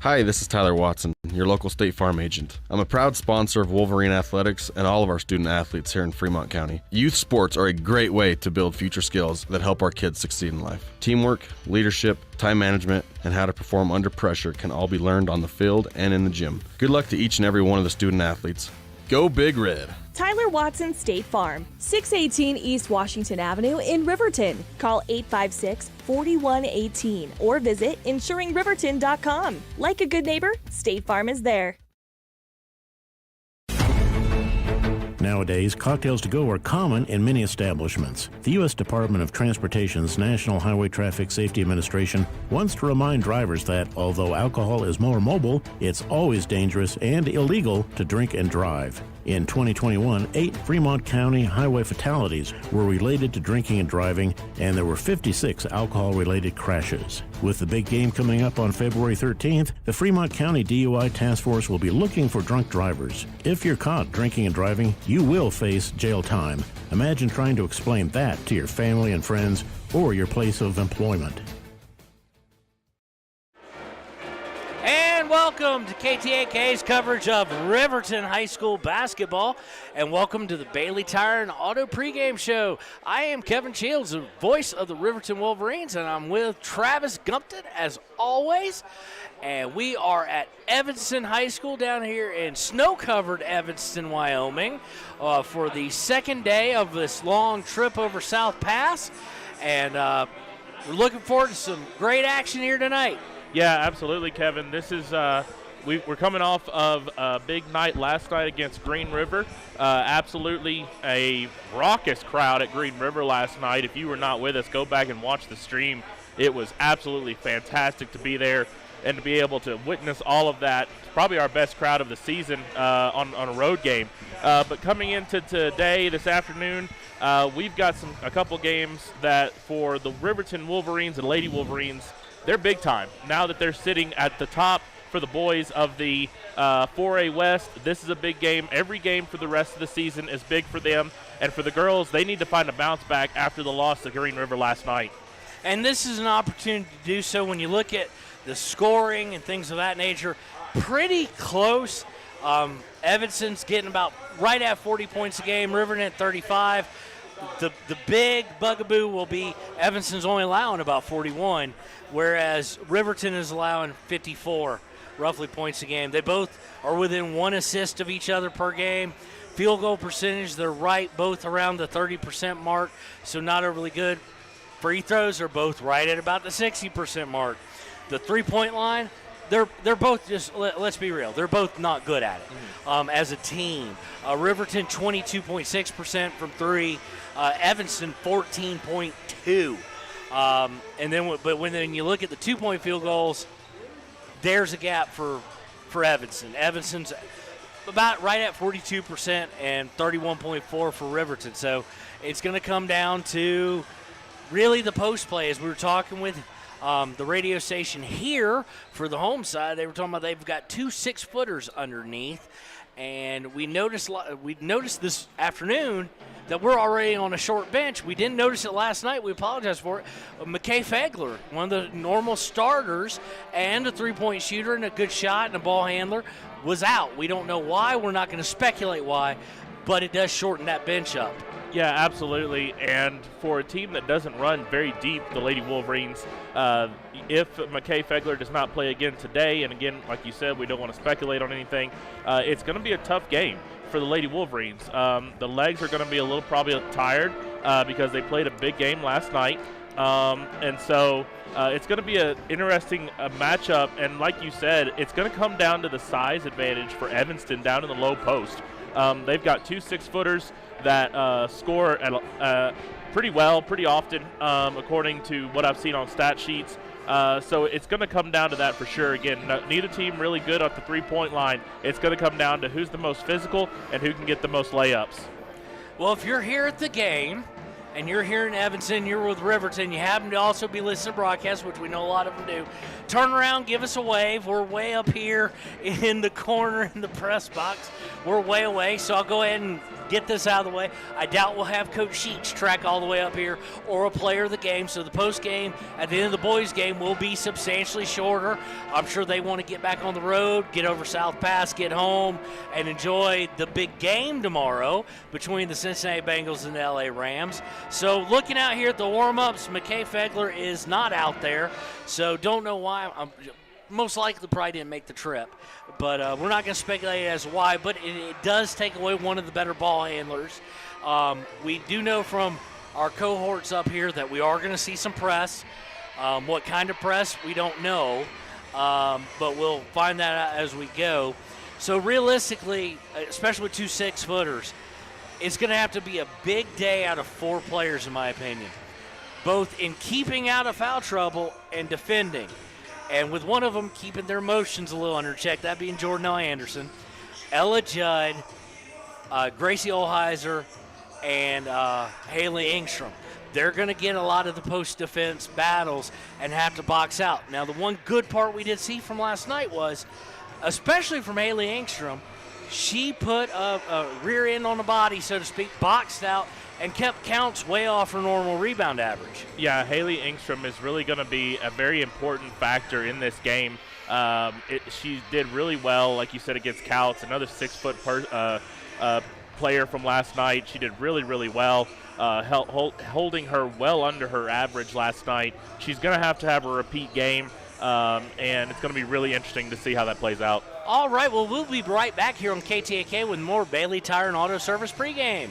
Hi, this is Tyler Watson, your local State Farm agent. I'm a proud sponsor of Wolverine Athletics and all of our student athletes here in Fremont County. Youth sports are a great way to build future skills that help our kids succeed in life. Teamwork, leadership, time management, and how to perform under pressure can all be learned on the field and in the gym. Good luck to each and every one of the student athletes. Go Big Red! Tyler Watson State Farm, 618 East Washington Avenue in Riverton. Call 856-4118 or visit insuringriverton.com. Like a good neighbor, State Farm is there. Nowadays, cocktails to go are common in many establishments. The U.S. Department of Transportation's National Highway Traffic Safety Administration wants to remind drivers that, although alcohol is more mobile, it's always dangerous and illegal to drink and drive. In 2021, 8 Fremont County highway fatalities were related to drinking and driving, and there were 56 alcohol-related crashes. With the big game coming up on February 13th, the Fremont County DUI Task Force will be looking for drunk drivers. If you're caught drinking and driving, you will face jail time. Imagine trying to explain that to your family and friends or your place of employment. And welcome to KTAK's coverage of Riverton High School basketball, and welcome to the Bailey Tire and Auto pregame show. I am Kevin Shields, the voice of the Riverton Wolverines, and I'm with Travis Gumpton as always. And we are at Evanston High School down here in snow-covered Evanston, Wyoming, for the second day of this long trip over South Pass. And we're looking forward to some great action here tonight. Yeah, absolutely, Kevin. This is we're coming off of a big night last night against Green River. Absolutely a raucous crowd at Green River last night. If you were not with us, go back and watch the stream. It was absolutely fantastic to be there and to be able to witness all of that. It's probably our best crowd of the season on a road game. But coming into today, this afternoon, we've got a couple games that for the Riverton Wolverines and Lady Wolverines, they're big time. Now that they're sitting at the top for the boys of the 4A West, this is a big game. Every game for the rest of the season is big for them. And for the girls, they need to find a bounce back after the loss to Green River last night. And this is an opportunity to do so when you look at the scoring and things of that nature. Pretty close. Evanston's getting about right at 40 points a game, Riverton at 35. The big bugaboo will be Evanston's only allowing about 41, whereas Riverton is allowing 54, roughly, points a game. They both are within one assist of each other per game. Field goal percentage, they're right both around the 30% mark, so not overly good. Free throws are both right at about the 60% mark. The three-point line, they're both just, let's be real, they're both not good at it as a team. Riverton 22.6% from three, Evanston 14.2. But when you look at the two-point field goals, there's a gap for Evanston. Evanston's about right at 42% and 31.4 for Riverton. So it's going to come down to really the post play. As we were talking with the radio station here for the home side, they were talking about they've got 2 6-footers underneath. And we noticed this afternoon that we're already on a short bench. We didn't notice it last night. We apologize for it. McKay Fegler, one of the normal starters and a three-point shooter and a good shot and a ball handler, was out. We don't know why. We're not going to speculate why, but it does shorten that bench up. Yeah, absolutely. And for a team that doesn't run very deep, the Lady Wolverines, if McKay Fegler does not play again today, and again, like you said, we don't want to speculate on anything, it's going to be a tough game for the Lady Wolverines. The legs are going to be probably tired because they played a big game last night. And so it's going to be an interesting matchup. And like you said, it's going to come down to the size advantage for Evanston down in the low post. They've got 2 6-footers that score at, pretty well, pretty often, according to what I've seen on stat sheets. So it's going to come down to that for sure. Again, neither team really good at the three-point line. It's going to come down to who's the most physical and who can get the most layups. Well, if you're here at the game and you're here in Evanston, you're with Riverton, you happen to also be listening to broadcasts, which we know a lot of them do, turn around, give us a wave. We're way up here in the corner in the press box. We're way away, so I'll go ahead and get this out of the way. I doubt we'll have Coach Sheets track all the way up here or a player of the game, so the post game at the end of the boys game will be substantially shorter. I'm sure they want to get back on the road, get over South Pass, get home, and enjoy the big game tomorrow between the Cincinnati Bengals and the LA Rams. So looking out here at the warm-ups, McKay Fegler is not out there, so don't know why. I'm most likely probably didn't make the trip, but we're not going to speculate as to why, but it does take away one of the better ball handlers. We do know from our cohorts up here that we are going to see some press. What kind of press, we don't know, but we'll find that out as we go. So realistically, especially with 2 6-footers, it's going to have to be a big day out of 4 players, in my opinion, both in keeping out of foul trouble and defending. And with one of them keeping their emotions a little under check, that being Jordan L. Anderson, Ella Judd, Gracie Olheiser, and Haley Engstrom. They're going to get a lot of the post-defense battles and have to box out. Now, the one good part we did see from last night was, especially from Haley Engstrom, she put a rear end on the body, so to speak, boxed out, and kept counts way off her normal rebound average. Yeah, Haley Engstrom is really going to be a very important factor in this game. She did really well, like you said, against Couts, another 6-foot player from last night. She did really, really well, holding her well under her average last night. She's going to have a repeat game, and it's going to be really interesting to see how that plays out. All right, well, we'll be right back here on KTAK with more Bailey Tire and Auto Service pregame.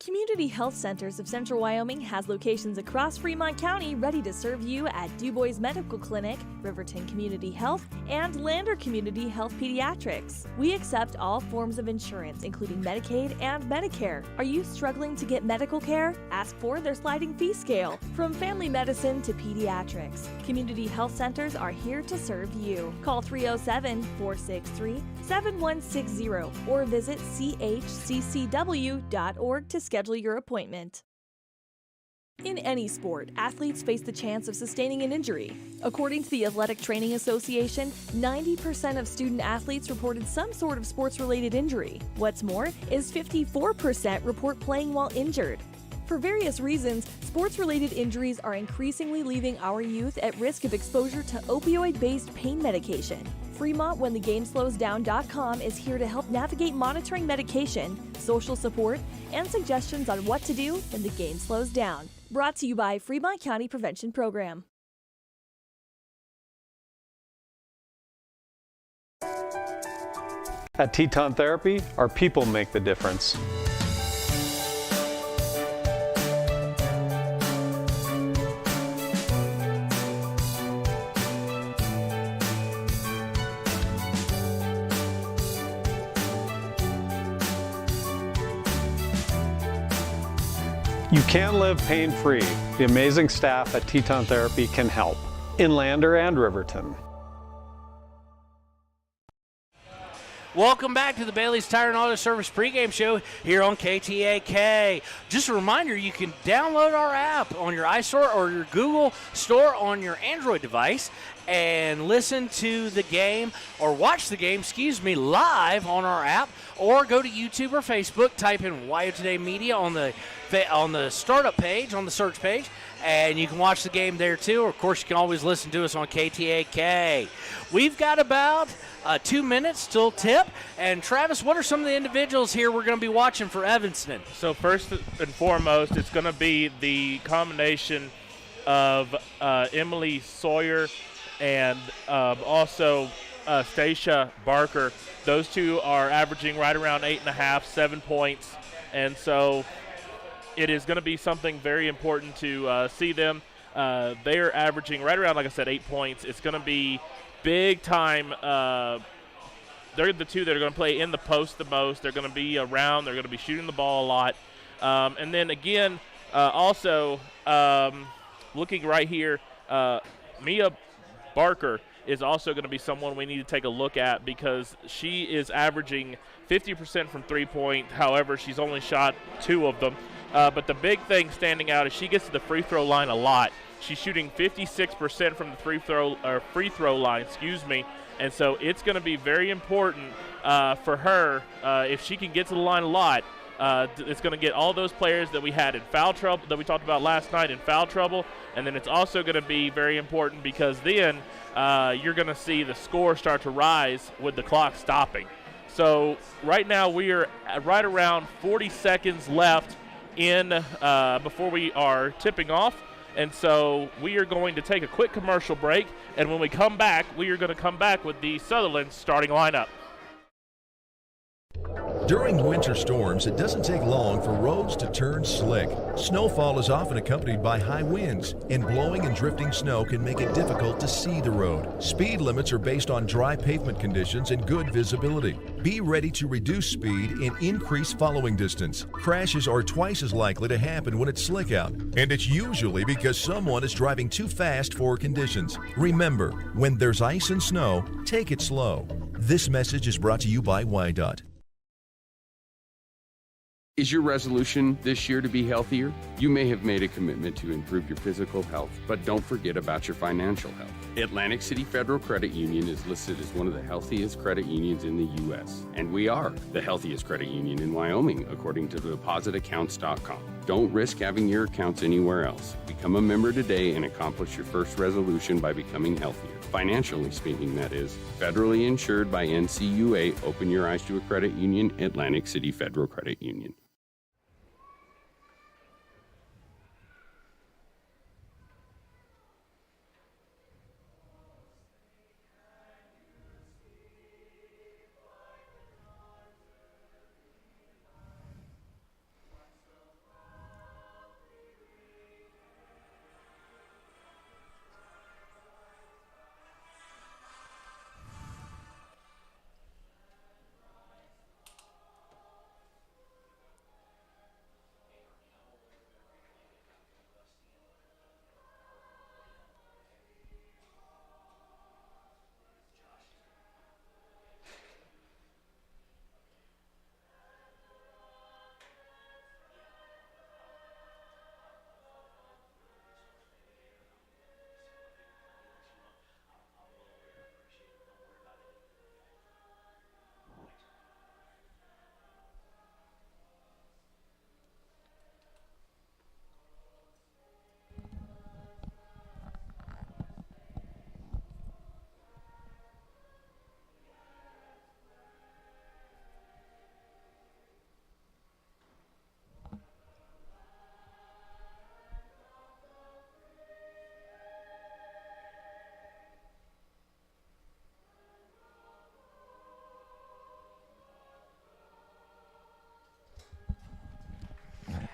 Community Health Centers of Central Wyoming has locations across Fremont County ready to serve you at DuBois Medical Clinic, Riverton Community Health, and Lander Community Health Pediatrics. We accept all forms of insurance, including Medicaid and Medicare. Are you struggling to get medical care? Ask for their sliding fee scale. From family medicine to pediatrics, Community Health Centers are here to serve you. Call 307-463-7160 or visit chccw.org to schedule your appointment. In any sport, athletes face the chance of sustaining an injury. According to the Athletic Training Association, 90% of student athletes reported some sort of sports-related injury. What's more, is 54% report playing while injured. For various reasons, sports-related injuries are increasingly leaving our youth at risk of exposure to opioid-based pain medication. Fremont WhenTheGameSlowsDown.com is here to help navigate monitoring medication, social support, and suggestions on what to do when the game slows down. Brought to you by Fremont County Prevention Program. At Teton Therapy, our people make the difference. You can live pain-free. The amazing staff at Teton Therapy can help in Lander and Riverton. Welcome back to the Bailey's Tire and Auto Service pregame show here on KTAK. Just a reminder, you can download our app on your iStore or your Google Store on your Android device and listen to the game or watch the game, live on our app, or go to YouTube or Facebook, type in WyoToday Media on the startup page, on the search page, and you can watch the game there too. Or of course, you can always listen to us on KTAK. We've got about 2 minutes till tip. And Travis, what are some of the individuals here we're going to be watching for Evanston? So first and foremost, it's going to be the combination of Emily Sawyer and also Stacia Barker. Those two are averaging right around 8.5, 7 points. And so it is going to be something very important to see them. They are averaging right around, like I said, 8 points. It's going to be big time they're the two that are going to play in the post the most. They're going to be around. They're going to be shooting the ball a lot. And then again, also looking right here, Mia Barker is also going to be someone we need to take a look at because she is averaging 50% from three-point. However, she's only shot 2 of them. But the big thing standing out is she gets to the free throw line a lot. She's shooting 56% from the free throw line, and so it's going to be very important for her if she can get to the line a lot. It's going to get all those players that we had in foul trouble, that we talked about last night, in foul trouble, and then it's also going to be very important because then you're going to see the score start to rise with the clock stopping. So right now we are right around 40 seconds left in before we are tipping off. And so we are going to take a quick commercial break, and when we come back, we are going to come back with the Sutherland starting lineup. During winter storms, it doesn't take long for roads to turn slick. Snowfall is often accompanied by high winds, and blowing and drifting snow can make it difficult to see the road. Speed limits are based on dry pavement conditions and good visibility. Be ready to reduce speed and increase following distance. Crashes are twice as likely to happen when it's slick out, and it's usually because someone is driving too fast for conditions. Remember, when there's ice and snow, take it slow. This message is brought to you by WyoToday. Is your resolution this year to be healthier? You may have made a commitment to improve your physical health, but don't forget about your financial health. Atlantic City Federal Credit Union is listed as one of the healthiest credit unions in the U.S., and we are the healthiest credit union in Wyoming, according to depositaccounts.com. Don't risk having your accounts anywhere else. Become a member today and accomplish your first resolution by becoming healthier. Financially speaking, that is. Federally insured by NCUA. Open your eyes to a credit union. Atlantic City Federal Credit Union.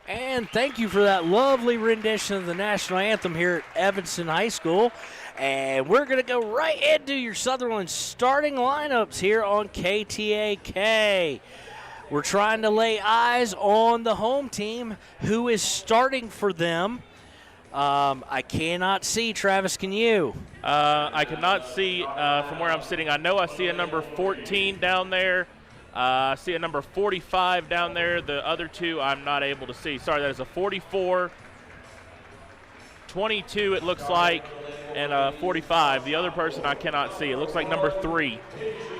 And thank you for that lovely rendition of the national anthem here at Evanston High School. And we're going to go right into your Sutherland starting lineups here on KTAK. We're trying to lay eyes on the home team who is starting for them. I cannot see. Travis, can you? I cannot see from where I'm sitting. I know I see a number 14 down there. I see a number 45 down there. The other two I'm not able to see. Sorry, that is a 44, 22 it looks like, and a 45. The other person I cannot see. It looks like number 3.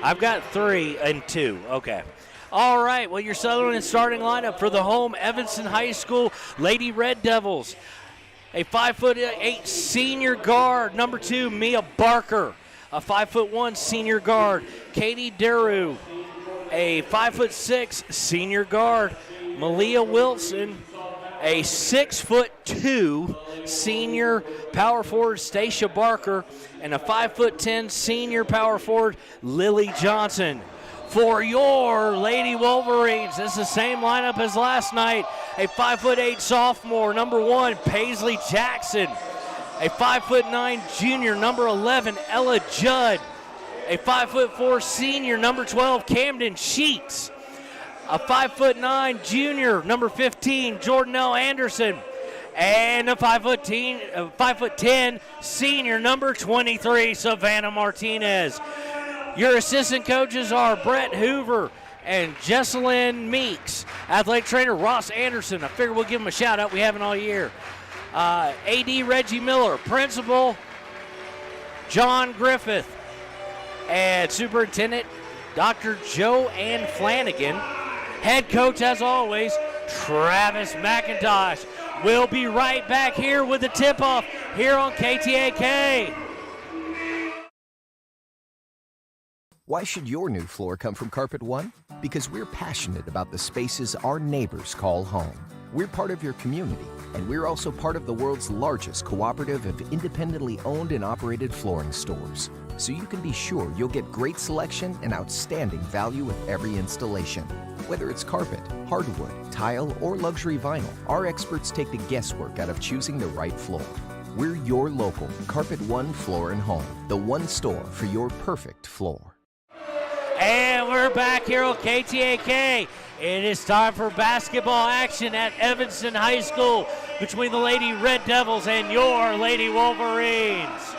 I've got 3 and 2. Okay. All right, well, your Sutherland starting lineup for the home Evanston High School Lady Red Devils. A 5'8" senior guard, number 2, Mia Barker. A 5'1" senior guard, Katie Daru. A 5'6" senior guard, Malia Wilson. A 6'2" senior power forward, Stacia Barker. And a 5'10" senior power forward, Lily Johnson. For your Lady Wolverines, it's the same lineup as last night. A 5'8" sophomore, number 1, Paisley Jackson. A 5'9" junior, number 11, Ella Judd. a 5'4" senior, number 12, Camden Sheets. A 5'9" junior, number 15, Jordanelle Anderson. And a 5'10" senior, number 23, Savannah Martinez. Your assistant coaches are Brett Hoover and Jesselyn Meeks. Athletic trainer Ross Anderson. I figure we'll give him a shout out. We haven't all year. AD Reggie Miller. Principal John Griffith. And Superintendent Dr. Joanne Flanagan. Head coach, as always, Travis McIntosh. We'll be right back here with the tip-off here on KTAK. Why should your new floor come from Carpet One? Because we're passionate about the spaces our neighbors call home. We're part of your community, and we're also part of the world's largest cooperative of independently owned and operated flooring stores. So you can be sure you'll get great selection and outstanding value with every installation. Whether it's carpet, hardwood, tile, or luxury vinyl, our experts take the guesswork out of choosing the right floor. We're your local Carpet One Floor and Home, the one store for your perfect floor. And we're back here on KTAK. It is time for basketball action at Evanston High School between the Lady Red Devils and your Lady Wolverines.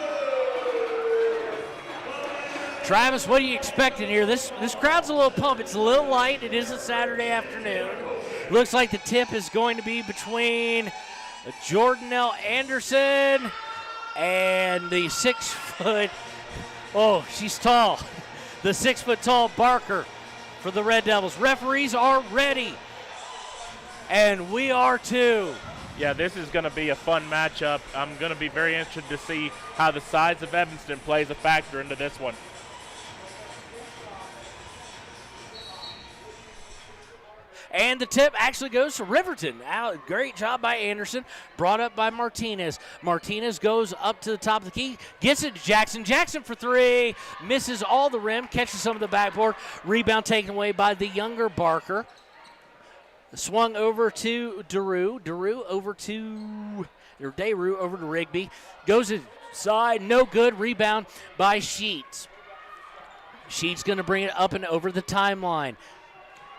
Travis, what are you expecting here? This crowd's a little pumped. It's a little light. It is a Saturday afternoon. Looks like the tip is going to be between Jordanelle Anderson and the 6 foot, oh, she's tall. The 6 foot tall Barker for the Red Devils. Referees are ready, and we are too. Yeah, this is going to be a fun matchup. I'm going to be very interested to see how the size of Evanston plays a factor into this one. And the tip actually goes to Riverton. Great job by Anderson. Brought up by Martinez. Martinez goes up to the top of the key. Gets it to Jackson. Jackson for three. Misses all the rim. Catches some of the backboard. Rebound taken away by the younger Barker. Swung over to Daru. Daru over to Rigby. Goes inside. No good. Rebound by Sheets. Sheets going to bring it up and over the timeline.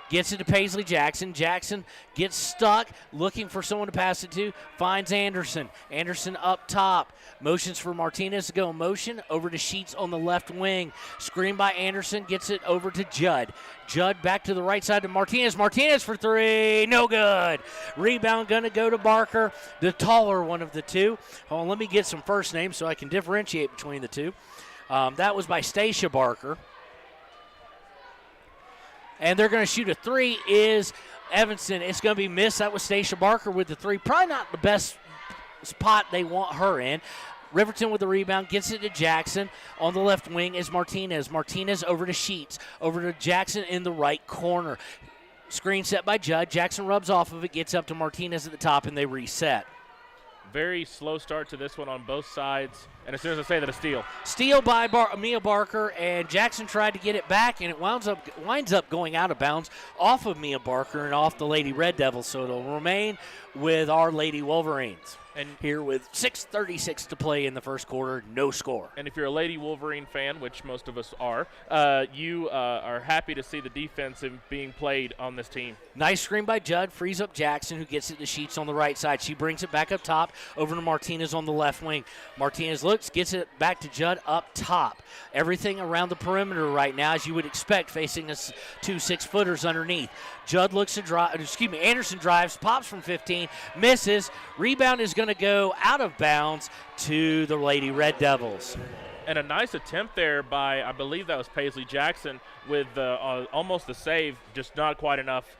Gets it to Paisley Jackson. Jackson gets stuck, looking for someone to pass it to. Finds Anderson. Anderson up top. Motions for Martinez to go motion. Over to Sheets on the left wing. Screen by Anderson. Gets it over to Judd. Judd back to the right side to Martinez. Martinez for three. No good. Rebound going to go to Barker, the taller one of the two. Hold on, let me get some first names so I can differentiate between the two. That was by Stacia Barker. And they're going to shoot a three is Evanston. It's going to be missed. That was Stacia Barker with the three. Probably not the best spot they want her in. Riverton with the rebound, gets it to Jackson. On the left wing is Martinez. Martinez over to Sheets. Over to Jackson in the right corner. Screen set by Judd. Jackson rubs off of it, gets up to Martinez at the top, and they reset. Very slow start to this one on both sides. And as soon as I say that, a steal. Steal by Mia Barker, and Jackson tried to get it back, and it winds up going out of bounds off of Mia Barker and off the Lady Red Devils, so it'll remain with our Lady Wolverines. And here with 6:36 to play in the first quarter, no score. And if you're a Lady Wolverine fan, which most of us are, you are happy to see the defense being played on this team. Nice screen by Judd, frees up Jackson, who gets it to Sheets on the right side. She brings it back up top, over to Martinez on the left wing. Martinez looks, gets it back to Judd up top. Everything around the perimeter right now, as you would expect, facing us 2 6-footers underneath. Judd looks to drive, Anderson drives, pops from 15, misses. Rebound is going to go out of bounds to the Lady Red Devils. And a nice attempt there by, I believe that was Paisley Jackson, with almost the save, just not quite enough.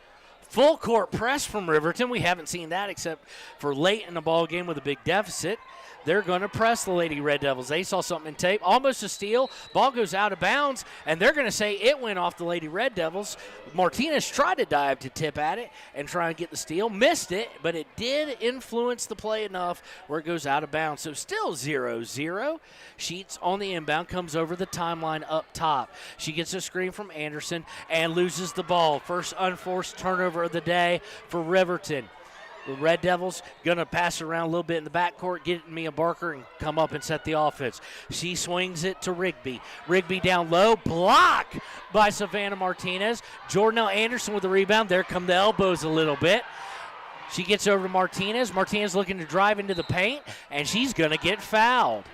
Full court press from Riverton. We haven't seen that except for late in the ball game with a big deficit. They're going to press the Lady Red Devils. They saw something in tape. Almost a steal. Ball goes out of bounds, and they're going to say it went off the Lady Red Devils. Martinez tried to dive to tip at it and try and get the steal. Missed it, but it did influence the play enough where it goes out of bounds. So still 0-0. Sheets on the inbound, comes over the timeline up top. She gets a screen from Anderson and loses the ball. First unforced turnover of the day for Riverton. The Red Devils going to pass it around a little bit in the backcourt, get it to Mia Barker, and come up and set the offense. She swings it to Rigby. Rigby down low, block by Savannah Martinez. Jordanelle Anderson with the rebound. There come the elbows a little bit. She gets over to Martinez. Martinez looking to drive into the paint, and she's going to get fouled.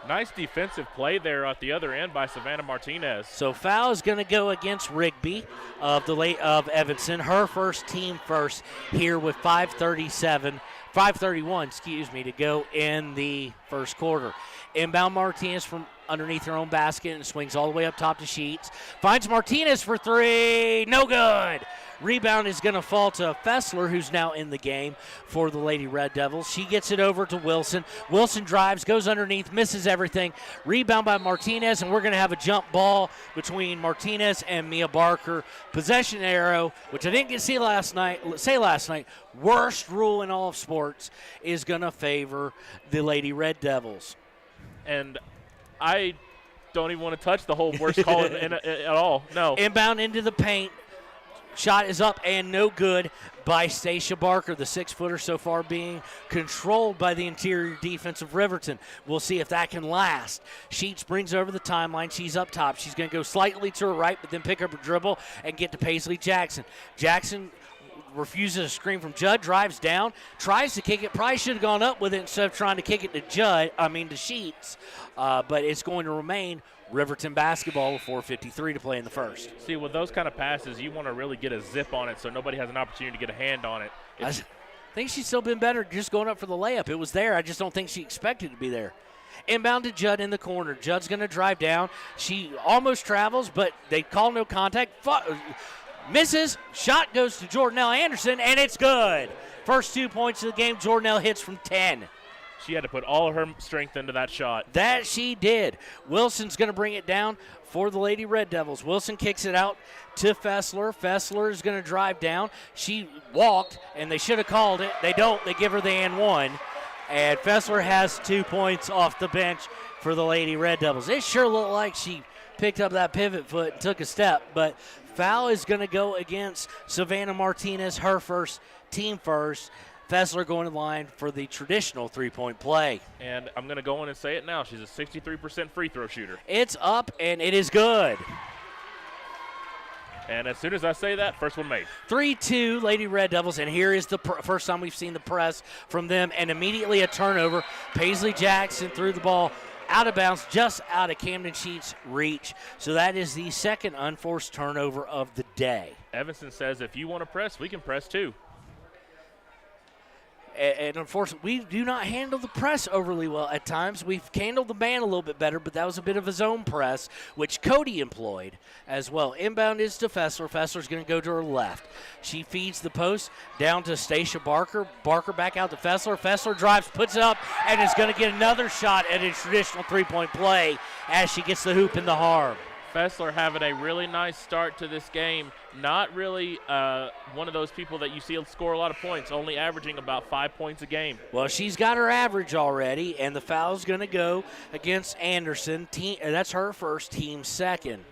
Nice defensive play there at the other end by Savannah Martinez. So foul is going to go against Rigby of Evanston. Her first, team first, here with 5:31 to go in the first quarter. Inbound Martinez from underneath her own basket and swings all the way up top to Sheets. Finds Martinez for three. No good. Rebound is going to fall to Fessler, who's now in the game for the Lady Red Devils. She gets it over to Wilson. Wilson drives, goes underneath, misses everything. Rebound by Martinez, and we're going to have a jump ball between Martinez and Mia Barker. Possession arrow, which I didn't get to say last night, worst rule in all of sports, is going to favor the Lady Red Devils. And I don't even want to touch the whole worst call at all. No. Inbound into the paint. Shot is up and no good by Stacia Barker, the 6-footer so far being controlled by the interior defense of Riverton. We'll see if that can last. Sheets brings over the timeline. She's up top. She's going to go slightly to her right, but then pick up her dribble and get to Paisley Jackson. Jackson refuses a screen from Judd, drives down, tries to kick it. Probably should have gone up with it instead of trying to kick it to Sheets, but it's going to remain Riverton basketball with 4:53 to play in the first. See, with those kind of passes, you want to really get a zip on it so nobody has an opportunity to get a hand on it. I think she's still been better just going up for the layup. It was there. I just don't think she expected it to be there. Inbound to Judd in the corner. Judd's going to drive down. She almost travels, but they call no contact. Misses. Shot goes to Jordanelle Anderson, and it's good. First 2 points of the game, Jordanelle hits from 10. She had to put all of her strength into that shot. That she did. Wilson's going to bring it down for the Lady Red Devils. Wilson kicks it out to Fessler. Fessler is going to drive down. She walked, and they should have called it. They don't. They give her the and one. And Fessler has 2 points off the bench for the Lady Red Devils. It sure looked like she picked up that pivot foot and took a step, but foul is going to go against Savannah Martinez, her first, team first. Fessler going to the line for the traditional three-point play. And I'm going to go in and say it now. She's a 63% free throw shooter. It's up, and it is good. And as soon as I say that, first one made. 3-2 Lady Red Devils, and here is the first time we've seen the press from them, and immediately a turnover. Paisley Jackson threw the ball out of bounds, just out of Camden Sheets' reach. So that is the second unforced turnover of the day. Evanston says if you want to press, we can press too. And unfortunately, we do not handle the press overly well at times. We've handled the man a little bit better, but that was a bit of a zone press, which Cody employed as well. Inbound is to Fessler. Fessler's going to go to her left. She feeds the post down to Stacia Barker. Barker back out to Fessler. Fessler drives, puts it up, and is going to get another shot at a traditional three-point play as she gets the hoop in the harm. Fessler having a really nice start to this game. Not really one of those people that you see score a lot of points, only averaging about 5 points a game. Well, she's got her average already, and the foul's going to go against Anderson. That's her first, team second.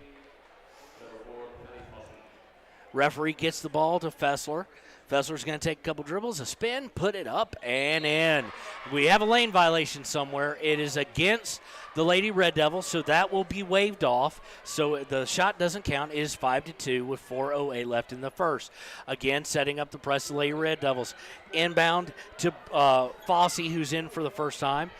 Referee gets the ball to Fessler. Fessler's going to take a couple dribbles, a spin, put it up, and in. We have a lane violation somewhere. It is against the Lady Red Devils, so that will be waved off. So the shot doesn't count. It is 5-2 with 4:08 left in the first. Again, setting up the press, the Lady Red Devils. Inbound to Fosse, who's in for the first time.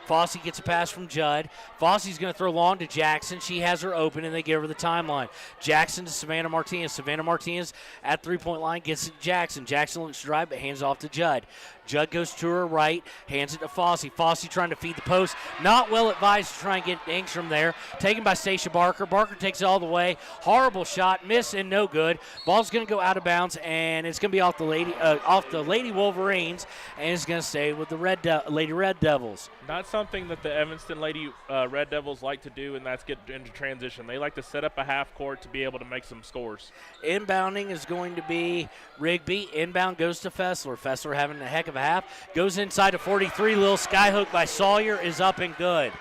Fosse gets a pass from Judd. Fosse's going to throw long to Jackson. She has her open, and they give her the timeline. Jackson to Savannah Martinez. Savannah Martinez at three-point line gets it to Jackson. Jackson looks to drive, but hands off to Judd. Judd goes to her right, hands it to Fosse. Fosse trying to feed the post. Not well advised to try and get Engstrom there. Taken by Stacia Barker. Barker takes it all the way. Horrible shot. Miss and no good. Ball's going to go out of bounds, and it's going to be off the Lady Wolverines, and it's going to stay with the Lady Red Devils. Not something that the Evanston Lady Red Devils like to do, and that's get into transition. They like to set up a half court to be able to make some scores. Inbounding is going to be Rigby. Inbound goes to Fessler. Fessler having a heck of a half. Goes inside to 43. Little skyhook by Sawyer is up and good.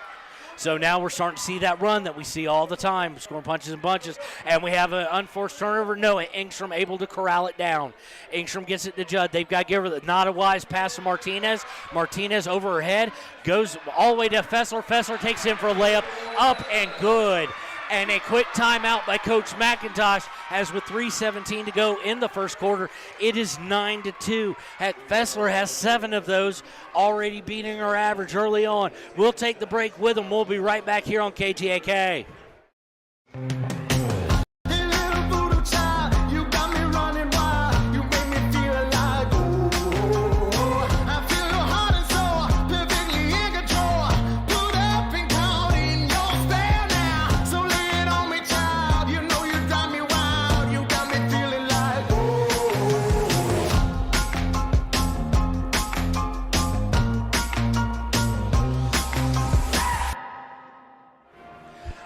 So now we're starting to see that run that we see all the time, scoring punches and bunches. And we have an unforced turnover. Noah Engstrom able to corral it down. Engstrom gets it to Judd. They've got to give her not a wise pass to Martinez. Martinez over her head, goes all the way to Fessler. Fessler takes in for a layup, up and good. And a quick timeout by Coach McIntosh, as with 3:17 to go in the first quarter, it is 9-2. Fessler has 7 of those, already beating her average early on. We'll take the break with them. We'll be right back here on KTAK.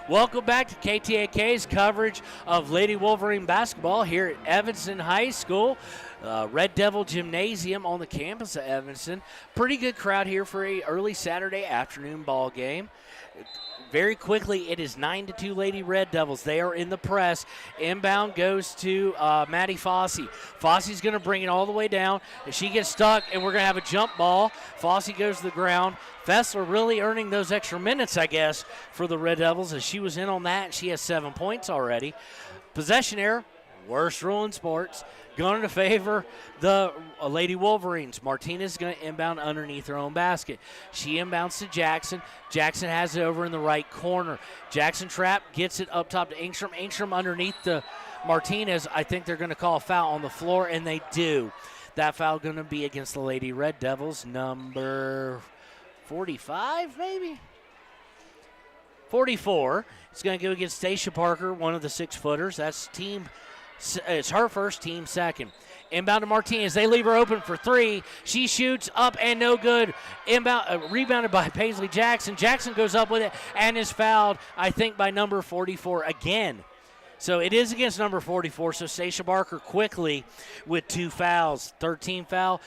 Welcome back to KTAK's coverage of Lady Wolverine basketball here at Evanston High School. Red Devil Gymnasium on the campus of Evanston. Pretty good crowd here for a early Saturday afternoon ball game. Very quickly, it is 9-2 Lady Red Devils. They are in the press. Inbound goes to Maddie Fossey. Fossey's going to bring it all the way down. She gets stuck, and we're going to have a jump ball. Fossey goes to the ground. Fessler really earning those extra minutes, I guess, for the Red Devils, as she was in on that, and she has 7 points already. Possession error, worst rule in sports, going to favor the Lady Wolverines. Martinez is going to inbound underneath her own basket. She inbounds to Jackson. Jackson has it over in the right corner. Jackson trap, gets it up top to Engstrom. Engstrom underneath the Martinez. I think they're going to call a foul on the floor, and they do. That foul going to be against the Lady Red Devils, number 45, maybe? 44. It's going to go against Stacia Parker, one of the 6-footers. It's her first, team second. Inbound to Martinez. They leave her open for 3. She shoots up and no good. Inbound, rebounded by Paisley Jackson. Jackson goes up with it and is fouled, I think, by number 44 again. So it is against number 44. So Stacia Parker quickly with 2 fouls. 13 foul.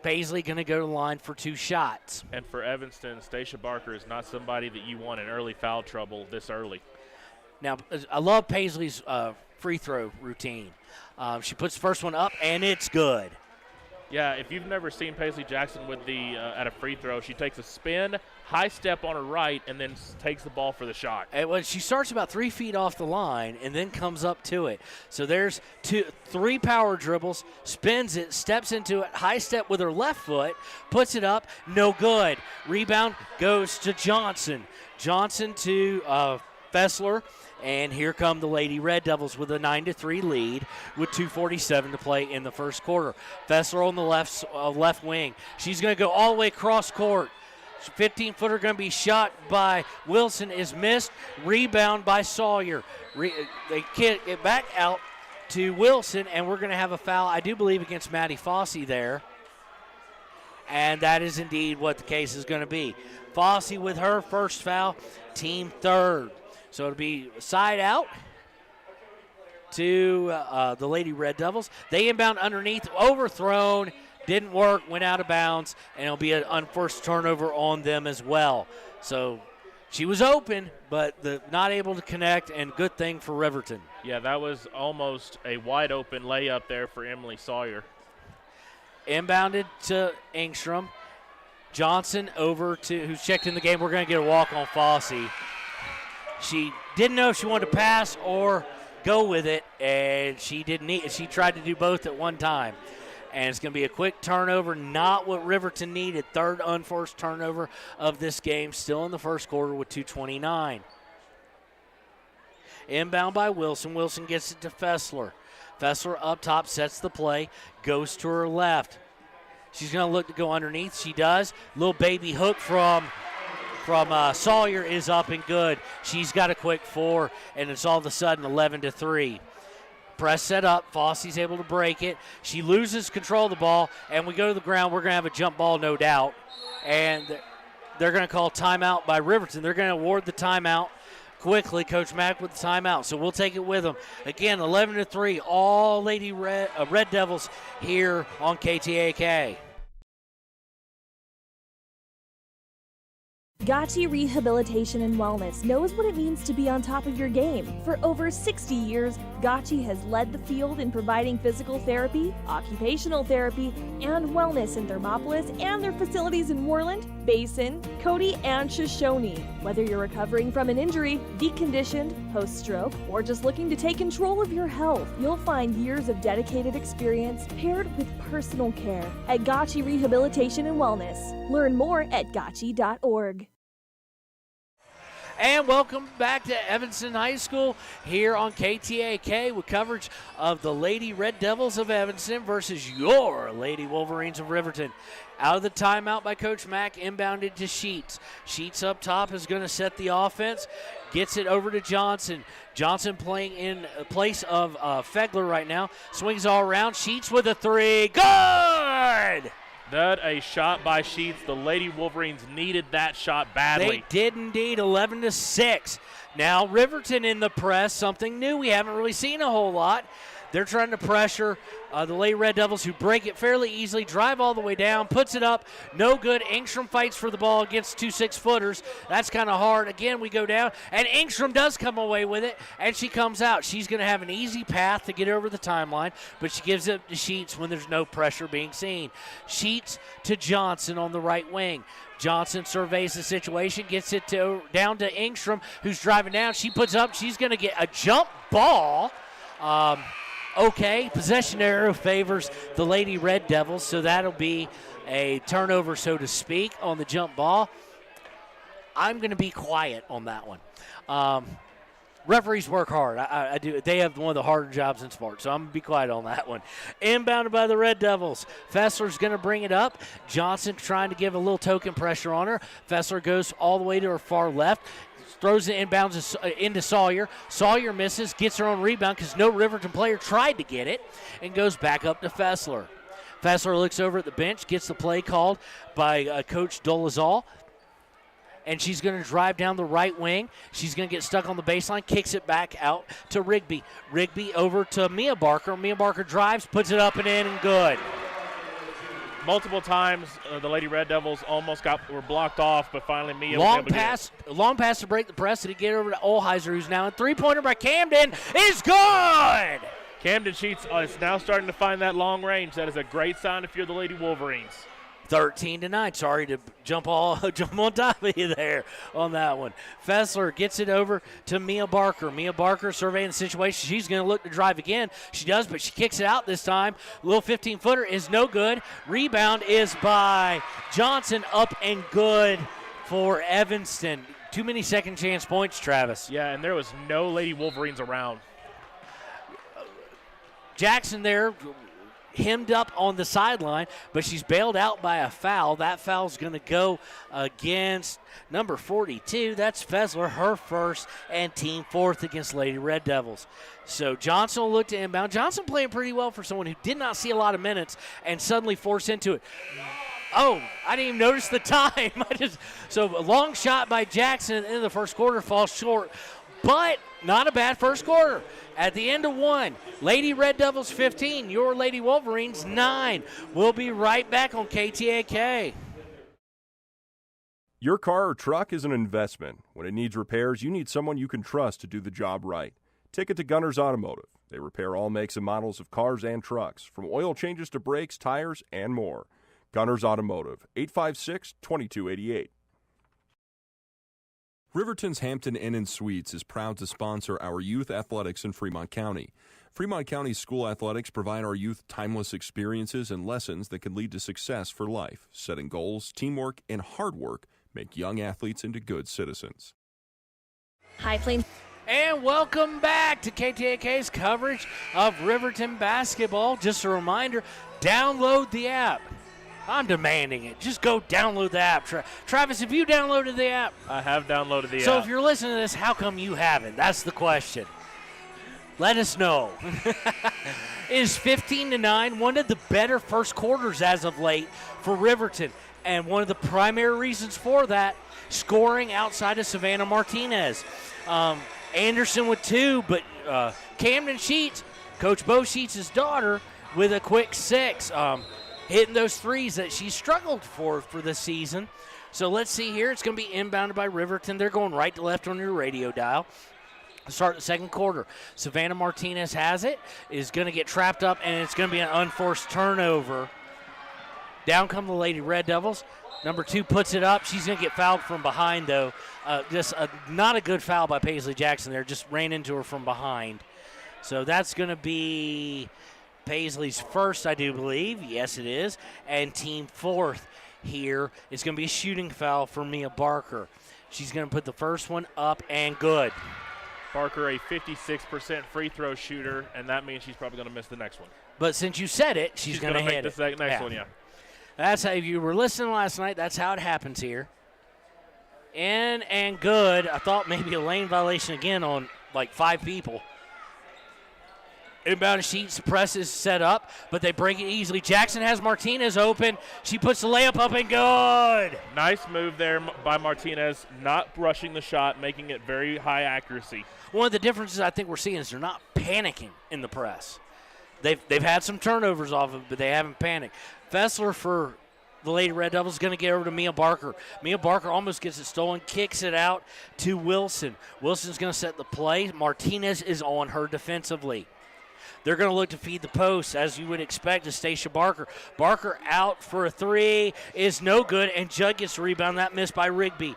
Paisley going to go to the line for 2 shots. And for Evanston, Stacia Barker is not somebody that you want in early foul trouble this early. Now, I love Paisley's free throw routine. She puts the first one up, and it's good. Yeah, if you've never seen Paisley Jackson with the at a free throw, she takes a spin, high step on her right, and then takes the ball for the shot. She starts about 3 feet off the line and then comes up to it. So there's 3 power dribbles, spins it, steps into it, high step with her left foot, puts it up, no good. Rebound goes to Johnson. Johnson to Fessler. And here come the Lady Red Devils with a 9-3 lead with 2:47 to play in the first quarter. Fessler on the left wing. She's going to go all the way across court. 15-footer going to be shot by Wilson, is missed. Rebound by Sawyer. They kick it back out to Wilson, and we're going to have a foul, I do believe, against Maddie Fossey there. And that is indeed what the case is going to be. Fossey with her first foul, team third. So it'll be side out to the Lady Red Devils. They inbound underneath, overthrown, didn't work, went out of bounds, and it'll be an unforced turnover on them as well. So she was open, but not able to connect, and good thing for Riverton. Yeah, that was almost a wide open layup there for Emily Sawyer. Inbounded to Engstrom. Johnson over to, who's checked in the game. We're going to get a walk on Fossey. She didn't know if she wanted to pass or go with it, and she tried to do both at one time. And it's going to be a quick turnover, not what Riverton needed. Third unforced turnover of this game, still in the first quarter with 2:29. Inbound by Wilson. Wilson gets it to Fessler. Fessler up top, sets the play, goes to her left. She's going to look to go underneath. She does. Little baby hook from Sawyer is up and good. She's got a quick 4, and it's all of a sudden 11-3. Press set up. Fossey's able to break it. She loses control of the ball, and we go to the ground. We're going to have a jump ball, no doubt. And they're going to call timeout by Riverton. They're going to award the timeout quickly. Coach Mack with the timeout, so we'll take it with them. Again, 11-3, all Lady Red Devils here on KTAK. Gotchi Rehabilitation and Wellness knows what it means to be on top of your game. For over 60 years, Gotchi has led the field in providing physical therapy, occupational therapy, and wellness in Thermopolis and their facilities in Worland, Basin, Cody, and Shoshone. Whether you're recovering from an injury, deconditioned, post-stroke, or just looking to take control of your health, you'll find years of dedicated experience paired with personal care at Gotchi Rehabilitation and Wellness. Learn more at gotchi.org. And welcome back to Evanston High School here on KTAK with coverage of the Lady Red Devils of Evanston versus your Lady Wolverines of Riverton. Out of the timeout by Coach Mack, inbounded to Sheets. Sheets up top is going to set the offense, gets it over to Johnson. Johnson playing in place of Fegler right now. Swings all around. Sheets with a three. Good! That a shot by Sheets. The Lady Wolverines needed that shot badly. They did indeed, 11-6. Now Riverton in the press, something new we haven't really seen a whole lot. They're trying to pressure the Lady Red Devils, who break it fairly easily, drive all the way down, puts it up, no good. Engstrom fights for the ball against 2 6-footers. That's kind of hard. Again, we go down, and Engstrom does come away with it, and she comes out. She's going to have an easy path to get over the timeline, but she gives it to Sheets when there's no pressure being seen. Sheets to Johnson on the right wing. Johnson surveys the situation, gets it down to Engstrom, who's driving down. She puts up. She's going to get a jump ball. Okay, possession arrow favors the Lady Red Devils, so that'll be a turnover, so to speak, on the jump ball. I'm going to be quiet on that one. Referees work hard. I do. They have one of the harder jobs in sports, so I'm going to be quiet on that one. Inbounded by the Red Devils. Fessler's going to bring it up. Johnson trying to give a little token pressure on her. Fessler goes all the way to her far left. Throws it inbounds into Sawyer. Sawyer misses, gets her own rebound because no Riverton player tried to get it, and goes back up to Fessler. Fessler looks over at the bench, gets the play called by Coach Dolezal, and she's going to drive down the right wing. She's going to get stuck on the baseline, kicks it back out to Rigby. Rigby over to Mia Barker. Mia Barker drives, puts it up and in, and good. Multiple times, the Lady Red Devils almost were blocked off, but finally Mia long pass to break the press to get over to Olheiser, who's now in three-pointer by Camden is good. Camden Sheets is now starting to find that long range. That is a great sign if you're the Lady Wolverines. 13-9. Sorry to jump on top of you there on that one. Fessler gets it over to Mia Barker. Mia Barker surveying the situation. She's going to look to drive again. She does, but she kicks it out this time. Little 15-footer is no good. Rebound is by Johnson, up and good for Evanston. Too many second chance points, Travis. Yeah, and there was no Lady Wolverines around. Jackson there hemmed up on the sideline, but she's bailed out by a foul. That foul's going to go against number 42. That's Fessler, her first and team fourth against Lady Red Devils. So Johnson will look to inbound. Johnson playing pretty well for someone who did not see a lot of minutes and suddenly forced into it. Oh, I didn't even notice the time. So a long shot by Jackson in the first quarter falls short, but not a bad first quarter. At the end of one, Lady Red Devils 15, your Lady Wolverines 9. We'll be right back on KTAK. Your car or truck is an investment. When it needs repairs, you need someone you can trust to do the job right. Take it to Gunners Automotive. They repair all makes and models of cars and trucks, from oil changes to brakes, tires, and more. Gunners Automotive, 856-2288. Riverton's Hampton Inn & Suites is proud to sponsor our youth athletics in Fremont County. Fremont County's school athletics provide our youth timeless experiences and lessons that can lead to success for life. Setting goals, teamwork, and hard work make young athletes into good citizens. High Plains. And welcome back to KTAK's coverage of Riverton basketball. Just a reminder, download the app. I'm demanding it. Just go download the app. Travis, have you downloaded the app? I have downloaded the app. So if you're listening to this, how come you haven't? That's the question. Let us know. It is 15-9, one of the better first quarters as of late for Riverton. And one of the primary reasons for that, scoring outside of Savannah Martinez. Anderson with 2, but Camden Sheets, Coach Bo Sheets' daughter, with a quick 6. Hitting those threes that she struggled for this season. So let's see here. It's going to be inbounded by Riverton. They're going right to left on your radio dial. Start the second quarter. Savannah Martinez has it, is going to get trapped up, and it's going to be an unforced turnover. Down come the Lady Red Devils. Number 2 puts it up. She's going to get fouled from behind, though. Not a good foul by Paisley Jackson there. Just ran into her from behind. So that's going to be Paisley's first, I do believe. Yes, it is. And team 4th here is going to be a shooting foul for Mia Barker. She's going to put the first one up and good. Barker, a 56% free throw shooter, and that means she's probably going to miss the next one. But since you said it, she's going to hit it. The next one, yeah. That's how, if you were listening last night, that's how it happens here. In and good. I thought maybe a lane violation again on like 5 people. Inbound Sheets, press is set up, but they break it easily. Jackson has Martinez open. She puts the layup up and good. Nice move there by Martinez, not rushing the shot, making it very high accuracy. One of the differences I think we're seeing is they're not panicking in the press. They've had some turnovers off of it, but they haven't panicked. Fessler for the Lady Red Devils is going to get over to Mia Barker. Mia Barker almost gets it stolen, kicks it out to Wilson. Wilson's going to set the play. Martinez is on her defensively. They're going to look to feed the post, as you would expect, to Stacia Barker. Barker out for a 3 is no good, and Judd gets the rebound. That missed by Rigby.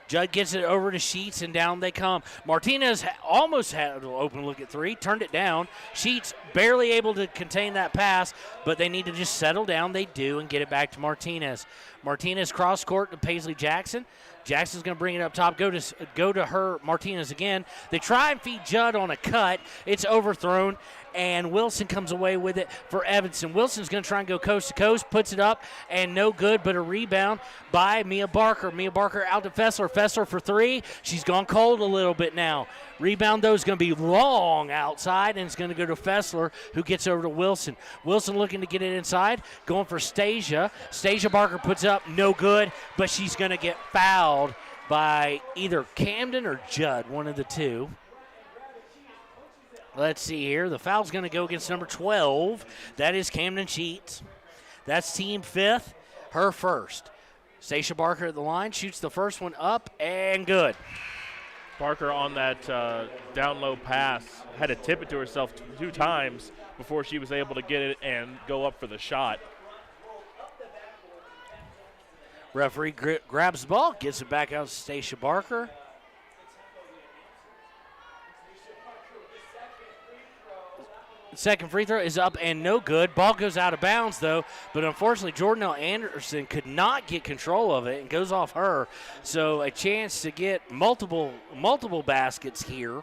Judd gets it over to Sheets, and down they come. Martinez almost had an open look at 3, turned it down. Sheets barely able to contain that pass, but they need to just settle down. They do, and get it back to Martinez. Martinez cross court to Paisley Jackson. Jackson's going to bring it up top, go to her, Martinez again. They try and feed Judd on a cut. It's overthrown, and Wilson comes away with it for Evanston. Wilson's going to try and go coast to coast, puts it up, and no good, but a rebound by Mia Barker. Mia Barker out to Fessler. Fessler for 3. She's gone cold a little bit now. Rebound, though, is going to be long outside, and it's going to go to Fessler, who gets over to Wilson. Wilson looking to get it inside, going for Stacia. Stacia Barker puts it up, no good, but she's going to get fouled by either Camden or Judd, one of the two. Let's see here. The foul's going to go against number 12. That is Camden Sheets. That's team 5th, her first. Stacia Barker at the line, shoots the first one up and good. Barker on that down low pass had to tip it to herself 2 times before she was able to get it and go up for the shot. Referee grabs the ball, gets it back out to Stacia Barker. Second free throw is up and no good. Ball goes out of bounds, though, but unfortunately Jordanelle Anderson could not get control of it and goes off her. So a chance to get multiple baskets here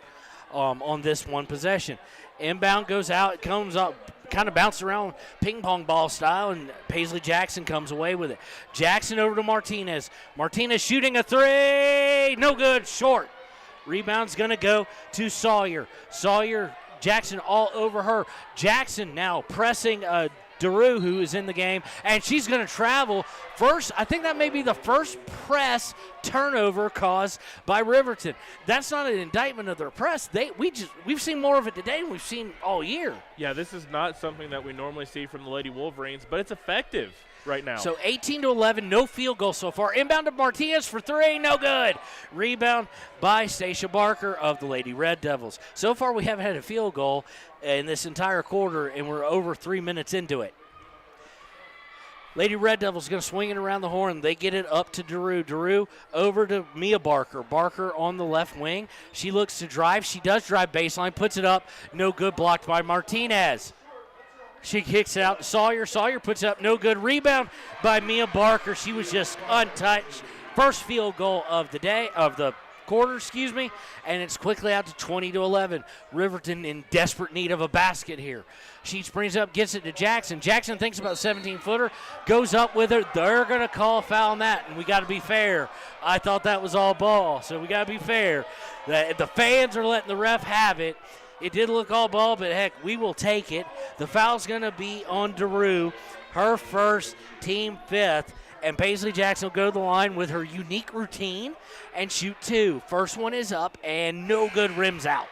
on this one possession. Inbound goes out, it comes up, kind of bounced around ping pong ball style, and Paisley Jackson comes away with it. Jackson over to Martinez. Martinez shooting a 3, no good, short. Rebound's going to go to Sawyer. Jackson all over her. Jackson now pressing DeRue, who is in the game, and she's going to travel. First, I think that may be the first press turnover caused by Riverton. That's not an indictment of their press. We've seen more of it today than we've seen all year. Yeah, this is not something that we normally see from the Lady Wolverines, but it's effective right now. So 18-11, no field goal so far. Inbound to Martinez for 3, no good. Rebound by Stacia Barker of the Lady Red Devils. So far we haven't had a field goal in this entire quarter, and we're over 3 minutes into it. Lady Red Devils going to swing it around the horn. They get it up to DeRue. DeRue over to Mia Barker. Barker on the left wing. She looks to drive. She does drive baseline, puts it up. No good, blocked by Martinez. She kicks it out to Sawyer. Sawyer puts it up, no good. Rebound by Mia Barker. She was just untouched. First field goal of the day, of the quarter, and it's quickly out to 20-11. Riverton in desperate need of a basket here. Sheets brings it up, gets it to Jackson. Jackson thinks about 17-footer, goes up with her. They're going to call a foul on that, and we got to be fair. I thought that was all ball, so we got to be fair. The fans are letting the ref have it. It did look all ball, but heck, we will take it. The foul's going to be on DeRue, her first, team 5th, and Paisley Jackson will go to the line with her unique routine and shoot 2. First one is up and no good, rims out.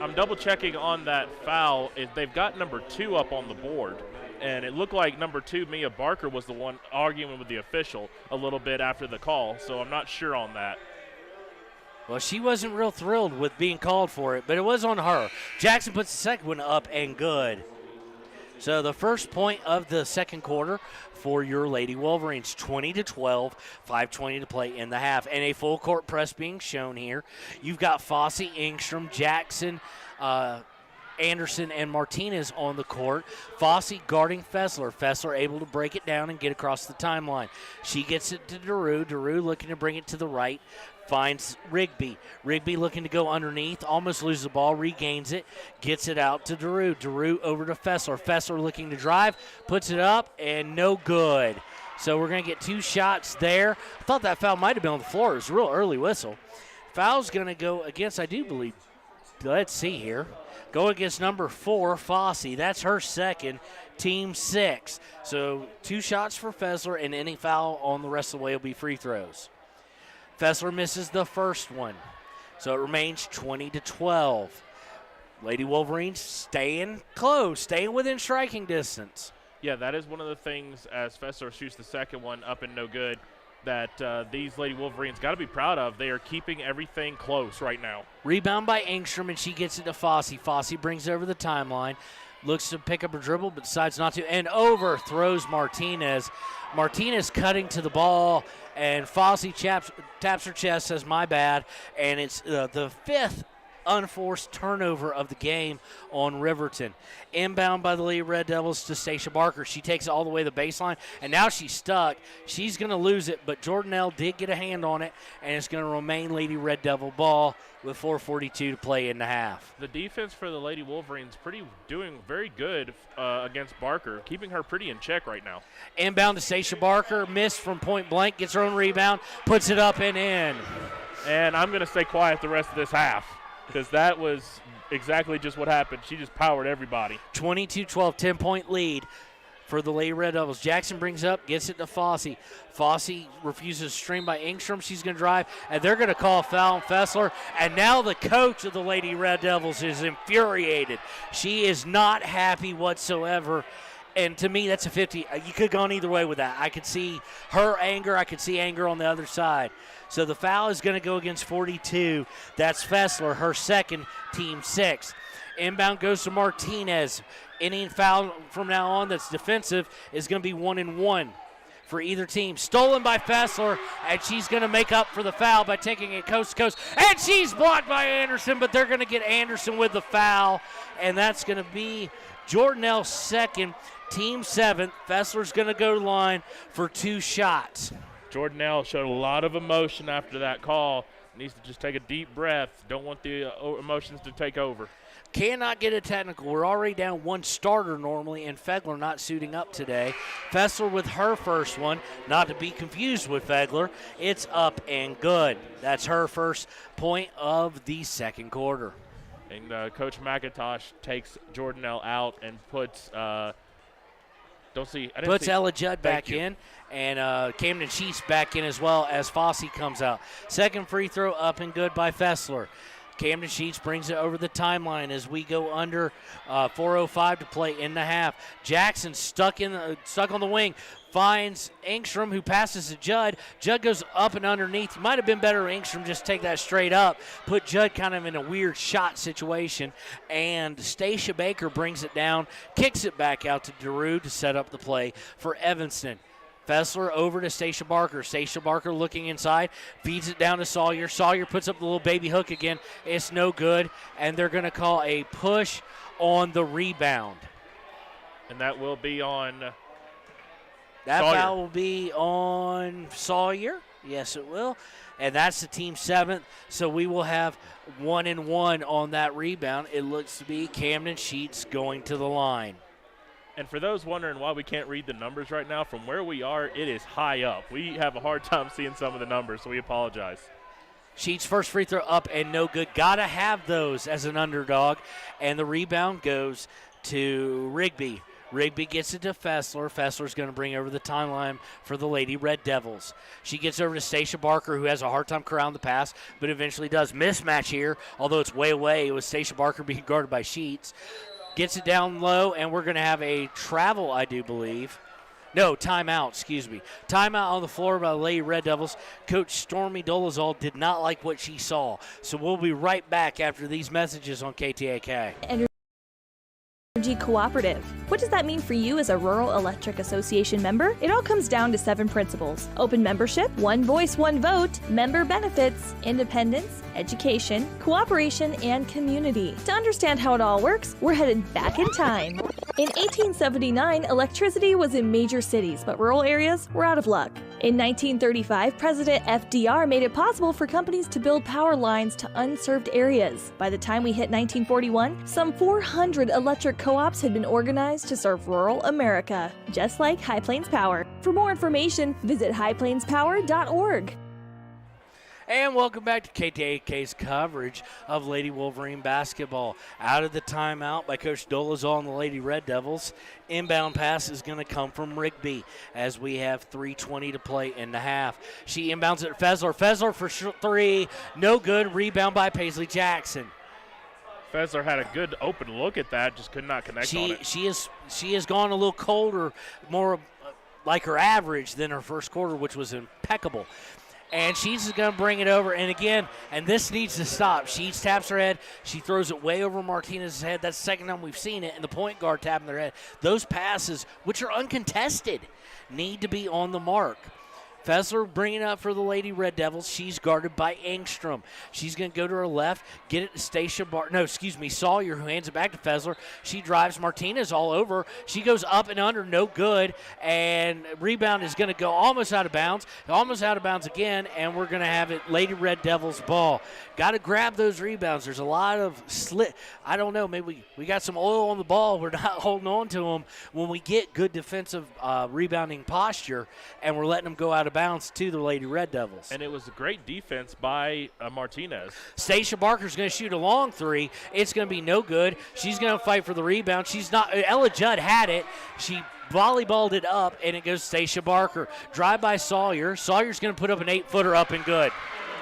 I'm double checking on that foul. They've got number 2 up on the board. and it looked like number 2, Mia Barker, was the one arguing with the official a little bit after the call, so I'm not sure on that. Well, she wasn't real thrilled with being called for it, but it was on her. Jackson puts the second one up and good. So the first point of the second quarter for your Lady Wolverines, 20-12, 5:20 to play in the half. And a full court press being shown here. You've got Fossey, Engstrom, Jackson, Anderson, and Martinez on the court. Fossey guarding Fessler. Fessler able to break it down and get across the timeline. She gets it to Daru. Daru looking to bring it to the right. Finds Rigby. Rigby looking to go underneath. Almost loses the ball. Regains it. Gets it out to Daru. Daru over to Fessler. Fessler looking to drive. Puts it up and no good. So we're going to get 2 shots there. I thought that foul might have been on the floor. It was a real early whistle. Foul's going to go against, I do believe, let's see here. Go against number 4, Fossey. That's her second, team 6. So 2 shots for Fessler, and any foul on the rest of the way will be free throws. Fessler misses the first one. So it remains 20-12. Lady Wolverines staying close, staying within striking distance. Yeah, that is one of the things as Fessler shoots the second one up and no good that these Lady Wolverines got to be proud of. They are keeping everything close right now. Rebound by Engstrom, and she gets it to Fossey. Fossey brings it over the timeline. Looks to pick up her dribble, but decides not to, and overthrows Martinez. Martinez cutting to the ball, and Fossey taps her chest, says, my bad, and it's the 5th unforced turnover of the game on Riverton. Inbound by the Lady Red Devils to Stacia Barker. She takes it all the way to the baseline, and now she's stuck. She's going to lose it, but Jordanelle did get a hand on it, and it's going to remain Lady Red Devil ball with 4:42 to play in the half. The defense for the Lady Wolverines doing very good against Barker, keeping her pretty in check right now. Inbound to Stacia Barker, missed from point blank, gets her own rebound, puts it up and in. And I'm going to stay quiet the rest of this half, because that was exactly just what happened. She just powered everybody. 22-12, 10-point lead for the Lady Red Devils. Jackson brings up, gets it to Fossey. Fossey refuses to stream by Engstrom. She's going to drive, and they're going to call a foul on Fessler. And now the coach of the Lady Red Devils is infuriated. She is not happy whatsoever. And to me, that's a 50. You could have gone either way with that. I could see her anger. I could see anger on the other side. So the foul is going to go against 42. That's Fessler, her second, team 6. Inbound goes to Martinez. Any foul from now on that's defensive is going to be 1-1 for either team. Stolen by Fessler, and she's going to make up for the foul by taking it coast to coast. And she's blocked by Anderson, but they're going to get Anderson with the foul, and that's going to be Jordanelle's second, team 7th. Fessler's going to go to the line for 2 shots. Jordanelle showed a lot of emotion after that call. Needs to just take a deep breath. Don't want the emotions to take over. Cannot get a technical. We're already down 1 starter normally, and Fegler not suiting up today. Fessler with her first one, not to be confused with Fegler. It's up and good. That's her first point of the second quarter. And Coach McIntosh takes Jordanelle out and puts Ella Judd back in, and Camden Sheets back in as well as Fossey comes out. Second free throw up and good by Fessler. Camden Sheets brings it over the timeline as we go under 4:05 to play in the half. Jackson stuck on the wing, finds Engstrom, who passes to Judd. Judd goes up and underneath. Might have been better Engstrom just take that straight up, put Judd kind of in a weird shot situation, and Stacia Baker brings it down, kicks it back out to Daru to set up the play for Evanston. Fessler over to Stacia Barker. Stacia Barker looking inside, feeds it down to Sawyer. Sawyer puts up the little baby hook again. It's no good, and they're going to call a push on the rebound. And that will be on That Sawyer. foul will be on Sawyer. Yes, it will. And that's the team 7th, so we will have 1-1 on that rebound. It looks to be Camden Sheets going to the line. And for those wondering why we can't read the numbers right now, from where we are, it is high up. We have a hard time seeing some of the numbers, so we apologize. Sheets first free throw up and no good. Got to have those as an underdog. And the rebound goes to Rigby. Rigby gets it to Fessler. Fessler's going to bring over the timeline for the Lady Red Devils. She gets over to Stacia Barker, who has a hard time corralling the pass, but eventually does. Mismatch here, although it's way away. It was Stacia Barker being guarded by Sheets. Gets it down low, and we're going to have a travel, I do believe. No, timeout, excuse me. Timeout on the floor by the Lady Red Devils. Coach Stormy Dolezal did not like what she saw. So we'll be right back after these messages on KTAK. Energy Cooperative. What does that mean for you as a Rural Electric Association member? It all comes down to 7 principles: open membership, one voice, one vote, member benefits, independence, education, cooperation, and community. To understand how it all works, we're headed back in time. In 1879, electricity was in major cities, but rural areas were out of luck. In 1935, President FDR made it possible for companies to build power lines to unserved areas. By the time we hit 1941, some 400 electric co-ops had been organized to serve rural America, just like High Plains Power. For more information, visit highplainspower.org. And welcome back to KTAK's coverage of Lady Wolverine basketball. Out of the timeout by Coach Dolezal and the Lady Red Devils. Inbound pass is going to come from Rigby as we have 3:20 to play in the half. She inbounds it to Fessler. Fessler for 3. No good. Rebound by Paisley Jackson. Fessler had a good open look at that, just could not connect on it. She has gone a little colder, more like her average than her first quarter, which was impeccable. And she's going to bring it over. And again, and this needs to stop. She taps her head. She throws it way over Martinez's head. That's the second time we've seen it. And the point guard tapping their head. Those passes, which are uncontested, need to be on the mark. Fessler bringing it up for the Lady Red Devils. She's guarded by Engstrom. She's going to go to her left, get it to Sawyer, who hands it back to Fessler. She drives Martinez all over. She goes up and under, no good, and rebound is going to go almost out of bounds again, and we're going to have it Lady Red Devils ball. Got to grab those rebounds. There's a lot of I don't know, maybe we got some oil on the ball. We're not holding on to them when we get good defensive rebounding posture, and we're letting them go out of bounds to the Lady Red Devils. And it was a great defense by Martinez. Stacia Barker's going to shoot a long 3. It's going to be no good. She's going to fight for the rebound. Ella Judd had it. She volleyballed it up, and it goes Stacia Barker. Drive by Sawyer. Sawyer's going to put up an 8-footer up and good.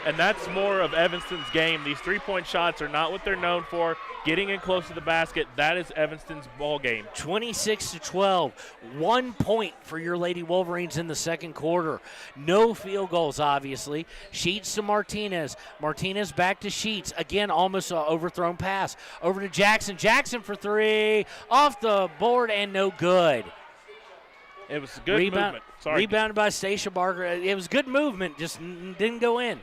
And that's more of Evanston's game. These three-point shots are not what they're known for. Getting in close to the basket, that is Evanston's ball game. 26-12. 1 point for your Lady Wolverines in the second quarter. No field goals, obviously. Sheets to Martinez. Martinez back to Sheets. Again, almost an overthrown pass. Over to Jackson. Jackson for 3. Off the board and no good. It was good movement. Sorry. Rebounded by Stacia Barker. It was good movement, just didn't go in.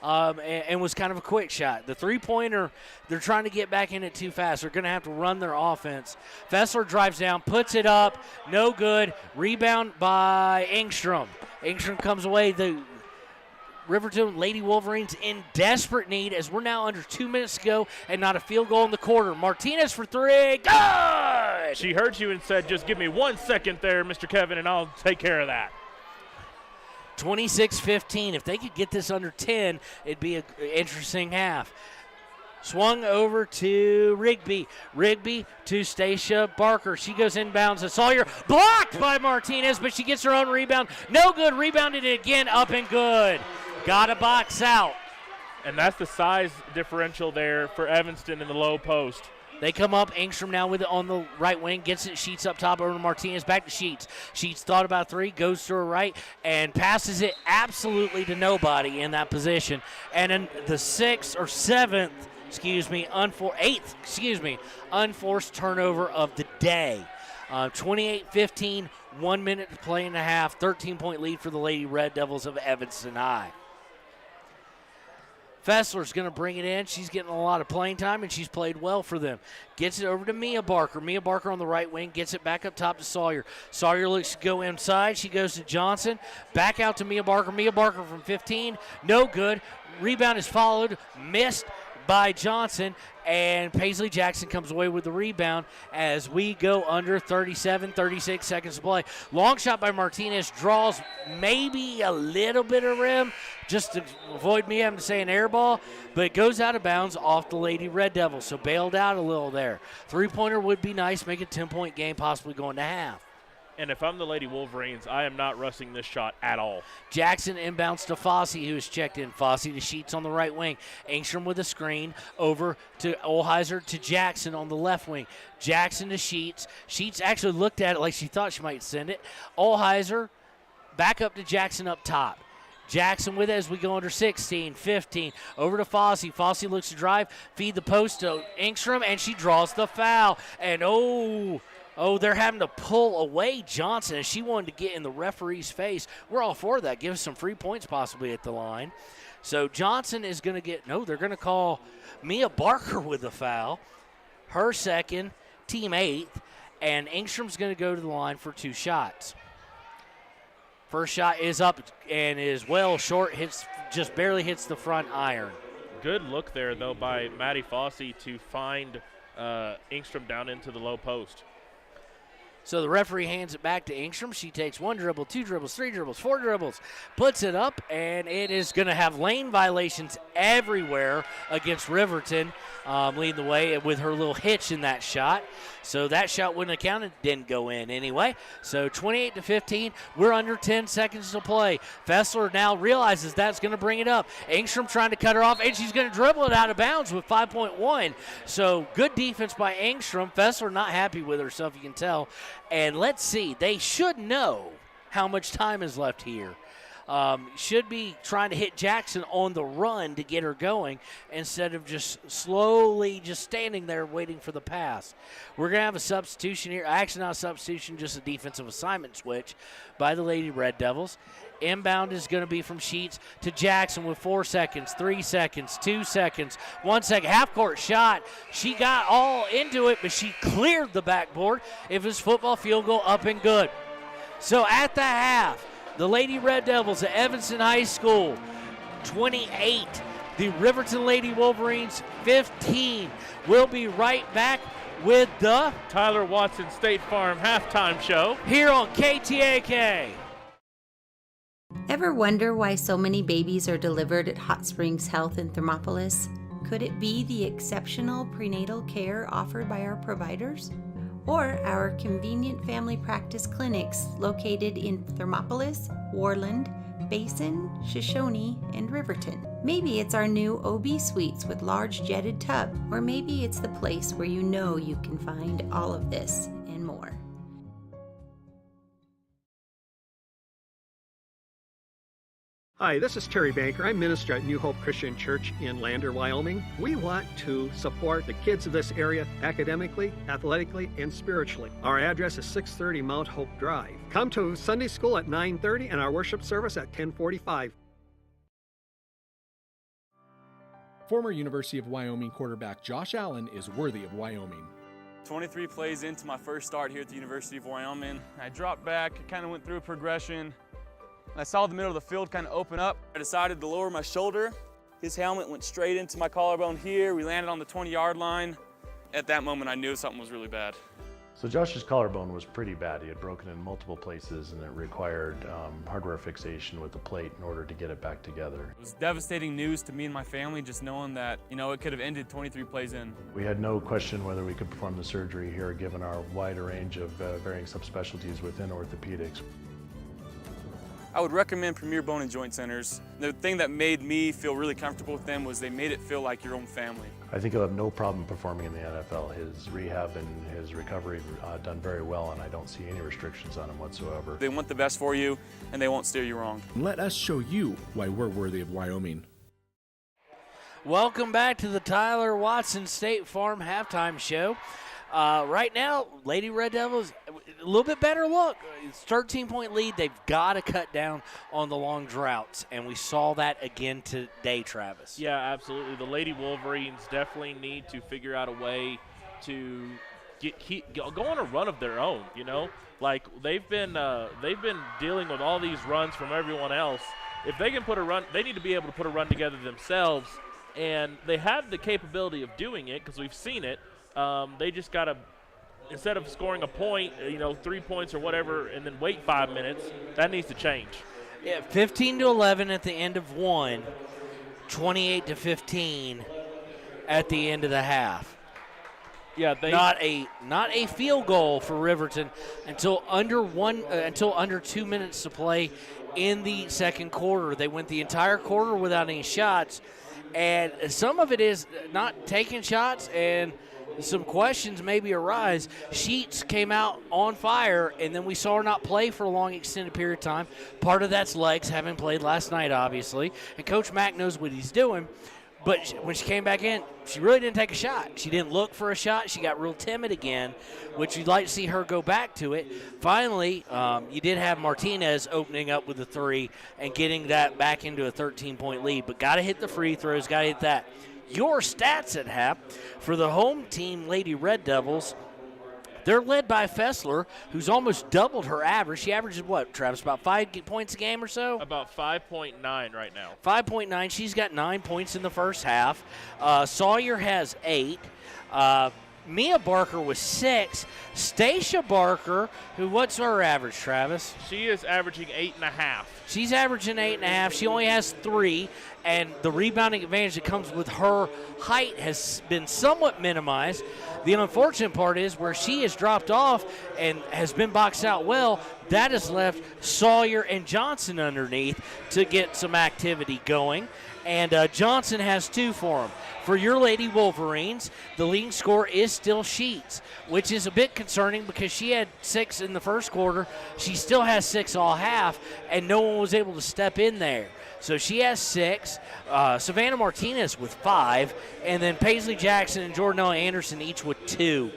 And was kind of a quick shot. The three-pointer, they're trying to get back in it too fast. They're going to have to run their offense. Fessler drives down, puts it up, no good. Rebound by Engstrom. Engstrom comes away. The Riverton Lady Wolverines in desperate need as we're now under 2 minutes to go and not a field goal in the quarter. Martinez for 3. Good! She heard you and said, just give me 1 second there, Mr. Kevin, and I'll take care of that. 26-15. If they could get this under 10, it'd be an interesting half. Swung over to Rigby. Rigby to Stacia Barker. She goes inbounds to Sawyer. Blocked by Martinez, but she gets her own rebound. No good. Rebounded it again. Up and good. Got a box out. And that's the size differential there for Evanston in the low post. They come up. Engstrom now with it on the right wing. Gets it. Sheets up top over to Martinez. Back to Sheets. Sheets thought about 3. Goes to her right and passes it absolutely to nobody in that position. And in the 6th or 7th, unforced turnover of the day. 28-15. 1 minute to play in the half. 13-point lead for the Lady Red Devils of Evanston High. Fessler's going to bring it in. She's getting a lot of playing time, and she's played well for them. Gets it over to Mia Barker. Mia Barker on the right wing gets it back up top to Sawyer. Sawyer looks to go inside. She goes to Johnson. Back out to Mia Barker. Mia Barker from 15. No good. Rebound is followed. Missed by Johnson, and Paisley Jackson comes away with the rebound as we go under 36 seconds to play. Long shot by Martinez, draws maybe a little bit of rim just to avoid me having to say an air ball, but it goes out of bounds off the Lady Red Devils, so bailed out a little there. Three-pointer would be nice, make it a 10-point game, possibly going to half. And if I'm the Lady Wolverines, I am not rushing this shot at all. Jackson inbounds to Fossey, who is checked in. Fossey to Sheets on the right wing. Engstrom with a screen over to Olheiser to Jackson on the left wing. Jackson to Sheets. Sheets actually looked at it like she thought she might send it. Olheiser back up to Jackson up top. Jackson with it as we go under 16, 15. Over to Fossey. Fossey looks to drive, feed the post to Engstrom, and she draws the foul. And they're having to pull away Johnson as she wanted to get in the referee's face. We're all for that. Give us some free points possibly at the line. So Johnson is going to they're going to call Mia Barker with the foul. Her second, team 8th, and Engstrom's going to go to the line for 2 shots. First shot is up and is well short, just barely hits the front iron. Good look there, though, by Maddie Fossey to find Engstrom down into the low post. So the referee hands it back to Engstrom. She takes 1 dribble, 2 dribbles, 3 dribbles, 4 dribbles, puts it up, and it is going to have lane violations everywhere against Riverton, leading the way with her little hitch in that shot. So that shot wouldn't have counted, didn't go in anyway. So 28-15, we're under 10 seconds to play. Fessler now realizes that's going to bring it up. Engstrom trying to cut her off, and she's going to dribble it out of bounds with 5.1. So good defense by Engstrom. Fessler not happy with herself, you can tell. And let's see, they should know how much time is left here. Should be trying to hit Jackson on the run to get her going instead of just slowly just standing there waiting for the pass. We're going to have a substitution here. Actually, not a substitution, just a defensive assignment switch by the Lady Red Devils. Inbound is going to be from Sheets to Jackson with 4 seconds, 3 seconds, 2 seconds, 1 second. Half-court shot. She got all into it, but she cleared the backboard. If it's football, field goal up and good. So at the half, the Lady Red Devils at Evanston High School, 28. The Riverton Lady Wolverines, 15. We'll be right back with the Tyler Watson State Farm halftime show here on KTAK. Ever wonder why so many babies are delivered at Hot Springs Health in Thermopolis? Could it be the exceptional prenatal care offered by our providers? Or our convenient family practice clinics located in Thermopolis, Warland, Basin, Shoshone, and Riverton. Maybe it's our new OB suites with large jetted tub, or maybe it's the place where you know you can find all of this and more. Hi, this is Terry Banker. I'm minister at New Hope Christian Church in Lander, Wyoming. We want to support the kids of this area academically, athletically, and spiritually. Our address is 630 Mount Hope Drive. Come to Sunday school at 9:30 and our worship service at 10:45. Former University of Wyoming quarterback Josh Allen is worthy of Wyoming. 23 plays into my first start here at the University of Wyoming. I dropped back, kind of went through a progression. I saw the middle of the field kind of open up. I decided to lower my shoulder. His helmet went straight into my collarbone here. We landed on the 20-yard line. At that moment, I knew something was really bad. So Josh's collarbone was pretty bad. He had broken in multiple places, and it required hardware fixation with the plate in order to get it back together. It was devastating news to me and my family, just knowing that, it could have ended 23 plays in. We had no question whether we could perform the surgery here, given our wide range of varying subspecialties within orthopedics. I would recommend Premier Bone and Joint Centers. The thing that made me feel really comfortable with them was they made it feel like your own family. I think he'll have no problem performing in the NFL. His rehab and his recovery done very well, and I don't see any restrictions on him whatsoever. They want the best for you, and they won't steer you wrong. Let us show you why we're worthy of Wyoming. Welcome back to the Tyler Watson State Farm halftime show. Right now, Lady Red Devils, a little bit better look. It's 13-point lead. They've got to cut down on the long droughts, and we saw that again today, Travis. Yeah, absolutely. The Lady Wolverines definitely need to figure out a way to go on a run of their own. Like they've been dealing with all these runs from everyone else. If they can put a run, they need to be able to put a run together themselves, and they have the capability of doing it because we've seen it. They just got to, instead of scoring a point, 3 points or whatever, and then wait 5 minutes, that needs to change. Yeah, 15-11 at the end of one, 28-15 at the end of the half. Yeah, not a field goal for Riverton until under 2 minutes to play in the second quarter. They went the entire quarter without any shots, and some of it is not taking shots, and some questions maybe arise. Sheets came out on fire, and then we saw her not play for a long extended period of time. Part of that's legs, having played last night, obviously, and Coach Mack knows what he's doing. But when she came back in, she really didn't take a shot. She didn't look for a shot. She got real timid again, which you'd like to see her go back to it. Finally, you did have Martinez opening up with a 3 and getting that back into a 13-point lead. But got to hit the free throws, got to hit that. Your stats at half for the home team, Lady Red Devils, they're led by Fessler, who's almost doubled her average. She averages what, Travis, about 5 points a game or so? About 5.9 right now. 5.9. She's got 9 points in the first half. Sawyer has 8. Mia Barker was 6. Stacia Barker, what's her average, Travis? She is averaging 8.5. She's averaging 8.5. She only has 3, and the rebounding advantage that comes with her height has been somewhat minimized. The unfortunate part is where she has dropped off and has been boxed out well, that has left Sawyer and Johnson underneath to get some activity going. And Johnson has 2 for them. For your Lady Wolverines, the leading scorer is still Sheets, which is a bit concerning because she had 6 in the first quarter. She still has 6 all half, and no one was able to step in there. So she has 6. Savannah Martinez with 5, and then Paisley Jackson and Jordanella Anderson each with 2.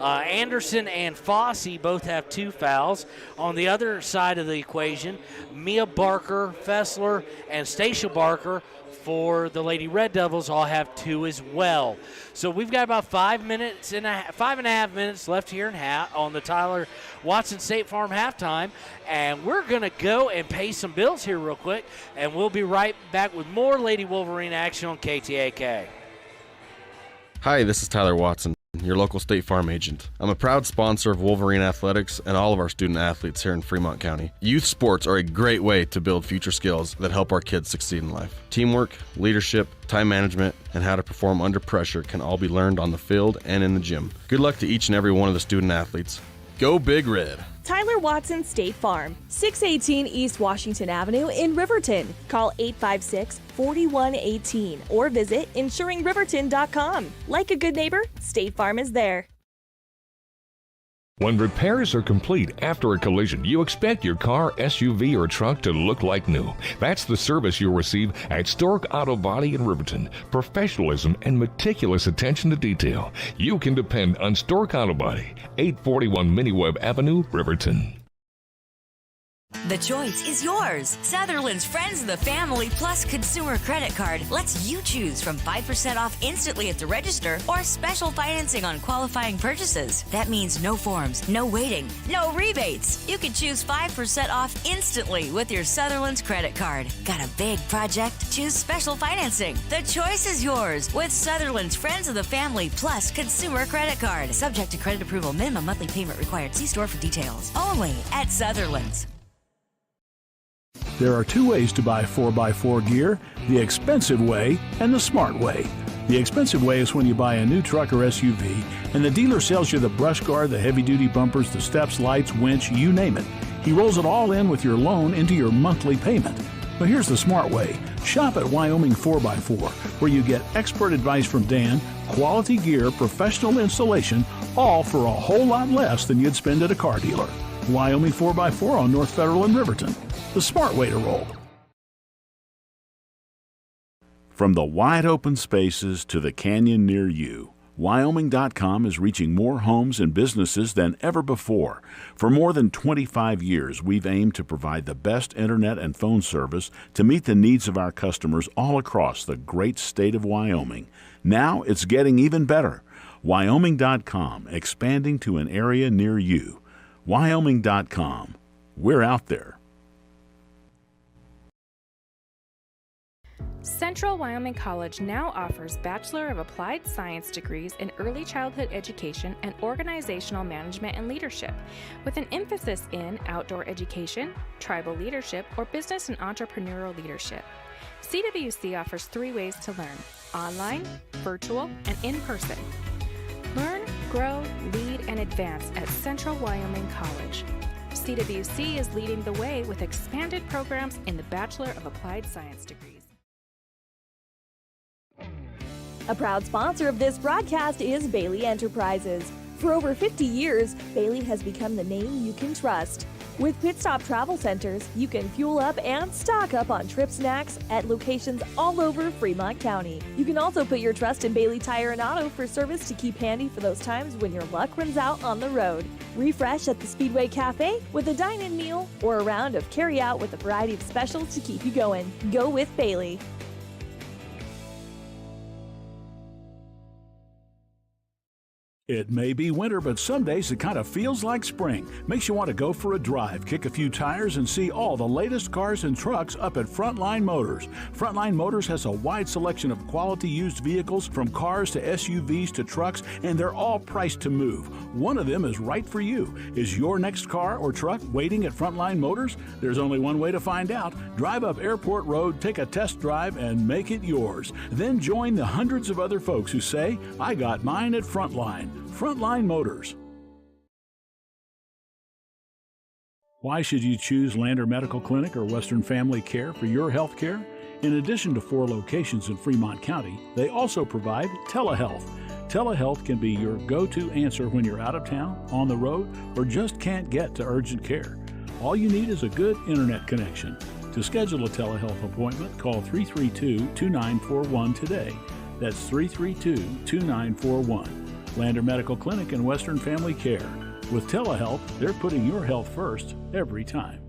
Anderson and Fossey both have 2 fouls. On the other side of the equation, Mia Barker, Fessler, and Stacia Barker for the Lady Red Devils all have 2 as well. So we've got about 5.5 minutes left here on the Tyler Watson State Farm halftime, and we're going to go and pay some bills here real quick, and we'll be right back with more Lady Wolverine action on KTAK. Hi, this is Tyler Watson, your local State Farm agent. I'm a proud sponsor of Wolverine Athletics and all of our student athletes here in Fremont County. Youth sports are a great way to build future skills that help our kids succeed in life. Teamwork, leadership, time management, and how to perform under pressure can all be learned on the field and in the gym. Good luck to each and every one of the student athletes. Go Big Red! Tyler Watson State Farm, 618 East Washington Avenue in Riverton. Call 856-4118 or visit insuringriverton.com. Like a good neighbor, State Farm is there. When repairs are complete after a collision, you expect your car, SUV, or truck to look like new. That's the service you'll receive at Stork Auto Body in Riverton. Professionalism and meticulous attention to detail. You can depend on Stork Auto Body, 841 Miniweb Avenue, Riverton. The choice is yours. Sutherland's Friends of the Family Plus Consumer Credit Card lets you choose from 5% off instantly at the register or special financing on qualifying purchases. That means no forms, no waiting, no rebates. You can choose 5% off instantly with your Sutherland's credit card. Got a big project? Choose special financing. The choice is yours with Sutherland's Friends of the Family Plus Consumer Credit Card. Subject to credit approval. Minimum monthly payment required. See store for details. Only at Sutherland's. There are 2 ways to buy 4x4 gear, the expensive way and the smart way. The expensive way is when you buy a new truck or SUV and the dealer sells you the brush guard, the heavy-duty bumpers, the steps, lights, winch, you name it. He rolls it all in with your loan into your monthly payment. But here's the smart way. Shop at Wyoming 4x4, where you get expert advice from Dan, quality gear, professional installation, all for a whole lot less than you'd spend at a car dealer. Wyoming 4x4 on North Federal in Riverton. The smart way to roll. From the wide open spaces to the canyon near you, Wyoming.com is reaching more homes and businesses than ever before. For more than 25 years, we've aimed to provide the best internet and phone service to meet the needs of our customers all across the great state of Wyoming. Now it's getting even better. Wyoming.com, expanding to an area near you. Wyoming.com. We're out there. Central Wyoming College now offers Bachelor of Applied Science degrees in Early Childhood Education and Organizational Management and Leadership, with an emphasis in outdoor education, tribal leadership, or business and entrepreneurial leadership. CWC offers 3 ways to learn: online, virtual, and in person. Learn, grow, lead, and advance at Central Wyoming College. CWC is leading the way with expanded programs in the Bachelor of Applied Science degrees. A proud sponsor of this broadcast is Bailey Enterprises. For over 50 years, Bailey has become the name you can trust. With Pit Stop Travel Centers, you can fuel up and stock up on trip snacks at locations all over Fremont County. You can also put your trust in Bailey Tire and Auto for service to keep handy for those times when your luck runs out on the road. Refresh at the Speedway Cafe with a dine-in meal or a round of carry-out with a variety of specials to keep you going. Go with Bailey. It may be winter, but some days it kind of feels like spring. Makes you want to go for a drive, kick a few tires, and see all the latest cars and trucks up at Frontline Motors. Frontline Motors has a wide selection of quality used vehicles, from cars to SUVs to trucks, and they're all priced to move. One of them is right for you. Is your next car or truck waiting at Frontline Motors? There's only one way to find out. Drive up Airport Road, take a test drive, and make it yours. Then join the hundreds of other folks who say, I got mine at Frontline. Frontline Motors. Why should you choose Lander Medical Clinic or Western Family Care for your health care? In addition to 4 locations in Fremont County, they also provide telehealth. Telehealth can be your go-to answer when you're out of town, on the road, or just can't get to urgent care. All you need is a good internet connection. To schedule a telehealth appointment, call 332-2941 today. That's 332-2941. Lander Medical Clinic and Western Family Care. With telehealth, they're putting your health first every time.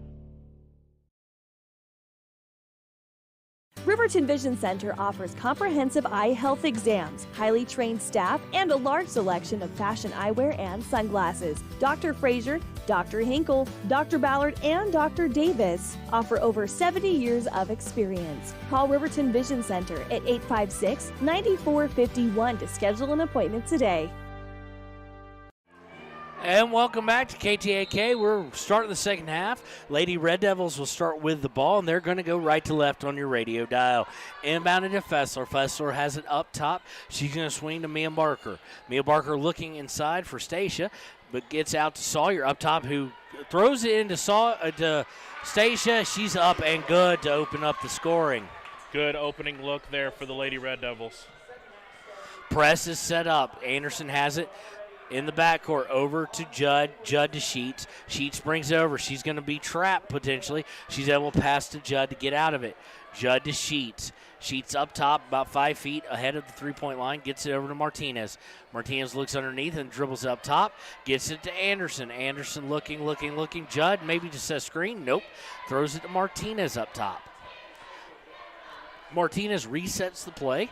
Riverton Vision Center offers comprehensive eye health exams, highly trained staff, and a large selection of fashion eyewear and sunglasses. Dr. Frazier, Dr. Hinkle, Dr. Ballard, and Dr. Davis offer over 70 years of experience. Call Riverton Vision Center at 856-9451 to schedule an appointment today. And welcome back to KTAK. We're starting the second half. Lady Red Devils will start with the ball, and they're going to go right to left on your radio dial. Inbounded to Fessler. Fessler has it up top. She's going to swing to Mia Barker. Mia Barker looking inside for Stacia, but gets out to Sawyer up top, who throws it into Stacia. She's up and good to open up the scoring. Good opening look there for the Lady Red Devils. Press is set up. Anderson has it in the backcourt, over to Judd. Judd to Sheets. Sheets brings it over. She's going to be trapped potentially. She's able to pass to Judd to get out of it. Judd to Sheets. Sheets up top, about 5 feet ahead of the three-point line. Gets it over to Martinez. Martinez looks underneath and dribbles up top. Gets it to Anderson. Anderson looking. Judd maybe just a screen. Nope. Throws it to Martinez up top. Martinez resets the play.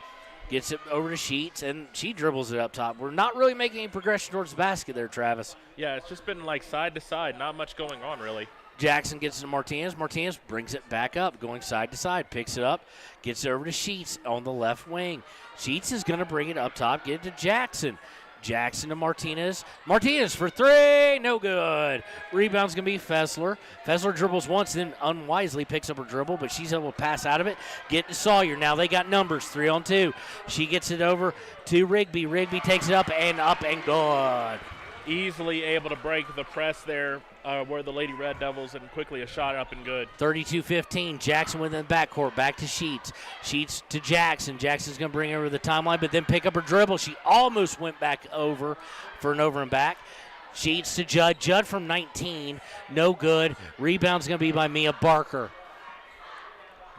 Gets it over to Sheets, and she dribbles it up top. We're not really making any progression towards the basket there, Travis. Yeah, it's just been like side to side, not much going on really. Jackson gets it to Martinez. Martinez brings it back up, going side to side, picks it up, gets it over to Sheets on the left wing. Sheets is going to bring it up top, get it to Jackson. Jackson to Martinez. Martinez for three, no good. Rebound's going to be Fessler. Fessler dribbles once, then unwisely picks up her dribble, but she's able to pass out of it. Get to Sawyer. Now they got numbers, 3-on-2. She gets it over to Rigby. Rigby takes it up and good. Easily able to break the press there where the Lady Red Devils, and quickly a shot up and good. 32-15. Jackson within the backcourt. Back to Sheets. Sheets to Jackson. Jackson's going to bring her over the timeline, but then pick up her dribble. She almost went back over for an over and back. Sheets to Judd. Judd from 19. No good. Rebound's going to be by Mia Barker.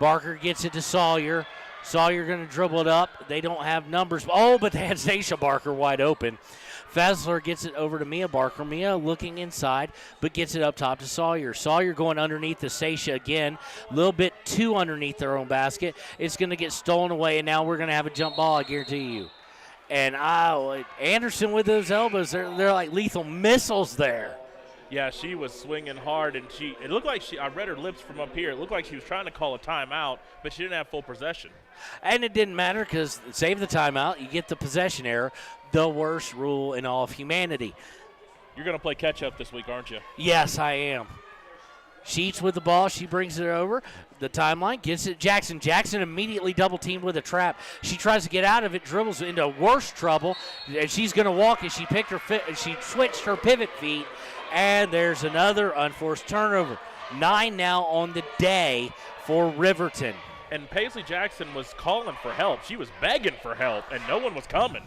Barker gets it to Sawyer. Sawyer going to dribble it up. They don't have numbers. Oh, but they had Stacia Barker wide open. Fessler gets it over to Mia Barker. Mia looking inside, but gets it up top to Sawyer. Sawyer going underneath to Stacia again. A little bit too underneath their own basket. It's going to get stolen away, and now we're going to have a jump ball, I guarantee you. And Anderson with those elbows, they're like lethal missiles there. Yeah, she was swinging hard, and it looked like I read her lips from up here. It looked like she was trying to call a timeout, but she didn't have full possession. And it didn't matter because save the timeout, you get the possession error, the worst rule in all of humanity. You're going to play catch-up this week, aren't you? Yes, I am. Sheets with the ball. She brings it over the timeline, gets it Jackson. Jackson immediately double-teamed with a trap. She tries to get out of it, dribbles into worse trouble, and she's going to walk it. She switched her pivot feet, and there's another unforced turnover. 9 now on the day for Riverton. And Paisley Jackson was calling for help. She was begging for help, and no one was coming.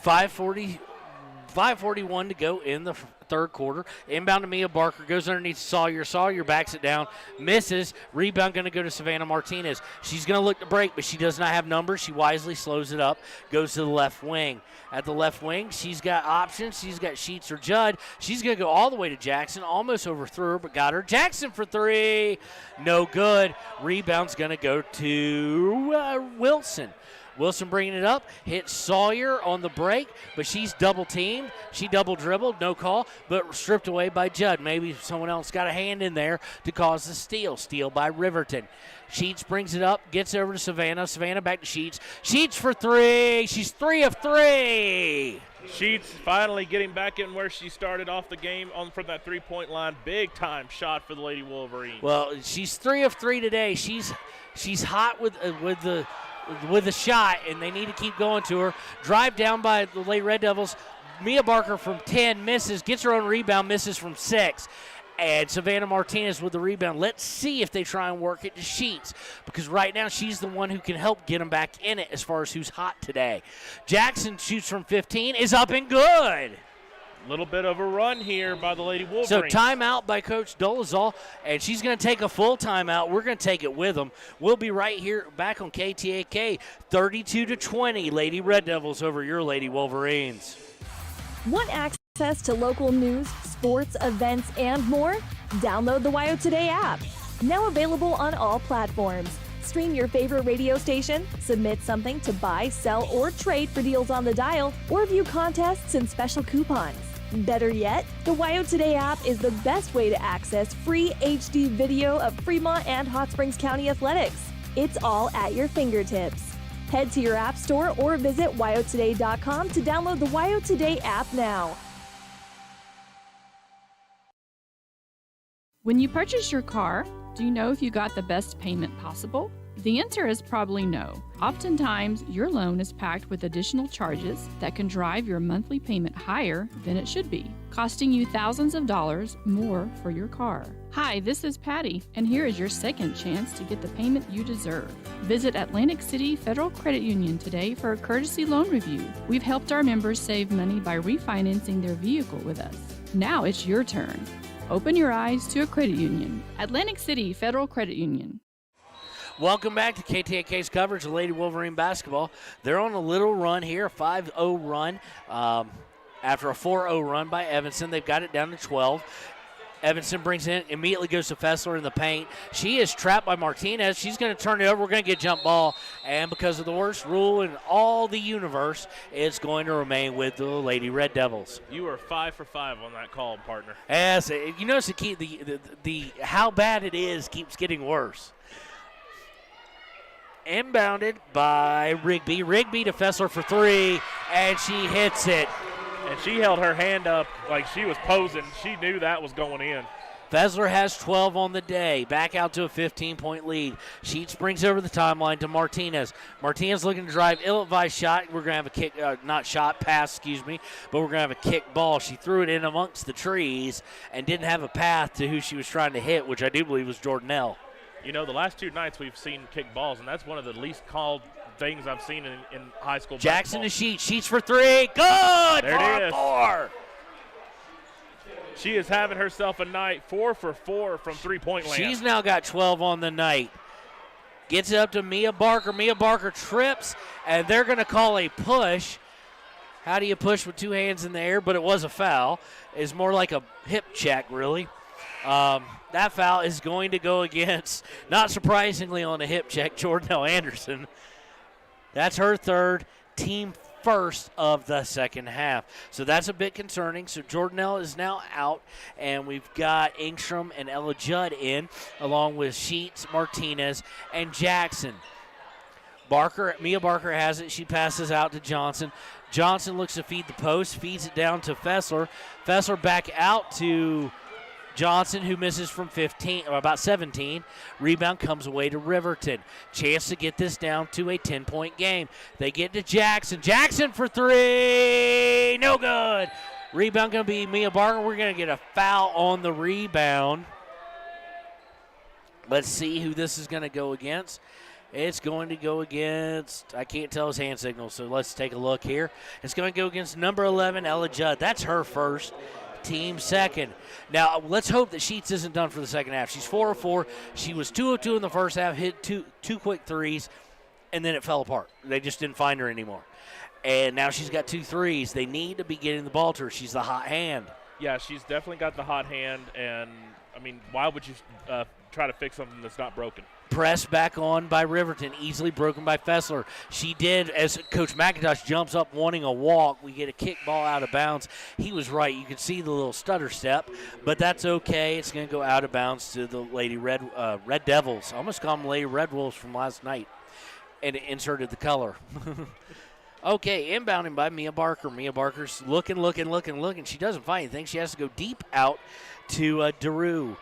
5:41 to go in the third quarter. Inbound to Mia Barker, goes underneath Sawyer. Sawyer backs it down, misses. Rebound going to go to Savannah Martinez. She's going to look to break, but she does not have numbers. She wisely slows it up, goes to the left wing. At the left wing, she's got options. She's got Sheets or Judd. She's going to go all the way to Jackson. Almost overthrew her, but got her. Jackson for 3. No good. Rebound's going to go to Wilson. Wilson bringing it up, hits Sawyer on the break, but she's double-teamed. She double-dribbled, no call, but stripped away by Judd. Maybe someone else got a hand in there to cause the steal. Steal by Riverton. Sheets brings it up, gets over to Savannah. Savannah back to Sheets. Sheets for 3. She's 3 of 3. Sheets finally getting back in where she started off the game from that three-point line. Big-time shot for the Lady Wolverines. Well, she's 3 of 3 today. She's hot with the shot, and they need to keep going to her. Drive down by the Lady Red Devils. Mia Barker from 10 misses, gets her own rebound, misses from 6. And Savannah Martinez with the rebound. Let's see if they try and work it to Sheets, because right now she's the one who can help get them back in it as far as who's hot today. Jackson shoots from 15, is up and good. Little bit of a run here by the Lady Wolverines. So timeout by Coach Dolezal, and she's going to take a full timeout. We're going to take it with them. We'll be right here back on KTAK, 32-20, Lady Red Devils over your Lady Wolverines. Want access to local news, sports, events, and more? Download the WyoToday app. Now available on all platforms. Stream your favorite radio station, submit something to buy, sell, or trade for deals on the dial, or view contests and special coupons. Better yet, the WyoToday app is the best way to access free HD video of Fremont and Hot Springs County athletics. It's all at your fingertips. Head to your app store or visit WyoToday.com to download the WyoToday app now. When you purchase your car, do you know if you got the best payment possible? The answer is probably no. Oftentimes, your loan is packed with additional charges that can drive your monthly payment higher than it should be, costing you thousands of dollars more for your car. Hi, this is Patty, and here is your second chance to get the payment you deserve. Visit Atlantic City Federal Credit Union today for a courtesy loan review. We've helped our members save money by refinancing their vehicle with us. Now it's your turn. Open your eyes to a credit union. Atlantic City Federal Credit Union. Welcome back to KTAK's coverage of Lady Wolverine basketball. They're on a little run here, a 5-0 run. After a 4-0 run by Evanston, they've got it down to 12. Evanston brings it in, immediately goes to Fessler in the paint. She is trapped by Martinez. She's going to turn it over. We're going to get jump ball. And because of the worst rule in all the universe, it's going to remain with the Lady Red Devils. You are 5 for 5 on that call, partner. Yes, you notice the how bad it is keeps getting worse. Inbounded by Rigby. Rigby to Fessler for 3, and she hits it. And she held her hand up like she was posing. She knew that was going in. Fessler has 12 on the day. Back out to a 15-point lead. Sheets brings over the timeline to Martinez. Martinez looking to drive. Ill-advised shot. We're going to have a kick, pass, but we're going to have a kick ball. She threw it in amongst the trees and didn't have a path to who she was trying to hit, which I do believe was Jordanelle. You know, the last 2 nights we've seen kick balls, and that's one of the least called things I've seen in high school Jackson basketball. to Sheets. Sheets for 3. Good! There it is. 4. She is having herself a night, 4 for 4 from three-point land. She's now got 12 on the night. Gets it up to Mia Barker. Mia Barker trips, and they're going to call a push. How do you push with 2 hands in the air? But it was a foul. It's more like a hip check, really. That foul is going to go against, not surprisingly on a hip check, Jordanelle Anderson. That's her third, team first of the second half. So that's a bit concerning. So Jordanelle is now out, and we've got Ingstrom and Ella Judd in, along with Sheets, Martinez, and Jackson. Mia Barker has it. She passes out to Johnson. Johnson looks to feed the post, feeds it down to Fessler. Fessler back out to Johnson, who misses from 15, or about 17. Rebound comes away to Riverton. Chance to get this down to a 10-point game. They get to Jackson. Jackson for three. No good. Rebound going to be Mia Barker. We're going to get a foul on the rebound. Let's see who this is going to go against. It's going to go against, I can't tell his hand signal, so let's take a look here. It's going to go against number 11, Ella Judd. That's her first, team second. Now, let's hope that Sheets isn't done for the second half. She's 4 of 4. She was 2 of 2 in the first half, hit two quick threes, and then it fell apart. They just didn't find her anymore. And now she's got 2 threes. They need to be getting the ball to her. She's the hot hand. Yeah, she's definitely got the hot hand, and, I mean, why would you try to fix something that's not broken? Press back on by Riverton, easily broken by Fessler. She did, as Coach McIntosh jumps up wanting a walk. We get a kick ball out of bounds. He was right. You can see the little stutter step, but that's okay. It's going to go out of bounds to the Lady Red Devils. I almost called them Lady Red Wolves from last night, and it inserted the color. Okay, inbounding by Mia Barker. Mia Barker's looking. She doesn't find anything. She has to go deep out to DeRue.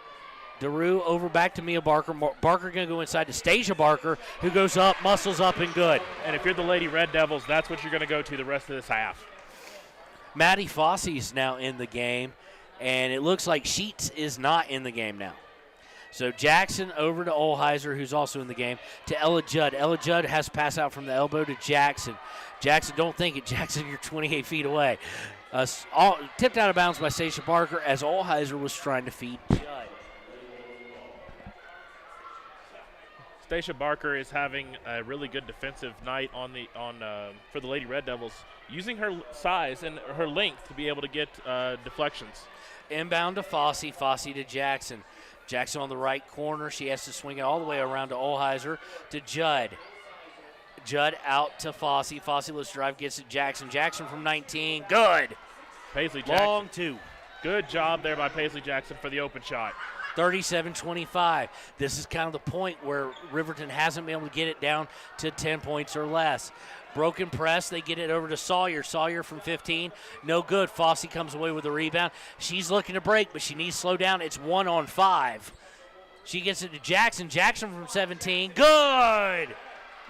DeRue over back to Mia Barker. Barker going to go inside to Stasia Barker, who goes up, muscles up, and good. And if you're the Lady Red Devils, that's what you're going to go to the rest of this half. Maddie Fosse's now in the game, and it looks like Sheets is not in the game now. So Jackson over to Olheiser, who's also in the game, to Ella Judd. Ella Judd has to pass out from the elbow to Jackson. Jackson, don't think it. Jackson, you're 28 feet away. Tipped out of bounds by Stasia Barker as Olheiser was trying to feed Judd. Stasia Barker is having a really good defensive night for the Lady Red Devils, using her size and her length to be able to get deflections. Inbound to Fosse to Jackson. Jackson on the right corner. She has to swing it all the way around to Olheiser to Judd. Judd out to Fosse. Fosse lets drive, gets it Jackson. Jackson from 19. Good. Paisley Jackson. Long two. Good job there by Paisley Jackson for the open shot. 37-25. This is kind of the point where Riverton hasn't been able to get it down to 10 points or less. Broken press, they get it over to Sawyer. Sawyer from 15, no good. Fosse comes away with a rebound. She's looking to break, but she needs to slow down. It's 1-on-5. She gets it to Jackson. Jackson from 17, good!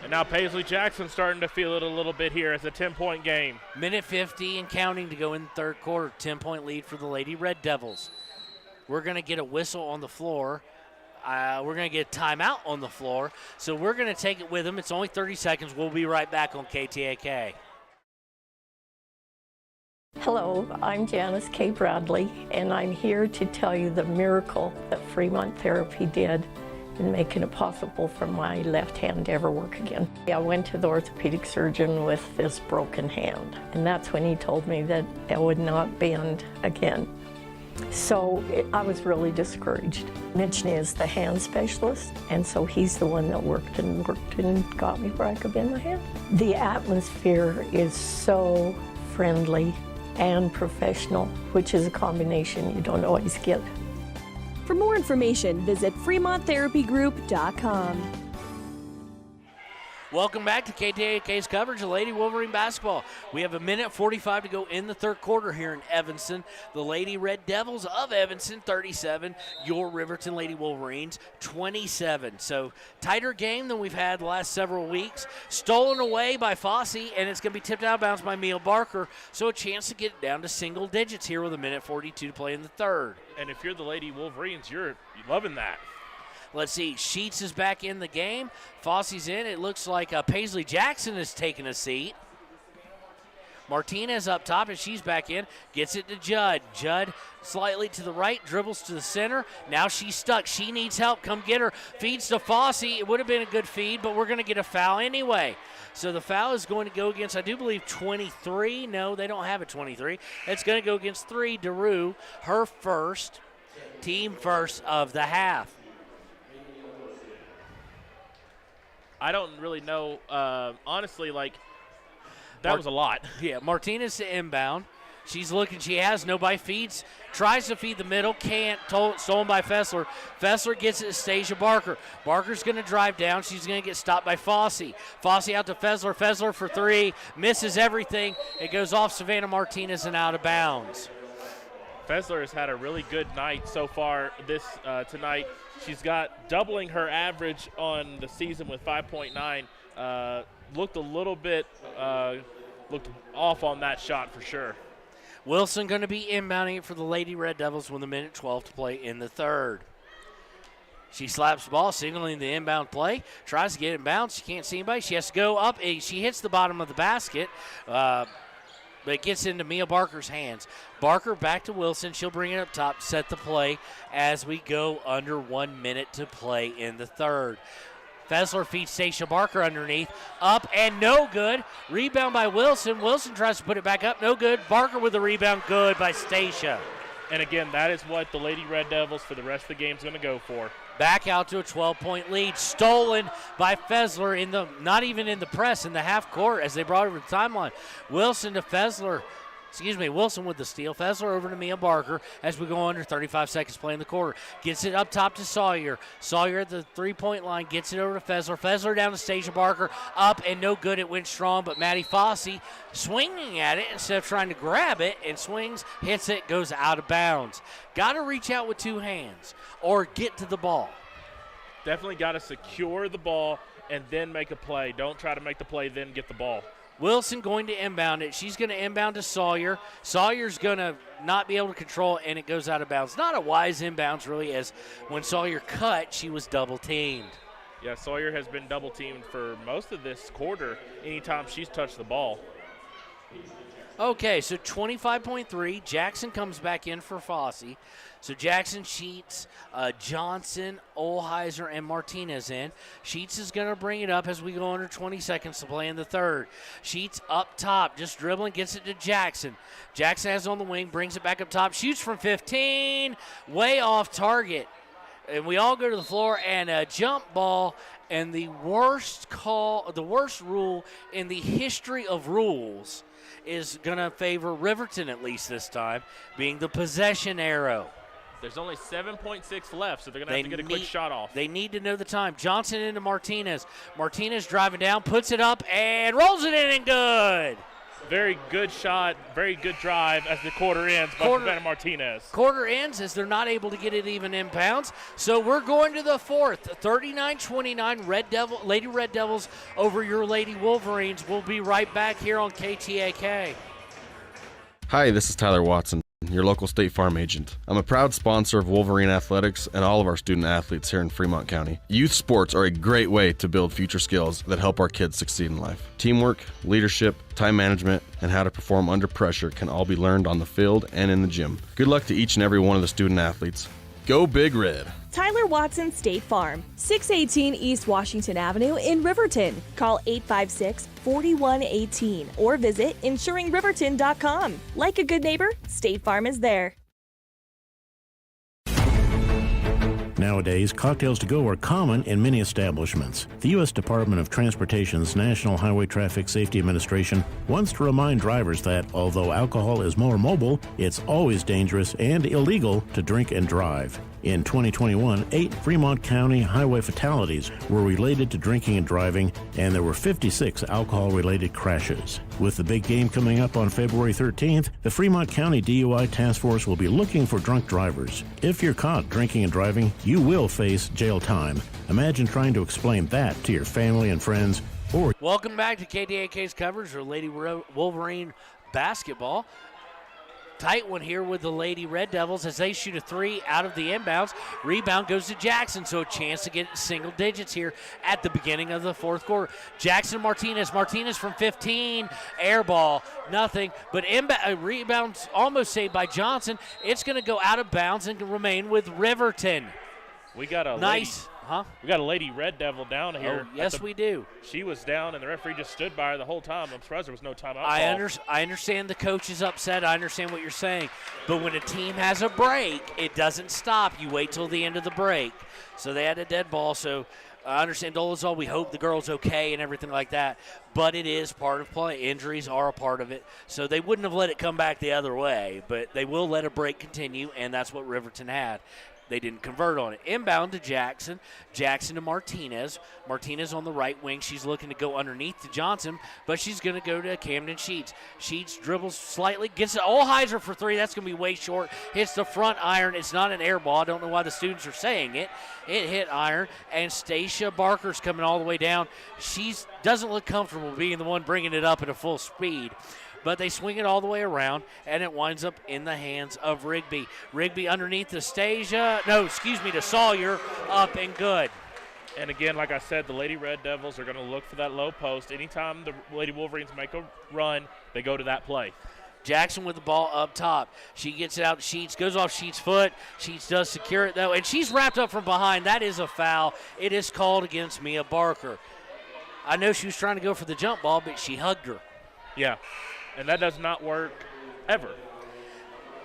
And now Paisley Jackson starting to feel it a little bit here. It's a 10-point game. Minute 50 and counting to go in the third quarter. 10-point lead for the Lady Red Devils. We're going to get a whistle on the floor. We're going to get a timeout on the floor. So we're going to take it with them. It's only 30 seconds. We'll be right back on KTAK. Hello, I'm Janice K. Bradley, and I'm here to tell you the miracle that Fremont Therapy did in making it possible for my left hand to ever work again. I went to the orthopedic surgeon with this broken hand, and that's when he told me that it would not bend again. So I was really discouraged. Mitch is the hand specialist, and so he's the one that worked and got me where I could bend my hand. The atmosphere is so friendly and professional, which is a combination you don't always get. For more information, visit FremontTherapyGroup.com. Welcome back to KTAK's coverage of Lady Wolverine basketball. We have 1:45 to go in the third quarter here in Evanston. The Lady Red Devils of Evanston, 37. Your Riverton Lady Wolverines, 27. So tighter game than we've had the last several weeks. Stolen away by Fosse, and it's going to be tipped out of bounds by Mia Barker. So a chance to get it down to single digits here with 1:42 to play in the third. And if you're the Lady Wolverines, you're loving that. Let's see, Sheets is back in the game. Fosse's in. It looks like Paisley Jackson has taken a seat. Martinez up top, and she's back in. Gets it to Judd. Judd slightly to the right, dribbles to the center. Now she's stuck. She needs help. Come get her. Feeds to Fosse. It would have been a good feed, but we're going to get a foul anyway. So the foul is going to go against, I do believe, 23. No, they don't have a 23. It's going to go against 3, DeRue. Her first, team first of the half. I don't really know. Honestly, that was a lot. Yeah, Martinez to inbound. She's looking. She has nobody. Feeds. Tries to feed the middle. Can't. Stolen by Fessler. Fessler gets it to Stasia Barker. Barker's going to drive down. She's going to get stopped by Fosse. Fosse out to Fessler. Fessler for 3. Misses everything. It goes off Savannah Martinez and out of bounds. Fessler has had a really good night so far tonight. She's got doubling her average on the season with 5.9. Looked a little bit looked off on that shot for sure. Wilson going to be inbounding it for the Lady Red Devils with 1:12 to play in the third. She slaps the ball, signaling the inbound play. Tries to get it in bounds. She can't see anybody. She has to go up. She hits the bottom of the basket, but it gets into Mia Barker's hands. Barker back to Wilson. She'll bring it up top, set the play as we go under 1 minute to play in the third. Fessler feeds Stacia Barker underneath. Up and no good. Rebound by Wilson. Wilson tries to put it back up. No good. Barker with the rebound. Good by Stacia. And again, that is what the Lady Red Devils for the rest of the game is going to go for. Back out to a 12-point lead. Stolen by Fessler not even in the press, in the half court as they brought it over the timeline. Wilson to Fessler. Wilson with the steal. Fessler over to Mia Barker as we go under 35 seconds playing the quarter. Gets it up top to Sawyer. Sawyer at the three-point line gets it over to Fessler. Fessler down to Stacia Barker. Up and no good. It went strong, but Maddie Fossey swinging at it instead of trying to grab it, and swings, hits it, goes out of bounds. Got to reach out with two hands or get to the ball. Definitely got to secure the ball and then make a play. Don't try to make the play, then get the ball. Wilson going to inbound it. She's going to inbound to Sawyer. Sawyer's going to not be able to control it, and it goes out of bounds. Not a wise inbounds, really, as when Sawyer cut, she was double-teamed. Yeah, Sawyer has been double-teamed for most of this quarter anytime she's touched the ball. Okay, so 25.3. Jackson comes back in for Fossey. So Jackson, Sheets, Johnson, Olheiser, and Martinez in. Sheets is going to bring it up as we go under 20 seconds to play in the third. Sheets up top, just dribbling, gets it to Jackson. Jackson has it on the wing, brings it back up top, shoots from 15, way off target. And we all go to the floor, and a jump ball, and the worst rule in the history of rules is going to favor Riverton, at least this time, being the possession arrow. There's only 7.6 left, so they're going to have to get a quick shot off. They need to know the time. Johnson into Martinez. Martinez driving down, puts it up, and rolls it in, and good. Very good shot, very good drive as the quarter ends by Savannah Martinez. Quarter ends as they're not able to get it even in pounds. So we're going to the fourth. 39-29, Lady Red Devils over your Lady Wolverines. We'll be right back here on KTAK. Hi, this is Tyler Watson, your local State Farm agent. I'm a proud sponsor of Wolverine Athletics and all of our student athletes here in Fremont County. Youth sports are a great way to build future skills that help our kids succeed in life. Teamwork, leadership, time management, and how to perform under pressure can all be learned on the field and in the gym. Good luck to each and every one of the student athletes. Go Big Red! Tyler Watson State Farm, 618 East Washington Avenue in Riverton. Call 856-4118 or visit insuringriverton.com. Like a good neighbor, State Farm is there. Nowadays, cocktails to go are common in many establishments. The U.S. Department of Transportation's National Highway Traffic Safety Administration wants to remind drivers that, although alcohol is more mobile, it's always dangerous and illegal to drink and drive. In 2021, 8 Fremont County highway fatalities were related to drinking and driving, and there were 56 alcohol-related crashes. With the big game coming up on February 13th, the Fremont County DUI Task Force will be looking for drunk drivers. If you're caught drinking and driving, you will face jail time. Imagine trying to explain that to your family and friends. Welcome back to KTAK's coverage of Lady Wolverine basketball. Tight one here with the Lady Red Devils as they shoot a three out of the inbounds. Rebound goes to Jackson, so a chance to get single digits here at the beginning of the fourth quarter. Jackson Martinez from 15, air ball, nothing, but rebounds almost saved by Johnson. It's going to go out of bounds and remain with Riverton. We got a nice. We got a Lady Red Devil down here. Oh, yes, we do. She was down, and the referee just stood by her the whole time. I'm surprised there was no timeout. I understand the coach is upset. I understand what you're saying. But when a team has a break, it doesn't stop. You wait till the end of the break. So they had a dead ball. So I understand Dolezal. We hope the girl's okay and everything like that. But it is part of play. Injuries are a part of it. So they wouldn't have let it come back the other way. But they will let a break continue, and that's what Riverton had. They didn't convert on it. Inbound to Jackson. Jackson to Martinez. Martinez on the right wing. She's looking to go underneath to Johnson, but she's going to go to Camden Sheets. Sheets dribbles slightly, gets it. Olheiser for three. That's going to be way short. Hits the front iron. It's not an air ball. I don't know why the students are saying it. It hit iron, and Stacia Barker's coming all the way down. She doesn't look comfortable being the one bringing it up at a full speed. But they swing it all the way around, and it winds up in the hands of Rigby. Rigby underneath to to Sawyer, up and good. And again, like I said, the Lady Red Devils are going to look for that low post. Anytime the Lady Wolverines make a run, they go to that play. Jackson with the ball up top. She gets it out to Sheets, goes off Sheets' foot. Sheets does secure it, though, and she's wrapped up from behind. That is a foul. It is called against Mia Barker. I know she was trying to go for the jump ball, but she hugged her. Yeah. And that does not work ever.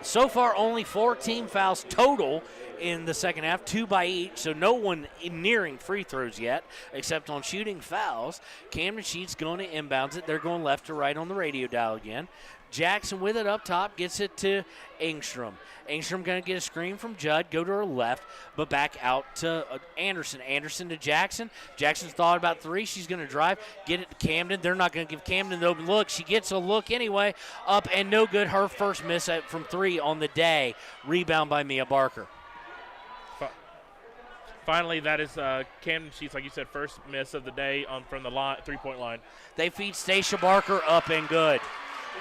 So far, only 4 team fouls total in the second half, 2 by each, so no one nearing free throws yet, except on shooting fouls. Camden Sheets going to inbounds it. They're going left to right on the radio dial again. Jackson with it up top, gets it to Engstrom. Engstrom going to get a screen from Judd, go to her left, but back out to Anderson. Anderson to Jackson. Jackson's thought about 3. She's going to drive, get it to Camden. They're not going to give Camden the open look. She gets a look anyway, up and no good. Her first miss from 3 on the day. Rebound by Mia Barker. Finally, that is Camden Sheets, like you said, first miss of the day from the three-point line. They feed Stacia Barker, up and good.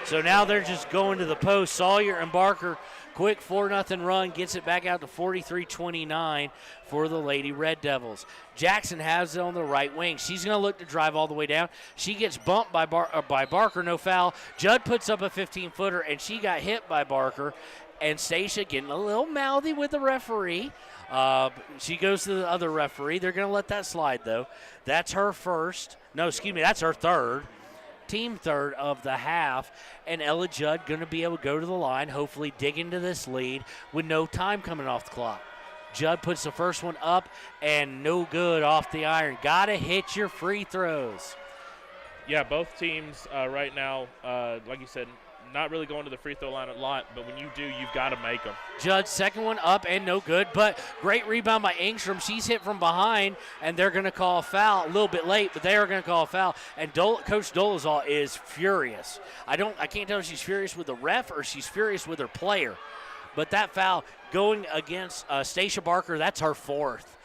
So now they're just going to the post. Sawyer and Barker, quick 4-0 run, gets it back out to 43-29 for the Lady Red Devils. Jackson has it on the right wing. She's going to look to drive all the way down. She gets bumped by Barker, no foul. Judd puts up a 15-footer, and she got hit by Barker. And Stacia getting a little mouthy with the referee. She goes to the other referee. They're going to let that slide, though. That's her first. No, excuse me, that's her third. Team third of the half, and Ella Judd going to be able to go to the line, hopefully dig into this lead with no time coming off the clock. Judd puts the first one up, and no good off the iron. Got to hit your free throws. Yeah, both teams right now, like you said, not really going to the free throw line a lot, but when you do, you've got to make them. Judd's second one up and no good, but great rebound by Engstrom. She's hit from behind, and they're going to call a foul. A little bit late, but they are going to call a foul. And Coach Dolezal is furious. I can't tell if she's furious with the ref or she's furious with her player. But that foul going against Stacia Barker, that's her fourth.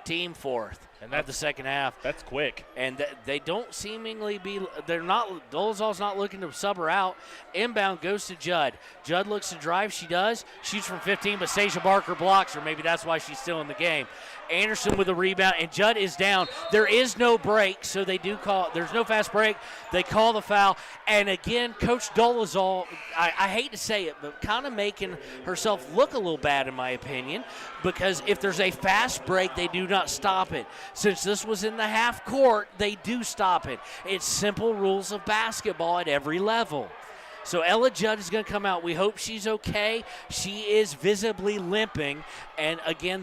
Team fourth. And that's the second half. That's quick. And they don't seemingly Dolezal's not looking to sub her out. Inbound goes to Judd. Judd looks to drive. She does. Shoots from 15, but Stacia Barker blocks her. Maybe that's why she's still in the game. Anderson with a rebound, and Judd is down. There is no break, so they do call. There's no fast break. They call the foul. And again, Coach Dolezal, I hate to say it, but kind of making herself look a little bad in my opinion, because if there's a fast break, they do not stop it. Since this was in the half court, they do stop it. It's simple rules of basketball at every level. So Ella Judd is going to come out. We hope she's okay. She is visibly limping. And again,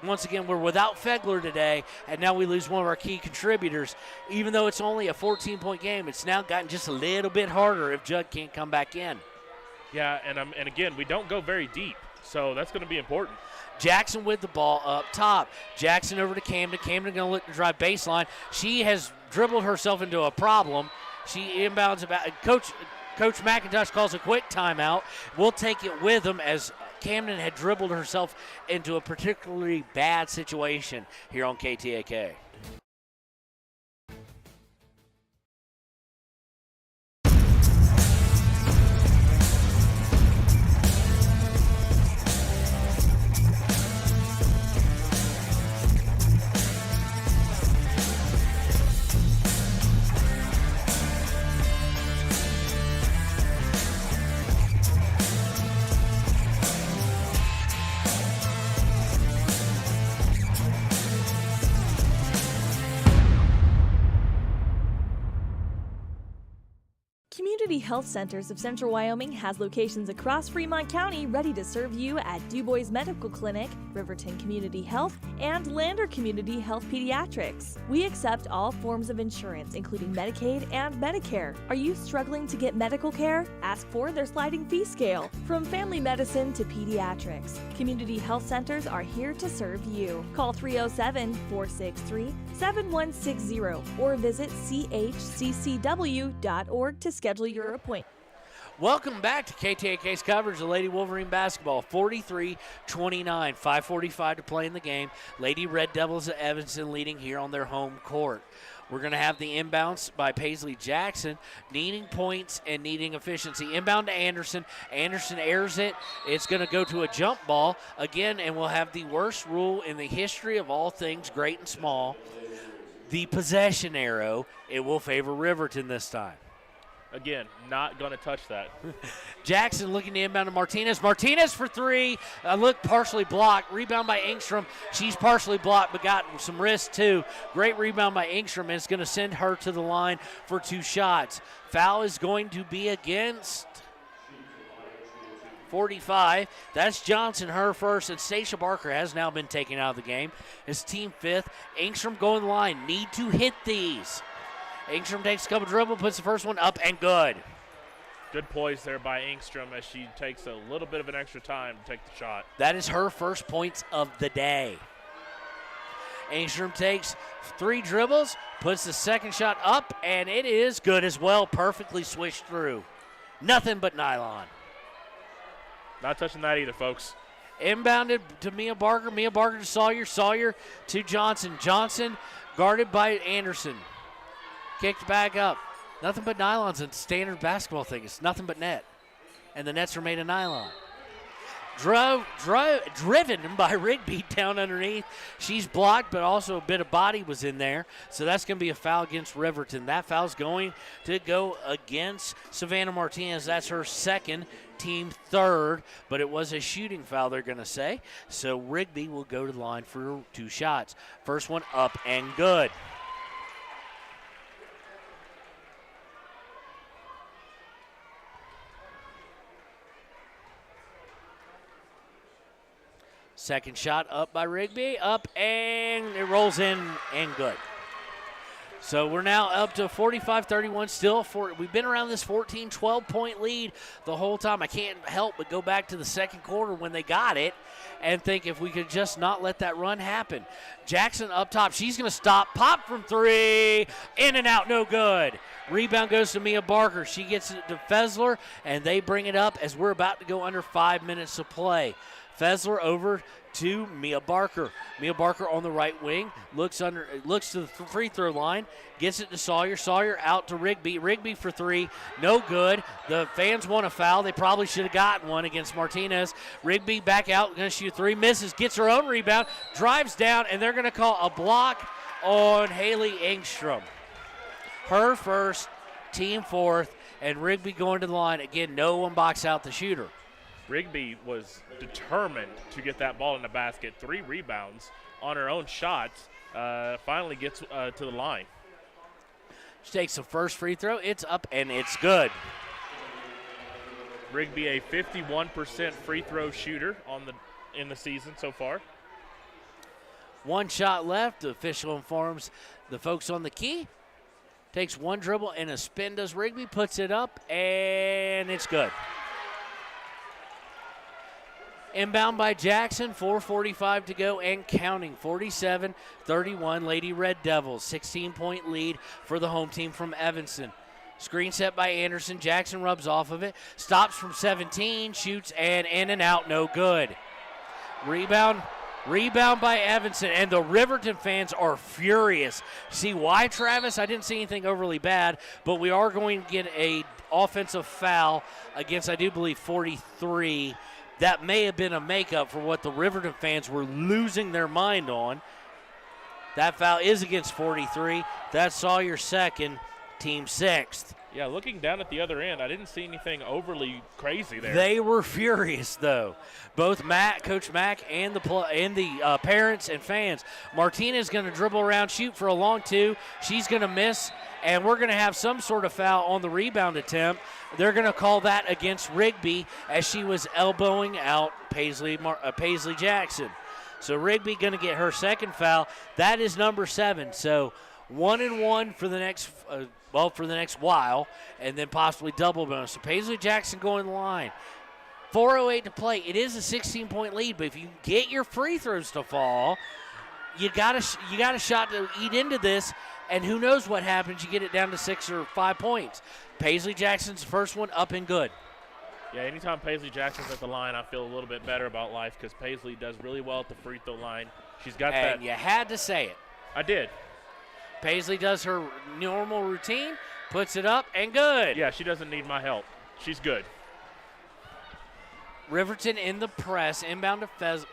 once again, we're without Fegler today, and now we lose one of our key contributors. Even though it's only a 14-point game, it's now gotten just a little bit harder if Judd can't come back in. Yeah, and again, we don't go very deep, so that's going to be important. Jackson with the ball up top. Jackson over to Camden. Camden going to look to drive baseline. She has dribbled herself into a problem. She inbounds about. Coach McIntosh calls a quick timeout. We'll take it with him as Camden had dribbled herself into a particularly bad situation here on KTAK. Health Centers of Central Wyoming has locations across Fremont County ready to serve you at DuBois Medical Clinic, Riverton Community Health, and Lander Community Health Pediatrics. We accept all forms of insurance, including Medicaid and Medicare. Are you struggling to get medical care? Ask for their sliding fee scale. From family medicine to pediatrics, Community Health Centers are here to serve you. Call 307-463-7160 or visit chccw.org to schedule your appointment. Welcome back to KTAK's coverage of Lady Wolverine basketball. 43-29, 5:45 to play in the game. Lady Red Devils of Evanston leading here on their home court. We're going to have the inbounds by Paisley Jackson, needing points and needing efficiency. Inbound to Anderson. Anderson airs it. It's going to go to a jump ball again, and we'll have the worst rule in the history of all things great and small. The possession arrow, it will favor Riverton this time. Again, not going to touch that. Jackson looking to inbound to Martinez. Martinez for three. Look, partially blocked. Rebound by Engstrom. She's partially blocked, but got some wrist too. Great rebound by Engstrom, and it's going to send her to the line for 2 shots. Foul is going to be against 45. That's Johnson, her first, and Stacia Barker has now been taken out of the game. It's team 5th. Engstrom going the line. Need to hit these. Engstrom takes a couple dribble, puts the first one up and good. Good poise there by Engstrom as she takes a little bit of an extra time to take the shot. That is her first points of the day. Engstrom takes 3 dribbles, puts the second shot up, and it is good as well. Perfectly switched through. Nothing but nylon. Not touching that either, folks. Inbounded to Mia Barker. Mia Barker to Sawyer. Sawyer to Johnson. Johnson guarded by Anderson. Kicked back up. Nothing but nylon's a standard basketball thing. It's nothing but net. And the nets are made of nylon. Driven by Rigby down underneath. She's blocked, but also a bit of body was in there. So that's going to be a foul against Riverton. That foul's going to go against Savannah Martinez. That's her second, team 3rd, but it was a shooting foul, they're going to say. So Rigby will go to the line for 2 shots. First one up and good. Second shot up by Rigby, up, and it rolls in and good. So we're now up to 45-31 still. We've been around this 14, 12-point lead the whole time. I can't help but go back to the second quarter when they got it and think if we could just not let that run happen. Jackson up top. She's going to stop. Pop from 3. In and out, no good. Rebound goes to Mia Barker. She gets it to Fessler, and they bring it up as we're about to go under 5 minutes of play. Fessler over to Mia Barker. Mia Barker on the right wing, looks to the free throw line, gets it to Sawyer. Sawyer out to Rigby. Rigby for 3, no good. The fans want a foul. They probably should have gotten one against Martinez. Rigby back out, going to shoot 3, misses, gets her own rebound, drives down, and they're going to call a block on Haley Engstrom. Her first, team 4th, and Rigby going to the line. Again, no one box out the shooter. Rigby was determined to get that ball in the basket. 3 rebounds on her own shots. Finally gets to the line. She takes the first free throw. It's up and it's good. Rigby a 51% free throw shooter in the season so far. 1 shot left. The official informs the folks on the key. Takes 1 dribble and a spin does Rigby. Puts it up and it's good. Inbound by Jackson, 4:45 to go and counting. 47-31, Lady Red Devils. 16-point lead for the home team from Evanston. Screen set by Anderson. Jackson rubs off of it. Stops from 17, shoots, and in and out, no good. Rebound by Evanston, and the Riverton fans are furious. See why, Travis? I didn't see anything overly bad, but we are going to get a offensive foul against, I do believe, 43. That may have been a makeup for what the Riverton fans were losing their mind on. That foul is against 43. That's Sawyer's second. team 6th. Yeah, looking down at the other end, I didn't see anything overly crazy there. They were furious, though. Both Coach Mack, and the parents and fans. Martinez going to dribble around, shoot for a long 2. She's going to miss, and we're going to have some sort of foul on the rebound attempt. They're going to call that against Rigby as she was elbowing out Paisley Jackson. So Rigby going to get her second foul. That is number 7. So 1-1 for the next for the next while, and then possibly double bonus. So Paisley Jackson going to the line. 4:08 to play. It is a 16-point lead, but if you get your free throws to fall, you got a shot to eat into this, and who knows what happens. You get it down to 6 or 5 points. Paisley Jackson's first one up and good. Yeah, anytime Paisley Jackson's at the line, I feel a little bit better about life because Paisley does really well at the free throw line. She's got that. And you had to say it. I did. Paisley does her normal routine, puts it up, and good. Yeah, she doesn't need my help. She's good. Riverton in the press, inbound to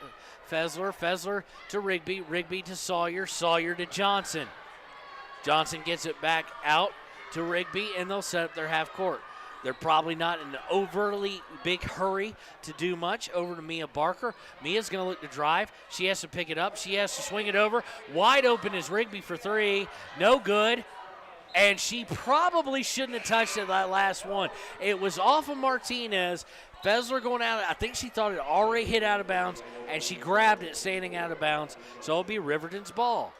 Fessler to Rigby to Sawyer to Johnson. Johnson gets it back out to Rigby, and they'll set up their half court. They're probably not in an overly big hurry to do much. Over to Mia Barker. Mia's going to look to drive. She has to pick it up. She has to swing it over. Wide open is Rigby for 3. No good. And she probably shouldn't have touched it that last one. It was off of Martinez. Fessler going out. I think she thought it already hit out of bounds, and she grabbed it standing out of bounds. So it'll be Riverton's ball.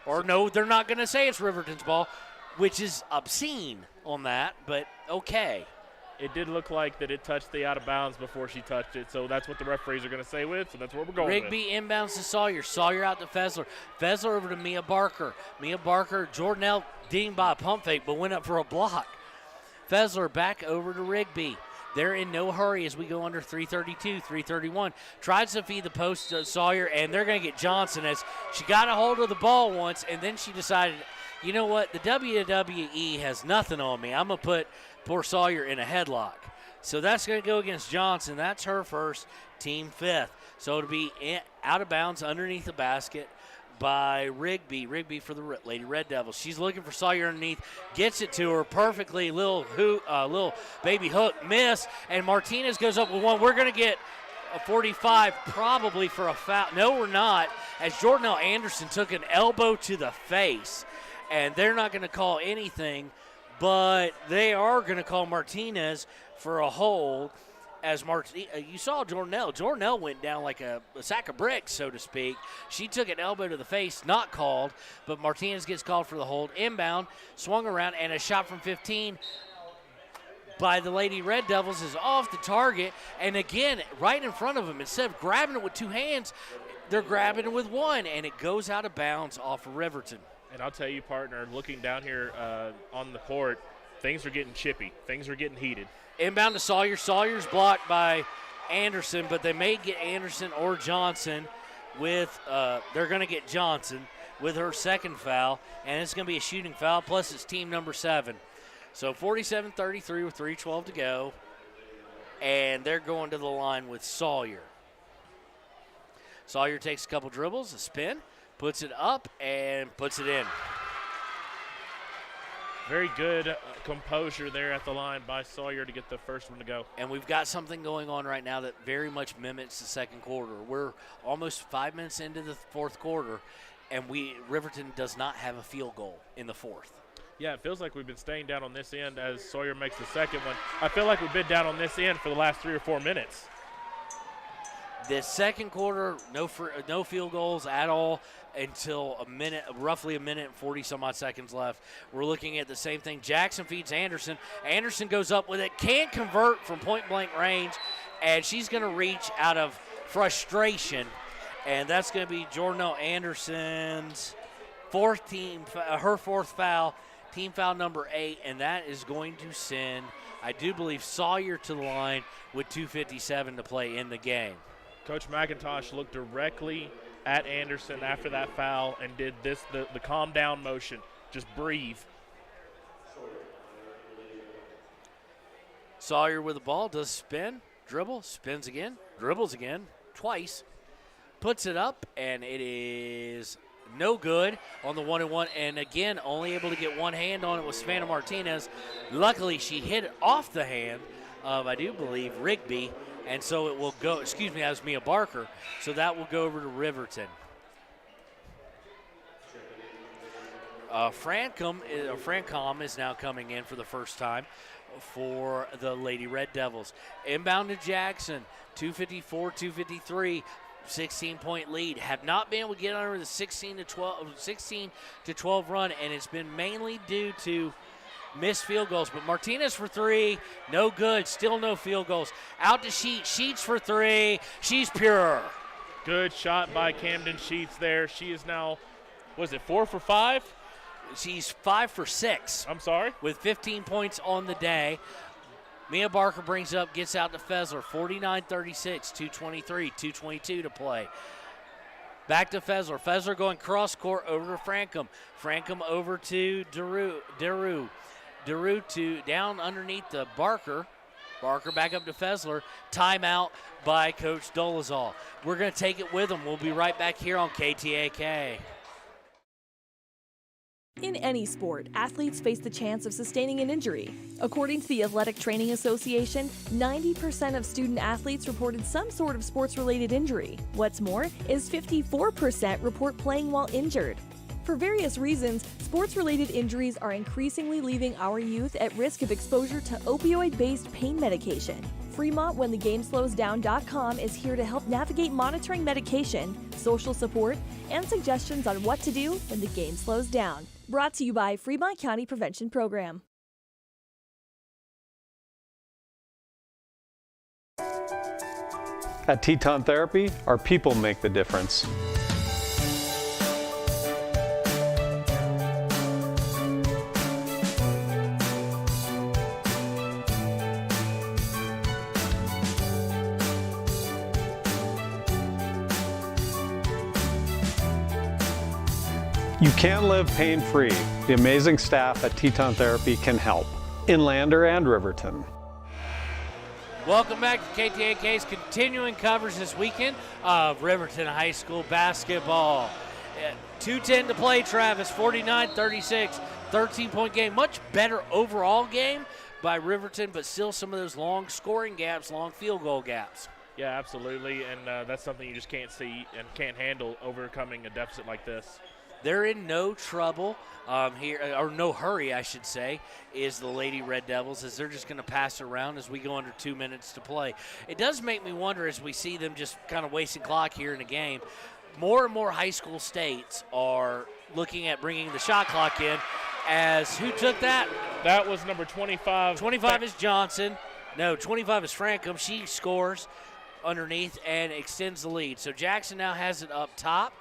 Or no, they're not going to say it's Riverton's ball, which is obscene on that, but okay. It did look like that it touched the out of bounds before she touched it, so that's what the referees are going to say with, so that's where we're going Rigby inbounds to Sawyer. Sawyer out to Fessler. Fessler over to Mia Barker. Mia Barker, Jordanelle didn't buy a pump fake, but went up for a block. Fessler back over to Rigby. They're in no hurry as we go under 3:32, 3:31. Tries to feed the post to Sawyer, and they're going to get Johnson as she got a hold of the ball once, and then she decided, you know what, the WWE has nothing on me. I'm going to put poor Sawyer in a headlock. So that's going to go against Johnson. That's her first, team 5th. So it'll be out of bounds underneath the basket by Rigby. Rigby for the Lady Red Devils. She's looking for Sawyer underneath. Gets it to her perfectly. Little baby hook miss. And Martinez goes up with one. We're going to get a 45 probably for a foul. No, we're not. As Jordanelle Anderson took an elbow to the face. And they're not going to call anything, but they are going to call Martinez for a hold. As you saw Jordanelle. Jordanelle went down like a sack of bricks, so to speak. She took an elbow to the face, not called, but Martinez gets called for the hold. Inbound, swung around, and a shot from 15 by the Lady Red Devils is off the target. And again, right in front of them, instead of grabbing it with 2 hands, they're grabbing it with 1, and it goes out of bounds off of Riverton. And I'll tell you, partner, looking down here on the court, things are getting chippy. Things are getting heated. Inbound to Sawyer. Sawyer's blocked by Anderson, but they may get Anderson or Johnson with they're going to get Johnson with her second foul, and it's going to be a shooting foul, plus it's team number 7. So 47-33 with 3:12 to go, and they're going to the line with Sawyer. Sawyer takes a couple dribbles, a spin, puts it up, and puts it in. Very good composure there at the line by Sawyer to get the first one to go. And we've got something going on right now that very much mimics the second quarter. We're almost 5 minutes into the fourth quarter, and Riverton does not have a field goal in the fourth. Yeah, it feels like we've been staying down on this end as Sawyer makes the second one. I feel like we've been down on this end for the last 3 or 4 minutes. The second quarter, no field goals at all until roughly a minute and 40-some-odd seconds left. We're looking at the same thing. Jackson feeds Anderson. Anderson goes up with it, can't convert from point-blank range, and she's going to reach out of frustration, and that's going to be Jordanelle Anderson's her fourth foul, team foul number 8, and that is going to send, I do believe, Sawyer to the line with 2:57 to play in the game. Coach McIntosh looked directly at Anderson after that foul and did the calm down motion. Just breathe. Sawyer with the ball, does spin, dribble, spins again, dribbles again, twice, puts it up, and it is no good on the 1-and-1, and again, only able to get one hand on it was Savannah Martinez. Luckily, she hit it off the hand of, I do believe, Rigby, and so it will go, excuse me, that was Mia Barker, so that will go over to Riverton. Francom is now coming in for the first time for the Lady Red Devils. Inbound to Jackson, 254, 253. 16-point lead. Have not been able to get under the 16 to 12 run, and it's been mainly due to missed field goals. But Martinez for three, no good. Still no field goals. Out to Sheets. Sheets for three. She's pure. Good shot by Camden Sheets there. She is now, was it 4 for 5? She's 5 for 6. I'm sorry? With 15 points on the day. Mia Barker brings up, gets out to Fessler, 49-36, 2:23, 2:22 to play. Back to Fessler. Fessler going cross court over to Francom. Francom over to Daru. Daru to down underneath the Barker. Barker back up to Fessler. Timeout by Coach Dolezal. We're going to take it with them. We'll be right back here on KTAK. In any sport, athletes face the chance of sustaining an injury. According to the Athletic Training Association, 90% of student athletes reported some sort of sports-related injury. What's more, is 54% report playing while injured. For various reasons, sports-related injuries are increasingly leaving our youth at risk of exposure to opioid-based pain medication. Fremont WhenTheGameSlowsDown.com is here to help navigate monitoring medication, social support, and suggestions on what to do when the game slows down. Brought to you by Fremont County Prevention Program. At Teton Therapy, our people make the difference. You can live pain-free. The amazing staff at Teton Therapy can help in Lander and Riverton. Welcome back to KTAK's continuing coverage this weekend of Riverton High School basketball. 2:10 to play, Travis, 49-36, 13-point game. Much better overall game by Riverton, but still some of those long scoring gaps, long field goal gaps. Yeah, absolutely, and that's something you just can't see and can't handle, overcoming a deficit like this. They're in no trouble here, or no hurry, I should say, is the Lady Red Devils, as they're just going to pass around as we go under 2 minutes to play. It does make me wonder, as we see them just kind of wasting clock here in the game, more and more high school states are looking at bringing the shot clock in, as who took that? That was number 25. 25 is Johnson. No, 25 is Francom. She scores underneath and extends the lead. So Jackson now has it up top.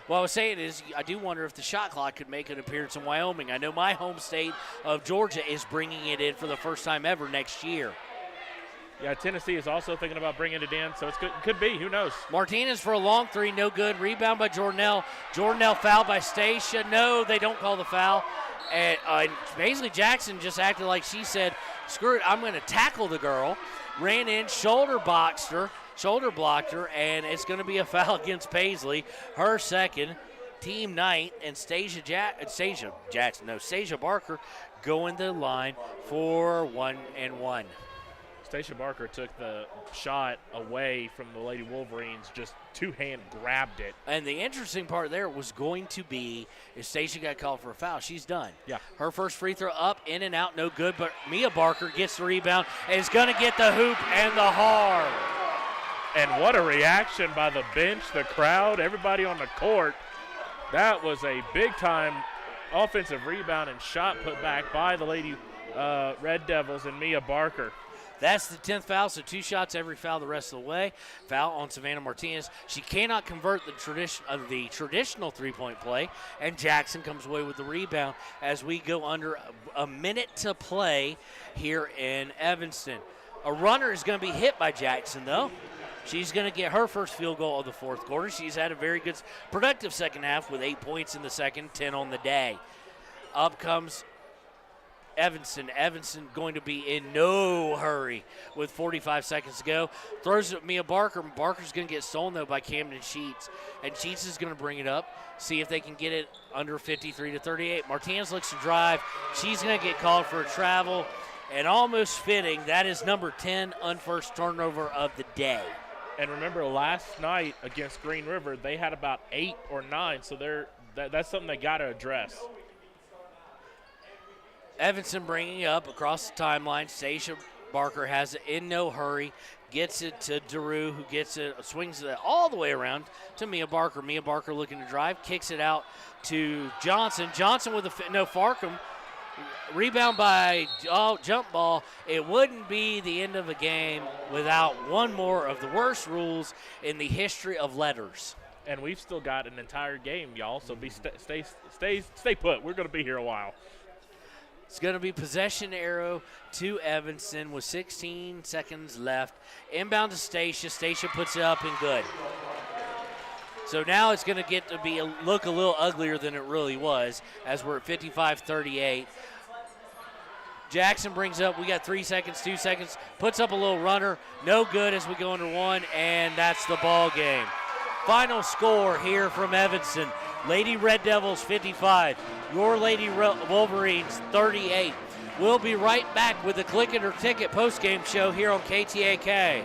What I was saying is, I do wonder if the shot clock could make an appearance in Wyoming. I know my home state of Georgia is bringing it in for the first time ever next year. Yeah, Tennessee is also thinking about bringing it in, so it could be. Who knows? Martinez for a long three, no good. Rebound by Jordanelle. Jordanelle fouled by Stacia. No, they don't call the foul. And basically Jackson just acted like she said, screw it, I'm going to tackle the girl. Ran in, shoulder blocked her, and it's going to be a foul against Paisley. Her second, team ninth, and Stacia Barker going to the line for 1-and-1. Stacia Barker took the shot away from the Lady Wolverines, just two-hand grabbed it. And the interesting part there was going to be if Stacia got called for a foul, she's done. Yeah. Her first free throw up, in and out, no good, but Mia Barker gets the rebound and is going to get the hoop and the hard. And what a reaction by the bench, the crowd, everybody on the court. That was a big-time offensive rebound and shot put back by the Lady Red Devils and Mia Barker. That's the 10th foul, so 2 shots every foul the rest of the way. Foul on Savannah Martinez. She cannot convert the traditional three-point play, and Jackson comes away with the rebound as we go under a minute to play here in Evanston. A runner is going to be hit by Jackson, though. She's going to get her first field goal of the fourth quarter. She's had a very good, productive second half with 8 points in the second, 10 on the day. Up comes Evanston. Evanston going to be in no hurry with 45 seconds to go. Throws it at Mia Barker. Barker's going to get stolen, though, by Camden Sheets. And Sheets is going to bring it up, see if they can get it under 53-38. Martinez looks to drive. She's going to get called for a travel. And almost fitting, that is number 10 unforced turnover of the day. And remember, last night against Green River, they had about 8 or 9, so that's something they got to address. Evanston bringing up across the timeline. Stacia Barker has it in no hurry, gets it to Daru, who gets it, swings it all the way around to Mia Barker. Mia Barker looking to drive, kicks it out to Johnson. Johnson with Farkham. Rebound by jump ball. It wouldn't be the end of a game without one more of the worst rules in the history of letters. And we've still got an entire game, y'all, so stay put. We're going to be here a while. It's going to be possession arrow to Evanston with 16 seconds left. Inbound to Stacia. Stacia puts it up and good. So now it's going to get to look a little uglier than it really was, as we're at 55-38. Jackson brings up, we got 3 seconds, 2 seconds, puts up a little runner. No good as we go under one, and that's the ball game. Final score here from Evanston. Lady Red Devils 55, your Lady Wolverines 38. We'll be right back with the Click It or Ticket postgame show here on KTAK.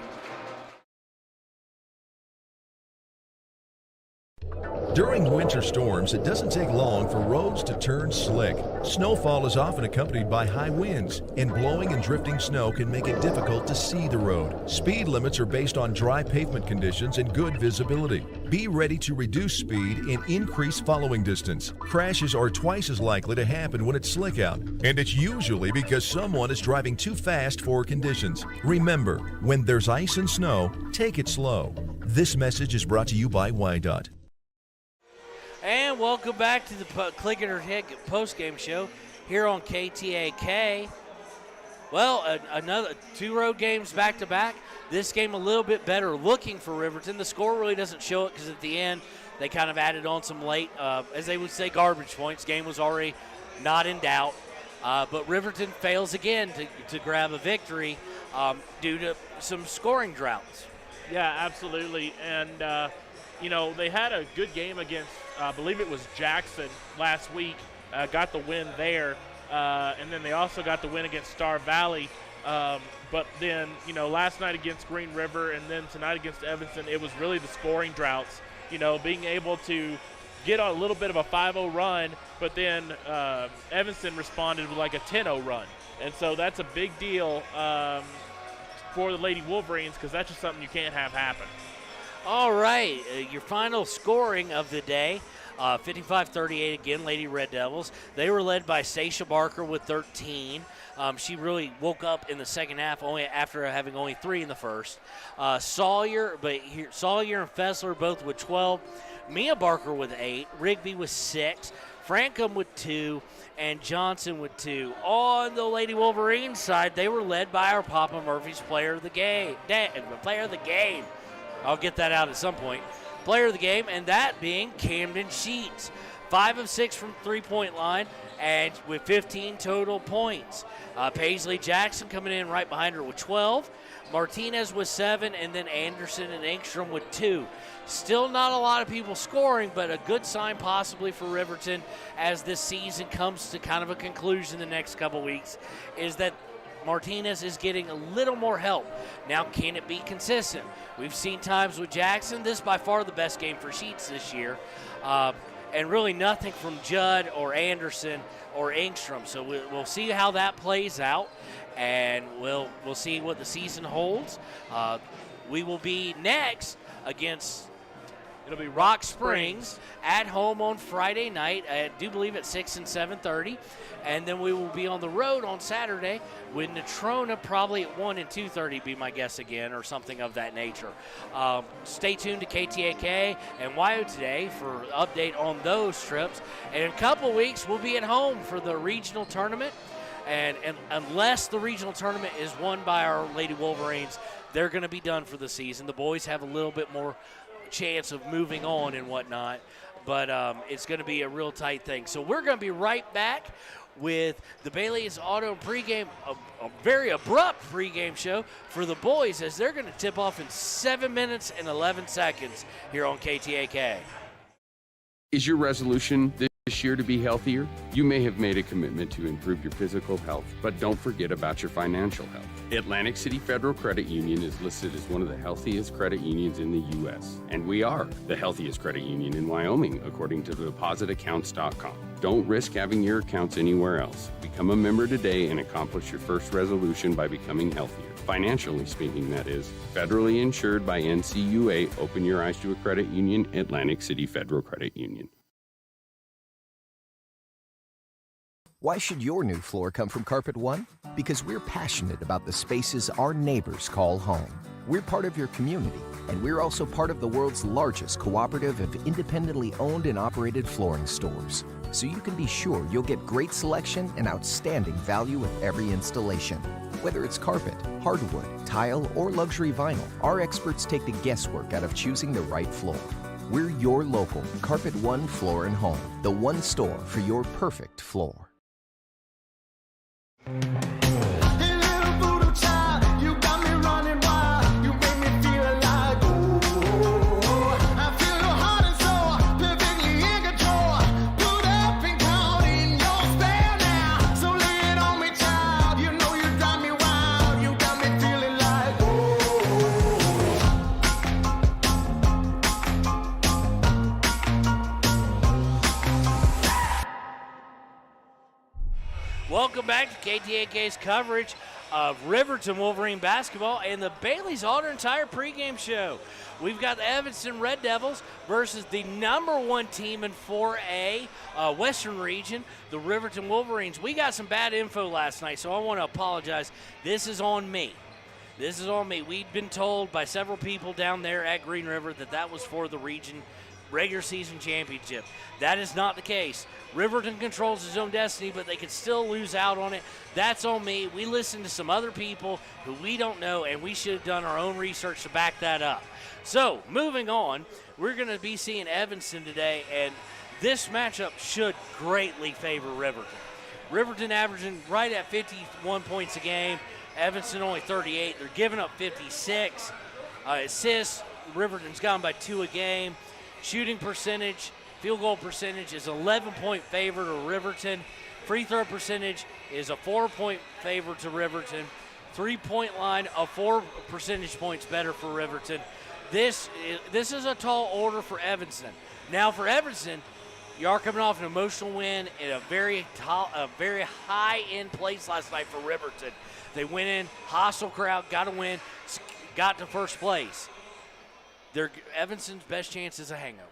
During winter storms, it doesn't take long for roads to turn slick. Snowfall is often accompanied by high winds, and blowing and drifting snow can make it difficult to see the road. Speed limits are based on dry pavement conditions and good visibility. Be ready to reduce speed and increase following distance. Crashes are twice as likely to happen when it's slick out, and it's usually because someone is driving too fast for conditions. Remember, when there's ice and snow, take it slow. This message is brought to you by WyoToday. And welcome back to the Click It or Ticket postgame show here on KTAK. Well, another 2 road games back-to-back. This game a little bit better looking for Riverton. The score really doesn't show it because at the end they kind of added on some late, as they would say, garbage points. Game was already not in doubt. But Riverton fails again to grab a victory due to some scoring droughts. Yeah, absolutely. And, they had a good game against, I believe it was Jackson last week, got the win there. And then they also got the win against Star Valley. But then, last night against Green River and then tonight against Evanston, it was really the scoring droughts, being able to get a little bit of a 5-0 run, but then Evanston responded with like a 10-0 run. And so that's a big deal for the Lady Wolverines because that's just something you can't have happen. All right, your final scoring of the day, 55-38 again, Lady Red Devils. They were led by Stacia Barker with 13. She really woke up in the second half only after having only 3 in the first. Sawyer and Fessler both with 12. Mia Barker with 8. Rigby with 6. Frankham with 2. And Johnson with 2. On the Lady Wolverines side, they were led by our Papa Murphy's player of the game. I'll get that out at some point. Player of the game, and that being Camden Sheets. 5 of 6 from three-point line, and with 15 total points. Paisley Jackson coming in right behind her with 12. Martinez with 7, and then Anderson and Engstrom with 2. Still not a lot of people scoring, but a good sign possibly for Riverton as this season comes to kind of a conclusion the next couple weeks, is that Martinez is getting a little more help. Now, can it be consistent? We've seen times with Jackson. This is by far the best game for Sheets this year. And really nothing from Judd or Anderson or Engstrom. So we'll see how that plays out, and we'll see what the season holds. We will be next against It'll be Rock Springs at home on Friday night. I do believe at 6 and 7:30. And then we will be on the road on Saturday with Natrona probably at 1 and 2:30, be my guess again, or something of that nature. Stay tuned to KTAK and WyoToday for update on those trips. And in a couple weeks, we'll be at home for the regional tournament. And unless the regional tournament is won by our Lady Wolverines, they're going to be done for the season. The boys have a little bit more chance of moving on and whatnot. But it's going to be a real tight thing. So we're going to be right back with the Bailey's Auto pregame, a very abrupt pregame show for the boys as they're going to tip off in 7 minutes and 11 seconds here on KTAK. Is your resolution this year to be healthier? You may have made a commitment to improve your physical health, but don't forget about your financial health. Atlantic City Federal Credit Union is listed as one of the healthiest credit unions in the U.S., and we are the healthiest credit union in Wyoming, according to depositaccounts.com. Don't risk having your accounts anywhere else. Become a member today and accomplish your first resolution by becoming healthier. Financially speaking, that is. Federally insured by NCUA. Open your eyes to a credit union. Atlantic City Federal Credit Union. Why should your new floor come from Carpet One? Because we're passionate about the spaces our neighbors call home. We're part of your community, and we're also part of the world's largest cooperative of independently owned and operated flooring stores. So you can be sure you'll get great selection and outstanding value with every installation. Whether it's carpet, hardwood, tile, or luxury vinyl, our experts take the guesswork out of choosing the right floor. We're your local Carpet One Floor and Home, the one store for your perfect floor. Welcome back to KTAK's coverage of Riverton Wolverine basketball and the Bailey's Auto Tire pregame show. We've got the Evanston Red Devils versus the #1 team in 4A Western Region, the Riverton Wolverines. We got some bad info last night, so I want to apologize. This is on me. This is on me. We'd been told by several people down there at Green River that was for the region regular season championship. That is not the case. Riverton controls his own destiny, but they could still lose out on it. That's on me. We listened to some other people who we don't know, and we should have done our own research to back that up. So, moving on, we're going to be seeing Evanston today, and this matchup should greatly favor Riverton. Riverton averaging right at 51 points a game. Evanston only 38. They're giving up 56. Assists, Riverton's gone by 2 a game. Shooting percentage, field goal percentage is 11-point favor to Riverton. Free throw percentage is a 4-point favor to Riverton. 3-point line of 4 percentage points better for Riverton. This is a tall order for Evanston. Now for Evanston, you are coming off an emotional win in a very high-end place last night for Riverton. They went in, hostile crowd, got a win, got to first place. Evanston's best chance is a hangover.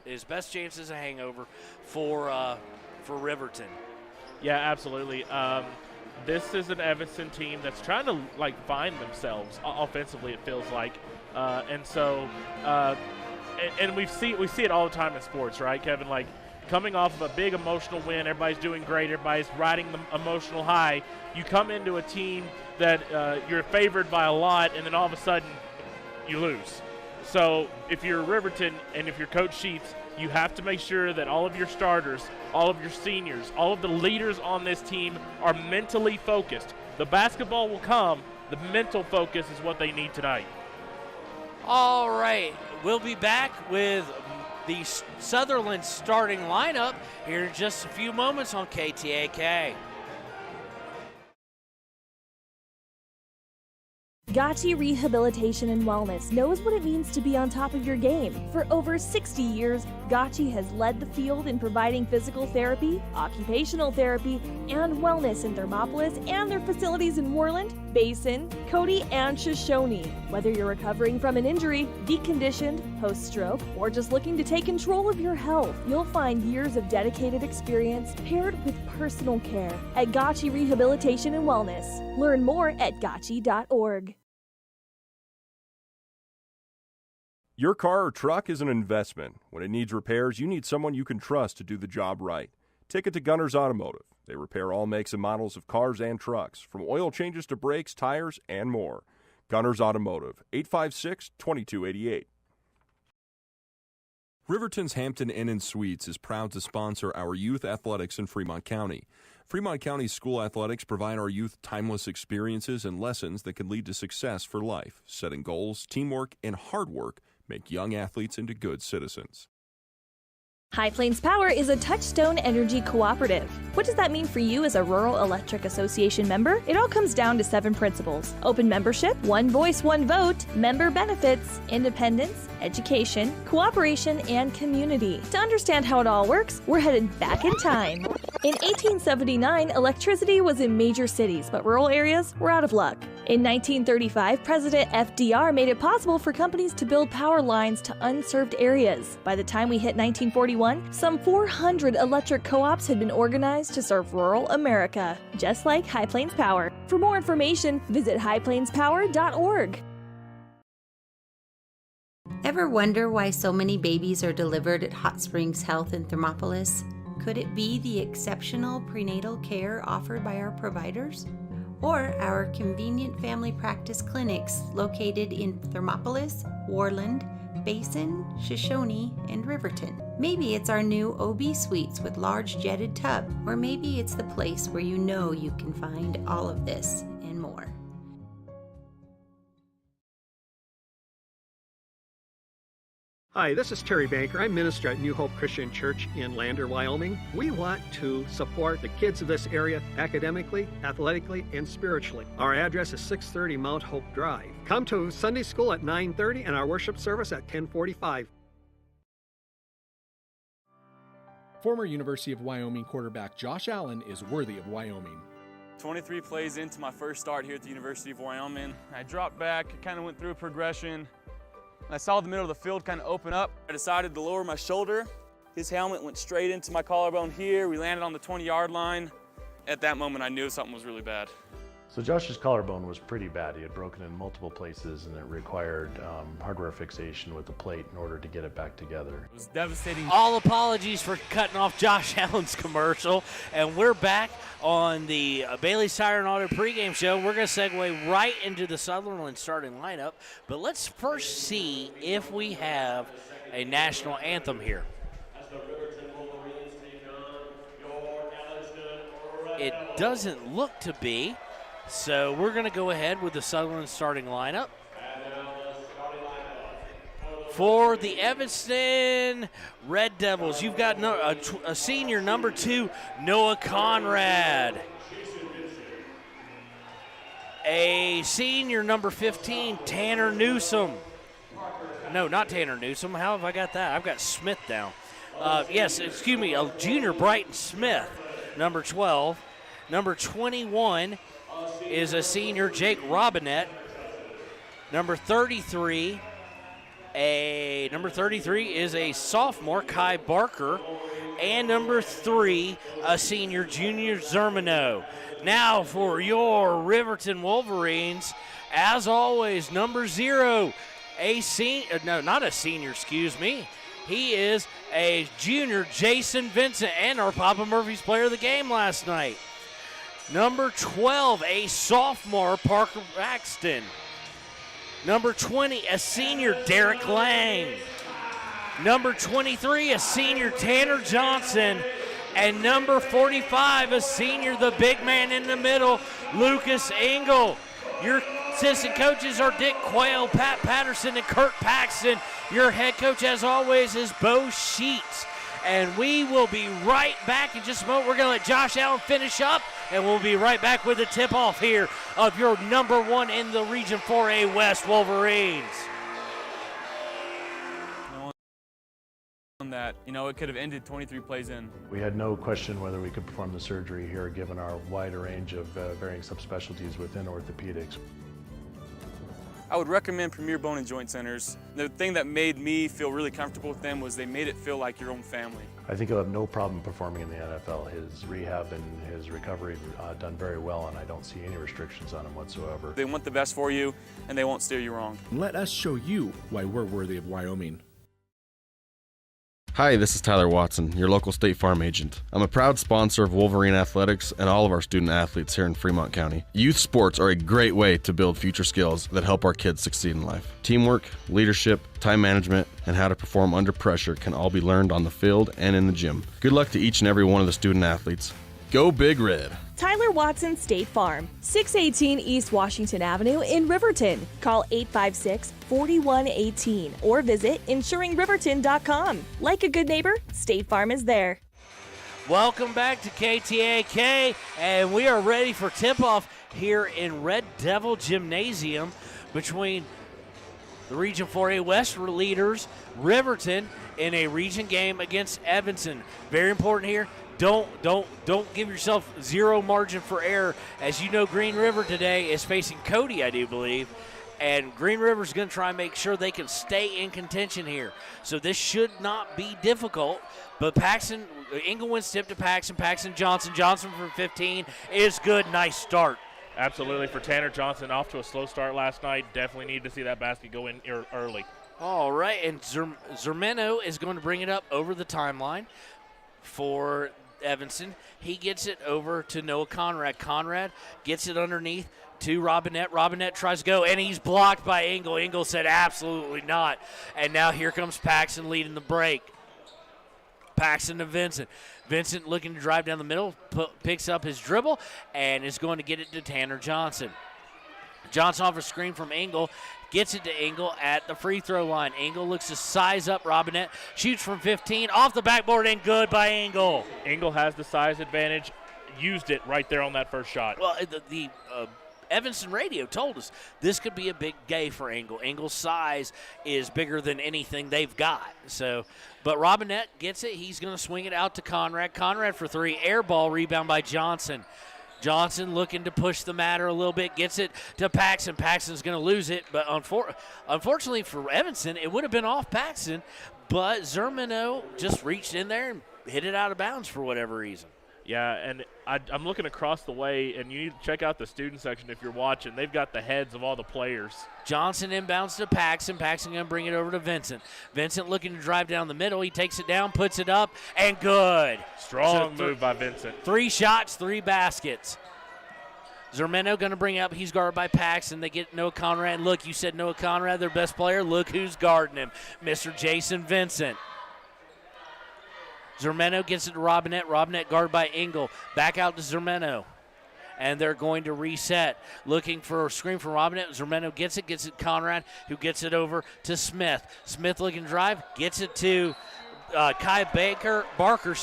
His best chance is a hangover for Riverton. Yeah, absolutely. This is an Evanston team that's trying to find themselves offensively. It feels like, and we see it all the time in sports, right, Kevin? Like coming off of a big emotional win, everybody's doing great, everybody's riding the emotional high. You come into a team that you're favored by a lot, and then all of a sudden you lose. So if you're Riverton and if you're Coach Sheets, you have to make sure that all of your starters, all of your seniors, all of the leaders on this team are mentally focused. The basketball will come. The mental focus is what they need tonight. All right. We'll be back with the Sutherland starting lineup here in just a few moments on KTAK. Gotchi Rehabilitation and Wellness knows what it means to be on top of your game. For over 60 years, Gotchi has led the field in providing physical therapy, occupational therapy, and wellness in Thermopolis and their facilities in Worland, Basin, Cody, and Shoshone. Whether you're recovering from an injury, deconditioned, post-stroke, or just looking to take control of your health, you'll find years of dedicated experience paired with personal care at Gotchi Rehabilitation and Wellness. Learn more at gotchi.org. Your car or truck is an investment. When it needs repairs, you need someone you can trust to do the job right. Take it to Gunner's Automotive. They repair all makes and models of cars and trucks, from oil changes to brakes, tires, and more. Gunner's Automotive, 856-2288. Riverton's Hampton Inn & Suites is proud to sponsor our youth athletics in Fremont County. Fremont County school athletics provide our youth timeless experiences and lessons that can lead to success for life. Setting goals, teamwork, and hard work make young athletes into good citizens. High Plains Power is a Touchstone Energy cooperative. What does that mean for you as a Rural Electric Association member? It all comes down to 7 principles: open membership, one voice, one vote, member benefits, independence, education, cooperation, and community. To understand how it all works, we're headed back in time. In 1879, electricity was in major cities, but rural areas were out of luck. In 1935, President FDR made it possible for companies to build power lines to unserved areas. By the time we hit 1941, some 400 electric co-ops had been organized to serve rural America, just like High Plains Power. For more information, visit highplainspower.org. Ever wonder why so many babies are delivered at Hot Springs Health in Thermopolis? Could it be the exceptional prenatal care offered by our providers? Or our convenient family practice clinics located in Thermopolis, Worland, Basin, Shoshone, and Riverton? Maybe it's our new OB suites with large jetted tub, or maybe it's the place where you know you can find all of this and more. Hi, this is Terry Banker. I'm minister at New Hope Christian Church in Lander, Wyoming. We want to support the kids of this area academically, athletically, and spiritually. Our address is 630 Mount Hope Drive. Come to Sunday school at 9:30 and our worship service at 10:45. Former University of Wyoming quarterback Josh Allen is worthy of Wyoming. 23 plays into my first start here at the University of Wyoming. I dropped back, kind of went through a progression. I saw the middle of the field kind of open up. I decided to lower my shoulder. His helmet went straight into my collarbone here. We landed on the 20-yard line. At that moment, I knew something was really bad. So Josh's collarbone was pretty bad. He had broken in multiple places, and it required hardware fixation with the plate in order to get it back together. It was devastating. All apologies for cutting off Josh Allen's commercial, and we're back on the Bailey Siren Auto pregame show. We're going to segue right into the Sutherland starting lineup, but let's first see if we have a national anthem here. It doesn't look to be. So we're going to go ahead with the Sutherland starting lineup. For the Evanston Red Devils, you've got a senior, number 2, Noah Conrad. A senior, number 15, Tanner Newsom. No, not Tanner Newsom. How have I got that? I've got Smith down. A junior, Brighton Smith, number 12. Number 21 is a senior, Jake Robinette. Number 33 is a sophomore, Kai Barker. And number 3, a senior, Junior Zermino. Now for your Riverton Wolverines, as always, number 0, he is a junior, Jason Vincent, and our Papa Murphy's player of the game last night. Number 12, a sophomore, Parker Baxton. Number 20, a senior, Derek Lang. Number 23, a senior, Tanner Johnson. And number 45, a senior, the big man in the middle, Lucas Engel. Your assistant coaches are Dick Quayle, Pat Patterson, and Kurt Paxton. Your head coach, as always, is Bo Sheets. And we will be right back in just a moment. We're going to let Josh Allen finish up, and we'll be right back with the tip-off here of your number 1 in the Region 4A West Wolverines. That, it could have ended 23 plays in. We had no question whether we could perform the surgery here, given our wide range of varying subspecialties within orthopedics. I would recommend Premier Bone and Joint Centers. The thing that made me feel really comfortable with them was they made it feel like your own family. I think he'll have no problem performing in the NFL. His rehab and his recovery done very well, and I don't see any restrictions on him whatsoever. They want the best for you, and they won't steer you wrong. Let us show you why we're worthy of Wyoming. Hi, this is Tyler Watson, your local State Farm agent. I'm a proud sponsor of Wolverine Athletics and all of our student athletes here in Fremont County. Youth sports are a great way to build future skills that help our kids succeed in life. Teamwork, leadership, time management, and how to perform under pressure can all be learned on the field and in the gym. Good luck to each and every one of the student athletes. Go Big Red! Tyler Watson State Farm, 618 East Washington Avenue in Riverton. Call 856-4118 or visit insuringriverton.com. Like a good neighbor, State Farm is there. Welcome back to KTAK, and we are ready for tip-off here in Red Devil Gymnasium between the Region 4A West leaders, Riverton, in a region game against Evanston. Very important here. Don't give yourself zero margin for error. As you know, Green River today is facing Cody, I do believe, and Green River's going to try and make sure they can stay in contention here. So this should not be difficult. But Paxton, Engel wins tip to Paxton. Paxton Johnson for 15 is good. Nice start. Absolutely for Tanner Johnson, off to a slow start last night. Definitely need to see that basket go in early. All right, and Zermeno is going to bring it up over the timeline for Evanston. He gets it over to Noah Conrad. Conrad gets it underneath to Robinette. Robinette tries to go, and he's blocked by Engel. Engel said absolutely not. And now here comes Paxton leading the break. Paxton to Vincent. Vincent looking to drive down the middle, picks up his dribble, and is going to get it to Tanner Johnson. Johnson off a screen from Engel, gets it to Engel at the free throw line. Engel looks to size up Robinette, shoots from 15, off the backboard, and good by Engel. Engel has the size advantage, used it right there on that first shot. Well, the Evanston radio told us this could be a big day for Engel. Engel's size is bigger than anything they've got. So, but Robinette gets it. He's going to swing it out to Conrad. Conrad for three. Air ball, rebound by Johnson. Johnson looking to push the matter a little bit, gets it to Paxton. Paxton's going to lose it, but unfortunately for Evanston, it would have been off Paxton, but Zermeno just reached in there and hit it out of bounds for whatever reason. Yeah, and I'm looking across the way, and you need to check out the student section if you're watching. They've got the heads of all the players. Johnson inbounds to Paxton. Paxton going to bring it over to Vincent. Vincent looking to drive down the middle. He takes it down, puts it up, and good. Strong move by Vincent. 3 shots, 3 baskets. Zermeno going to bring it up. He's guarded by Paxton. They get Noah Conrad. Look, you said Noah Conrad, their best player. Look who's guarding him, Mr. Jason Vincent. Zermeno gets it to Robinette. Robinette guarded by Engel. Back out to Zermeno. And they're going to reset. Looking for a screen from Robinette. Zermeno gets it to Conrad, who gets it over to Smith. Smith looking to drive. Gets it to Kai Barker.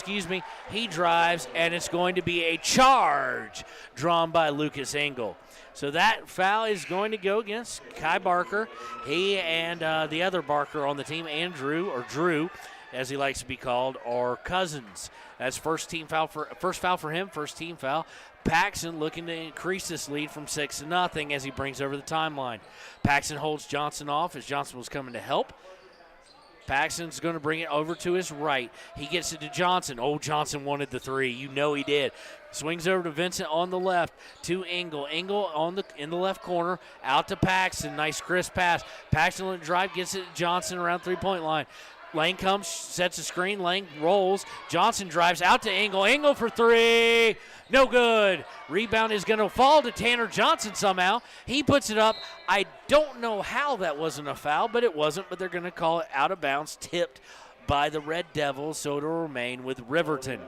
He drives, and it's going to be a charge drawn by Lucas Engel. So that foul is going to go against Kai Barker. He and the other Barker on the team, Drew, as he likes to be called, are cousins. That's first foul for him, first team foul. Paxton looking to increase this lead from 6-0 as he brings over the timeline. Paxton holds Johnson off as Johnson was coming to help. Paxton's going to bring it over to his right. He gets it to Johnson. Oh, Johnson wanted the three. You know he did. Swings over to Vincent on the left to Engel. Engel in the left corner, out to Paxton. Nice crisp pass. Paxton on the drive, gets it to Johnson around three-point line. Lang comes, sets a screen. Lang rolls. Johnson drives out to Engel. Engel for three. No good. Rebound is going to fall to Tanner Johnson somehow. He puts it up. I don't know how that wasn't a foul, but it wasn't. But they're going to call it out of bounds, tipped by the Red Devils, so it'll remain with Riverton.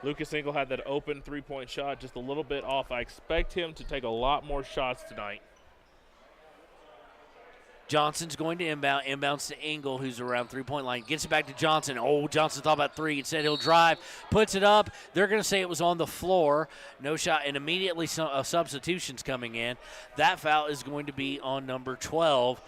Lucas Engel had that open three-point shot just a little bit off. I expect him to take a lot more shots tonight. Johnson's going to inbounds to Engel, who's around three-point line. Gets it back to Johnson. Oh, Johnson thought about three. Instead, he'll drive, puts it up. They're going to say it was on the floor. No shot, and immediately substitutions coming in. That foul is going to be on number 12.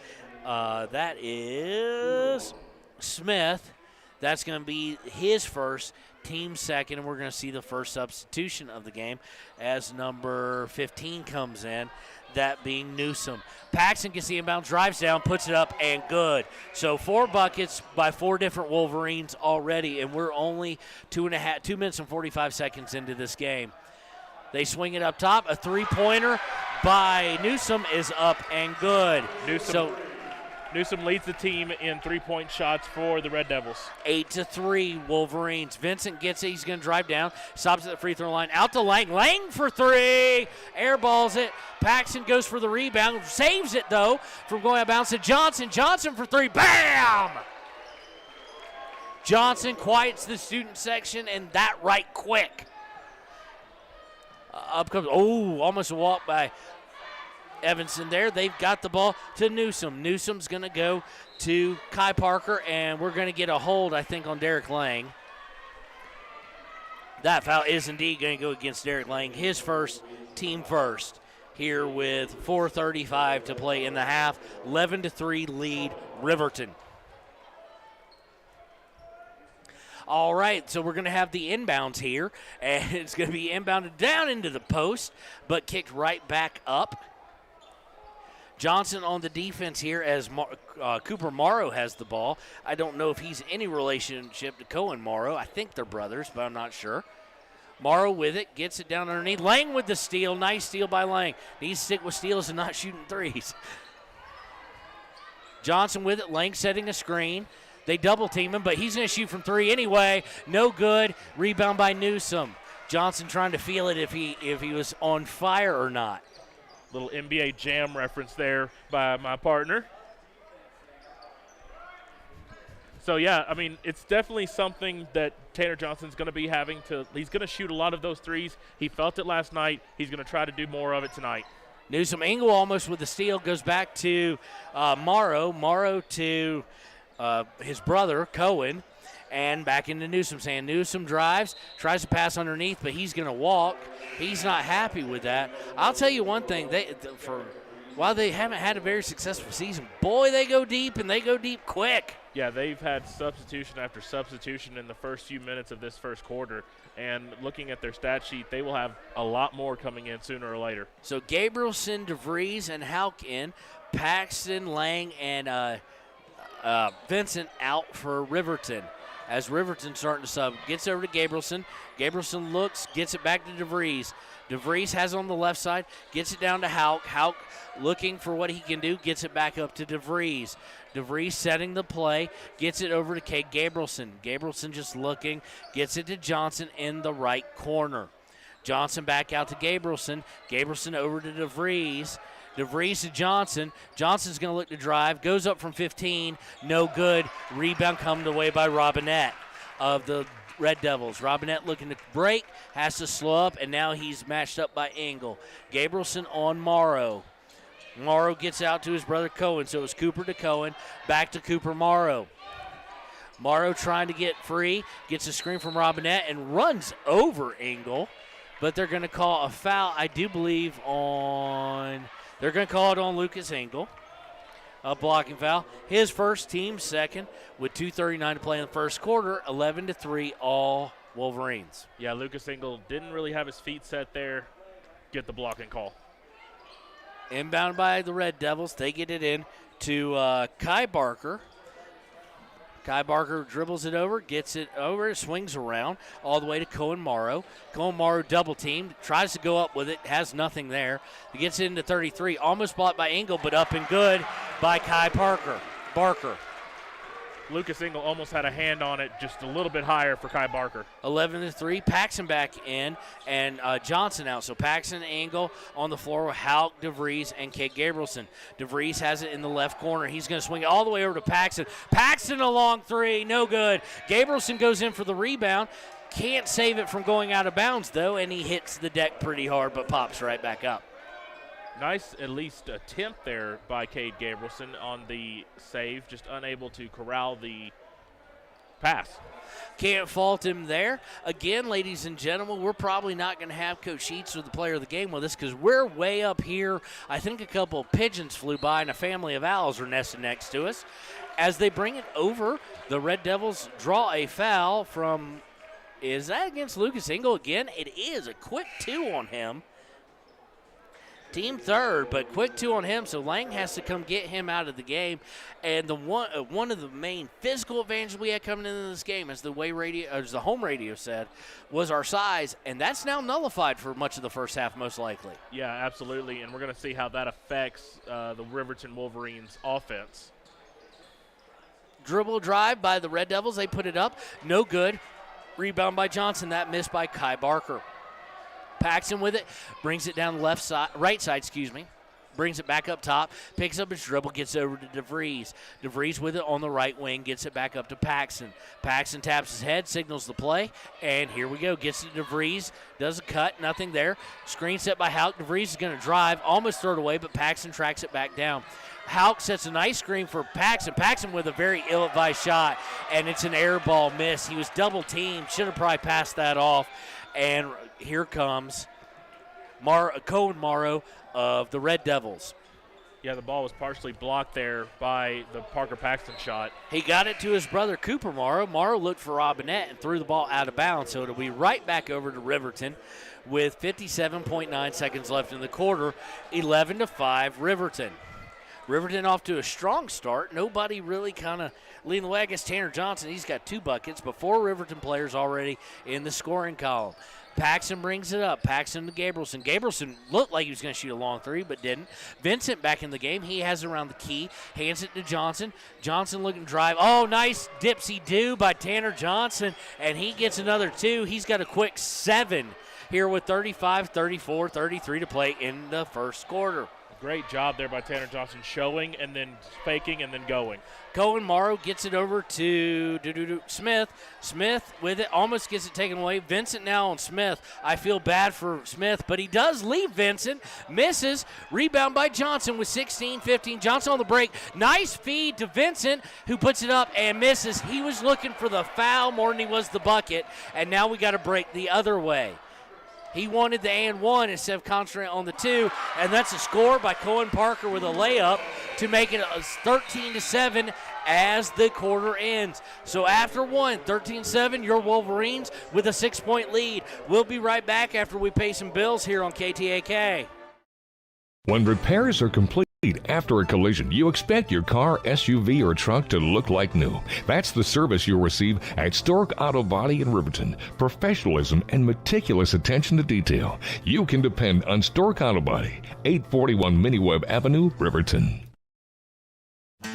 That is Smith. That's going to be his first, team second, and we're going to see the first substitution of the game as number 15 comes in, that being Newsom. Paxton gets the inbound, drives down, puts it up, and good. So 4 buckets by 4 different Wolverines already, and we're only 2 minutes and 45 seconds into this game. They swing it up top. A three-pointer by Newsom is up and good. Newsom leads the team in three-point shots for the Red Devils. 8-3 Wolverines. Vincent gets it. He's going to drive down. Stops at the free throw line. Out to Lang. Lang for three. Airballs it. Paxton goes for the rebound. Saves it, though, from going out of bounds to Johnson. Johnson for three. Bam! Johnson quiets the student section, and that right quick. Up comes, almost a walk by Evanston there. They've got the ball to Newsom. Newsom's going to go to Kai Parker, and we're going to get a hold, I think, on Derek Lang. That foul is indeed going to go against Derek Lang, his first, team first, here with 4:35 to play in the half. 11-3 lead Riverton. All right, so we're going to have the inbounds here, and it's going to be inbounded down into the post, but kicked right back up. Johnson on the defense here as Cooper Morrow has the ball. I don't know if he's any relationship to Cohen Morrow. I think they're brothers, but I'm not sure. Morrow with it, gets it down underneath. Lang with the steal. Nice steal by Lang. Needs to stick with steals and not shooting threes. Johnson with it. Lang setting a screen. They double team him, but he's going to shoot from three anyway. No good. Rebound by Newsom. Johnson trying to feel it if he was on fire or not. Little NBA Jam reference there by my partner. So, yeah, I mean, it's definitely something that Tanner Johnson's going to be having to – he's going to shoot a lot of those threes. He felt it last night. He's going to try to do more of it tonight. Newsom Engel almost with the steal. Goes back to Morrow. Morrow to his brother, Cohen, and back into Newsom's hand. Newsom drives, tries to pass underneath, but he's going to walk. He's not happy with that. I'll tell you one thing. While they haven't had a very successful season, boy, they go deep, and they go deep quick. Yeah, they've had substitution after substitution in the first few minutes of this first quarter. And looking at their stat sheet, they will have a lot more coming in sooner or later. So Gabrielson, DeVries, and Hauk in. Paxton, Lang, and Vincent out for Riverton. As Riverton starting to sub, gets over to Gabrielson. Gabrielson looks, gets it back to DeVries. DeVries has it on the left side, gets it down to Hauk. Hauk looking for what he can do, gets it back up to DeVries. DeVries setting the play, gets it over to Cade Gabrielson. Gabrielson just looking, gets it to Johnson in the right corner. Johnson back out to Gabrielson. Gabrielson over to DeVries. DeVries to Johnson. Johnson's going to look to drive. Goes up from 15. No good. Rebound coming away by Robinette of the Red Devils. Robinette looking to break. Has to slow up, and now he's matched up by Engel. Gabrielson on Morrow. Morrow gets out to his brother Cohen, so it's Cooper to Cohen. Back to Cooper Morrow. Morrow trying to get free. Gets a screen from Robinette and runs over Engel. But they're going to call a foul, I do believe, on... They're going to call it on Lucas Engel. A blocking foul. His first, team second, with 2:39 to play in the first quarter. 11-3 all Wolverines. Yeah, Lucas Engel didn't really have his feet set there. Get the blocking call. Inbound by the Red Devils. They get it in to Kai Barker. Kai Barker dribbles it over, gets it over, swings around all the way to Cohen Morrow. Cohen Morrow double teamed, tries to go up with it, has nothing there. He gets it into 33, almost blocked by Engel, but up and good by Kai Barker. Lucas Engel almost had a hand on it, just a little bit higher for Kai Barker. 11-3, Paxton back in, and Johnson out. So Paxton, Engel on the floor with Hauk, DeVries, and Cade Gabrielson. DeVries has it in the left corner. He's going to swing it all the way over to Paxton. Paxton a long three, no good. Gabrielson goes in for the rebound. Can't save it from going out of bounds, though, and he hits the deck pretty hard, but pops right back up. Nice, at least, attempt there by Cade Gabrielson on the save, just unable to corral the pass. Can't fault him there. Again, ladies and gentlemen, we're probably not going to have Coach Sheets or the player of the game with us because we're way up here. I think a couple of pigeons flew by and a family of owls are nested next to us. As they bring it over, the Red Devils draw a foul from, is that against Lucas Engel again? It is. A quick two on him. Team third, but quick two on him, so Lang has to come get him out of the game. And the one of the main physical advantages we had coming into this game, as the home radio said, was our size, and that's now nullified for much of the first half, most likely. Yeah, absolutely, and we're going to see how that affects the Riverton Wolverines' offense. Dribble drive by the Red Devils. They put it up. No good. Rebound by Johnson. That missed by Kai Barker. Paxton with it, brings it down the right side, brings it back up top, picks up his dribble, gets over to DeVries. DeVries with it on the right wing, gets it back up to Paxson. Paxson taps his head, signals the play, and here we go. Gets it to DeVries, does a cut, nothing there. Screen set by Houck. DeVries is going to drive, almost throw it away, but Paxson tracks it back down. Houck sets a nice screen for Paxson. Paxson with a very ill-advised shot, and it's an air ball miss. He was double-teamed, should have probably passed that off. And here comes Cohen Morrow of the Red Devils. Yeah, the ball was partially blocked there by the Parker Paxton shot. He got it to his brother, Cooper Morrow. Morrow looked for Robinette and threw the ball out of bounds, so it'll be right back over to Riverton with 57.9 seconds left in the quarter, 11-5 Riverton. Riverton off to a strong start. Nobody really kind of leading the way. I guess Tanner Johnson, he's got 2 buckets, but 4 Riverton players already in the scoring column. Paxson brings it up. Paxson to Gabrielson. Gabrielson looked like he was going to shoot a long 3, but didn't. Vincent back in the game. He has it around the key. Hands it to Johnson. Johnson looking to drive. Oh, nice dipsy-do by Tanner Johnson, and he gets another 2. He's got a quick 7 here with 35, 34, 33 to play in the first quarter. Great job there by Tanner Johnson, showing and then faking and then going. Cohen Morrow gets it over to Smith. Smith with it, almost gets it taken away. Vincent now on Smith. I feel bad for Smith, but he does leave Vincent. Misses. Rebound by Johnson with 16-15. Johnson on the break. Nice feed to Vincent, who puts it up and misses. He was looking for the foul more than he was the bucket, and now we got to break the other way. He wanted the and 1 instead of concentrating on the 2, and that's a score by Cohen Parker with a layup to make it 13-7 as the quarter ends. So after 1, 13-7, your Wolverines with a 6-point lead. We'll be right back after we pay some bills here on KTAK. When repairs are complete after a collision, you expect your car, SUV, or truck to look like new. That's the service you'll receive at Stork Auto Body in Riverton. Professionalism and meticulous attention to detail. You can depend on Stork Auto Body, 841 Miniweb Avenue, Riverton.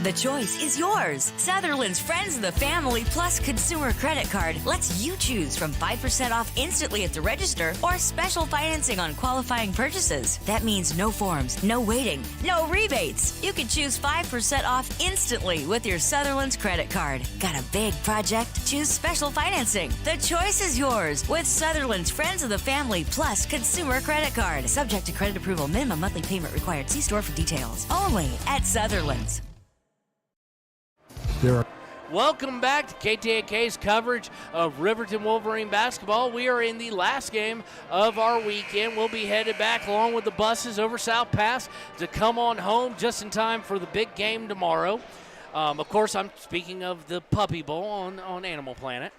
The choice is yours. Sutherland's Friends of the Family Plus Consumer Credit Card lets you choose from 5% off instantly at the register or special financing on qualifying purchases. That means no forms, no waiting, no rebates. You can choose 5% off instantly with your Sutherland's credit card. Got a big project? Choose special financing. The choice is yours with Sutherland's Friends of the Family Plus Consumer Credit Card. Subject to credit approval. Minimum monthly payment required. See store for details. Only at Sutherland's. Welcome back to KTAK's coverage of Riverton Wolverine basketball. We are in the last game of our weekend. We'll be headed back along with the buses over South Pass to come on home just in time for the big game tomorrow. Of course, I'm speaking of the Puppy Bowl on Animal Planet.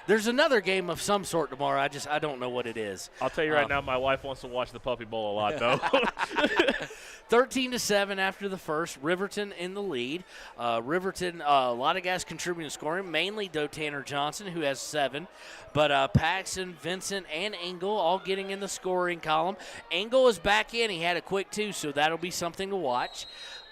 There's another game of some sort tomorrow. I don't know what it is. I'll tell you right now, my wife wants to watch the Puppy Bowl a lot, though. 13-7 after the first. Riverton in the lead. Riverton, a lot of guys contributing to scoring, mainly Tanner Johnson, who has 7. But Paxson, Vincent, and Engel all getting in the scoring column. Engel is back in. He had a quick 2, so that'll be something to watch.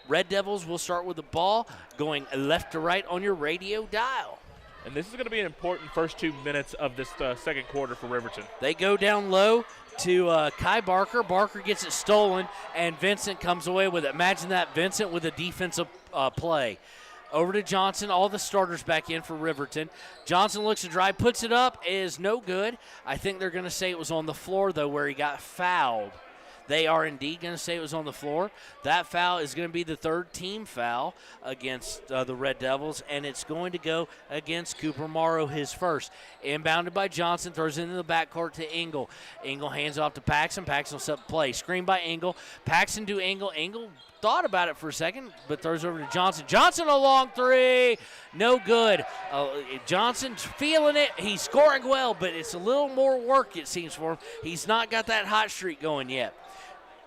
Red Devils will start with the ball going left to right on your radio dial. And this is going to be an important first 2 minutes of this second quarter for Riverton. They go down low to Kai Barker. Barker gets it stolen, and Vincent comes away with it. Imagine that, Vincent with a defensive play. Over to Johnson, all the starters back in for Riverton. Johnson looks to drive, puts it up, is no good. I think they're going to say it was on the floor, though, where he got fouled. They are indeed going to say it was on the floor. That foul is going to be the 3rd team foul against the Red Devils, and it's going to go against Cooper Morrow, his first. Inbounded by Johnson, throws it into the backcourt to Engel. Engel hands off to Paxson. Paxson will set the play. Screen by Engel. Paxson to Engel. Engel thought about it for a second, but throws over to Johnson. Johnson a long 3. No good. Johnson's feeling it. He's scoring well, but it's a little more work, it seems, for him. He's not got that hot streak going yet.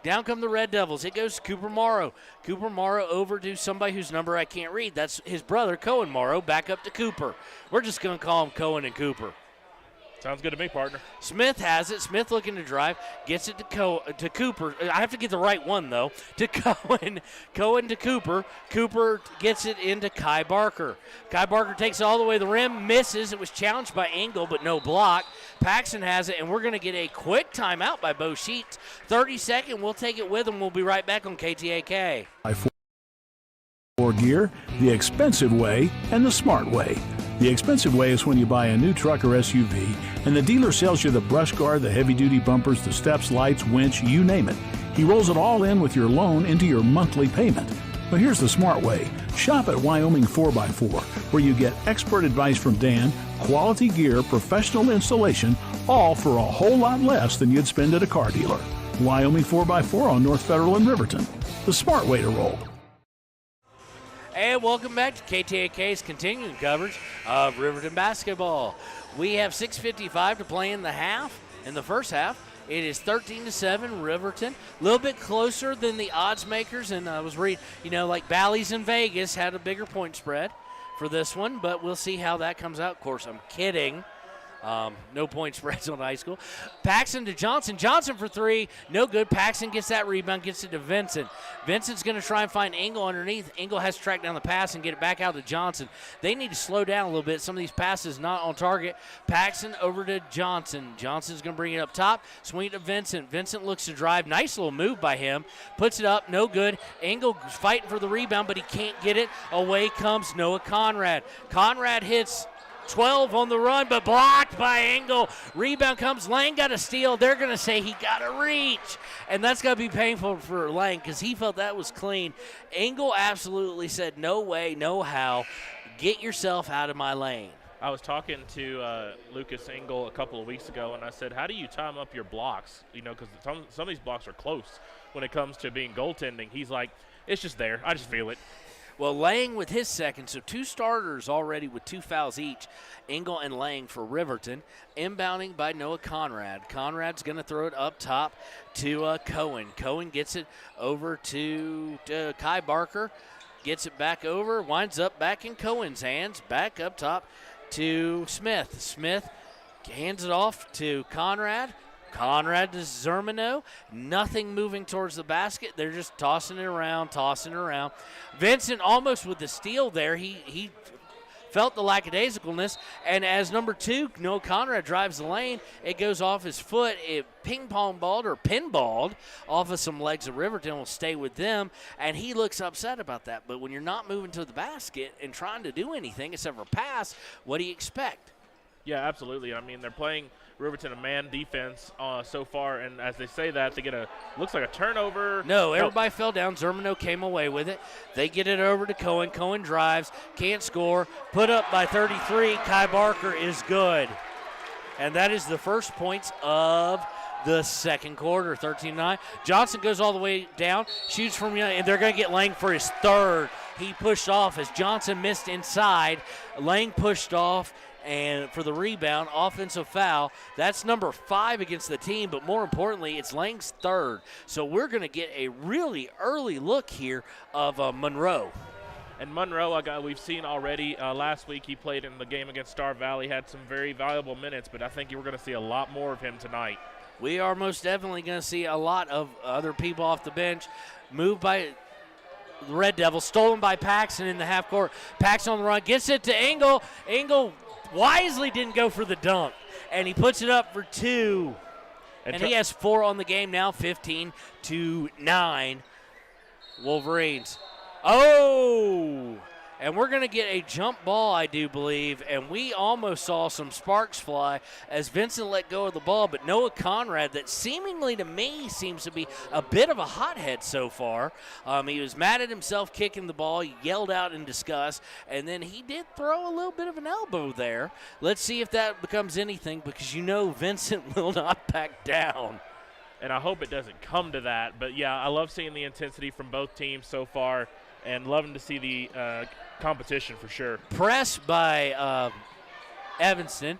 Down come the Red Devils. It goes to Cooper Morrow. Cooper Morrow over to somebody whose number I can't read. That's his brother, Cohen Morrow, back up to Cooper. We're just going to call him Cohen and Cooper. Sounds good to me, partner. Smith has it. Smith looking to drive. Gets it to Cooper. I have to get the right one, though. To Cohen. Cohen to Cooper. Cooper gets it into Kai Barker. Kai Barker takes it all the way to the rim. Misses. It was challenged by Engel, but no block. Paxton has it, and we're going to get a quick timeout by Bo Sheets. 30-second. We'll take it with him. We'll be right back on KTAK. For gear, the expensive way and the smart way. The expensive way is when you buy a new truck or SUV and the dealer sells you the brush guard, the heavy-duty bumpers, the steps, lights, winch, you name it. He rolls it all in with your loan into your monthly payment. But here's the smart way. Shop at Wyoming 4x4, where you get expert advice from Dan, quality gear, professional installation, all for a whole lot less than you'd spend at a car dealer. Wyoming 4x4 on North Federal in Riverton. The smart way to roll. And welcome back to KTAK's continuing coverage of Riverton basketball. We have 6:55 to play in the first half. It is 13-7 Riverton. A little bit closer than the odds makers, and I was reading, like Bally's in Vegas had a bigger point spread for this one, but we'll see how that comes out. Of course, I'm kidding. No point spreads on high school. Paxton to Johnson. Johnson for three. No good. Paxton gets that rebound, gets it to Vincent. Vincent's going to try and find Engel underneath. Engel has to track down the pass and get it back out to Johnson. They need to slow down a little bit. Some of these passes not on target. Paxton over to Johnson. Johnson's going to bring it up top. Swing to Vincent. Vincent looks to drive. Nice little move by him. Puts it up. No good. Engel fighting for the rebound, but he can't get it. Away comes Noah Conrad. Conrad hits 12 on the run, but blocked by Engel. Rebound comes. Lang got a steal. They're going to say he got a reach. And that's going to be painful for Lang because he felt that was clean. Engel absolutely said, no way, no how. Get yourself out of my lane. I was talking to Lucas Engel a couple of weeks ago, and I said, how do you time up your blocks? Because some of these blocks are close when it comes to being goaltending. He's like, it's just there. I just feel it. Well, Lang with his second, so two starters already with 2 fouls each. Engel and Lang for Riverton. Inbounding by Noah Conrad. Conrad's going to throw it up top to Cohen. Cohen gets it over to Kai Barker. Gets it back over, winds up back in Cohen's hands. Back up top to Smith. Smith hands it off to Conrad. Conrad to Zermino. Nothing moving towards the basket. They're just tossing it around. Vincent almost with the steal there. He felt the lackadaisicalness. And as number 2, Noah Conrad drives the lane, it goes off his foot. It ping-pong balled or pinballed off of some legs of Riverton. Will stay with them. And he looks upset about that. But when you're not moving to the basket and trying to do anything except for pass, what do you expect? Yeah, absolutely. I mean, they're playing Riverton a man defense so far, and as they say that, they get looks like a turnover. No, everybody fell down. Zermino came away with it. They get it over to Cohen. Cohen drives, can't score. Put up by 33. Kai Barker is good. And that is the first points of the second quarter, 13-9. Johnson goes all the way down, shoots from, and they're going to get Lang for his third. He pushed off as Johnson missed inside. Lang pushed off. And for the rebound, offensive foul. That's number 5 against the team, but more importantly, it's Lang's third. So we're going to get a really early look here of Monroe. And Monroe, we've seen already last week he played in the game against Star Valley, had some very valuable minutes, but I think we're going to see a lot more of him tonight. We are most definitely going to see a lot of other people off the bench. Moved by the Red Devils, stolen by Paxton in the half court. Paxton on the run, gets it to Engel. Engel wisely didn't go for the dunk, and he puts it up for 2. And he has 4 on the game now, 15-9 Wolverines. Oh! And we're going to get a jump ball, I do believe, and we almost saw some sparks fly as Vincent let go of the ball, but Noah Conrad, that seemingly to me seems to be a bit of a hothead so far. He was mad at himself kicking the ball, he yelled out in disgust, and then he did throw a little bit of an elbow there. Let's see if that becomes anything, because Vincent will not back down. And I hope it doesn't come to that, but yeah, I love seeing the intensity from both teams so far and loving to see the competition for sure. Press by Evanston.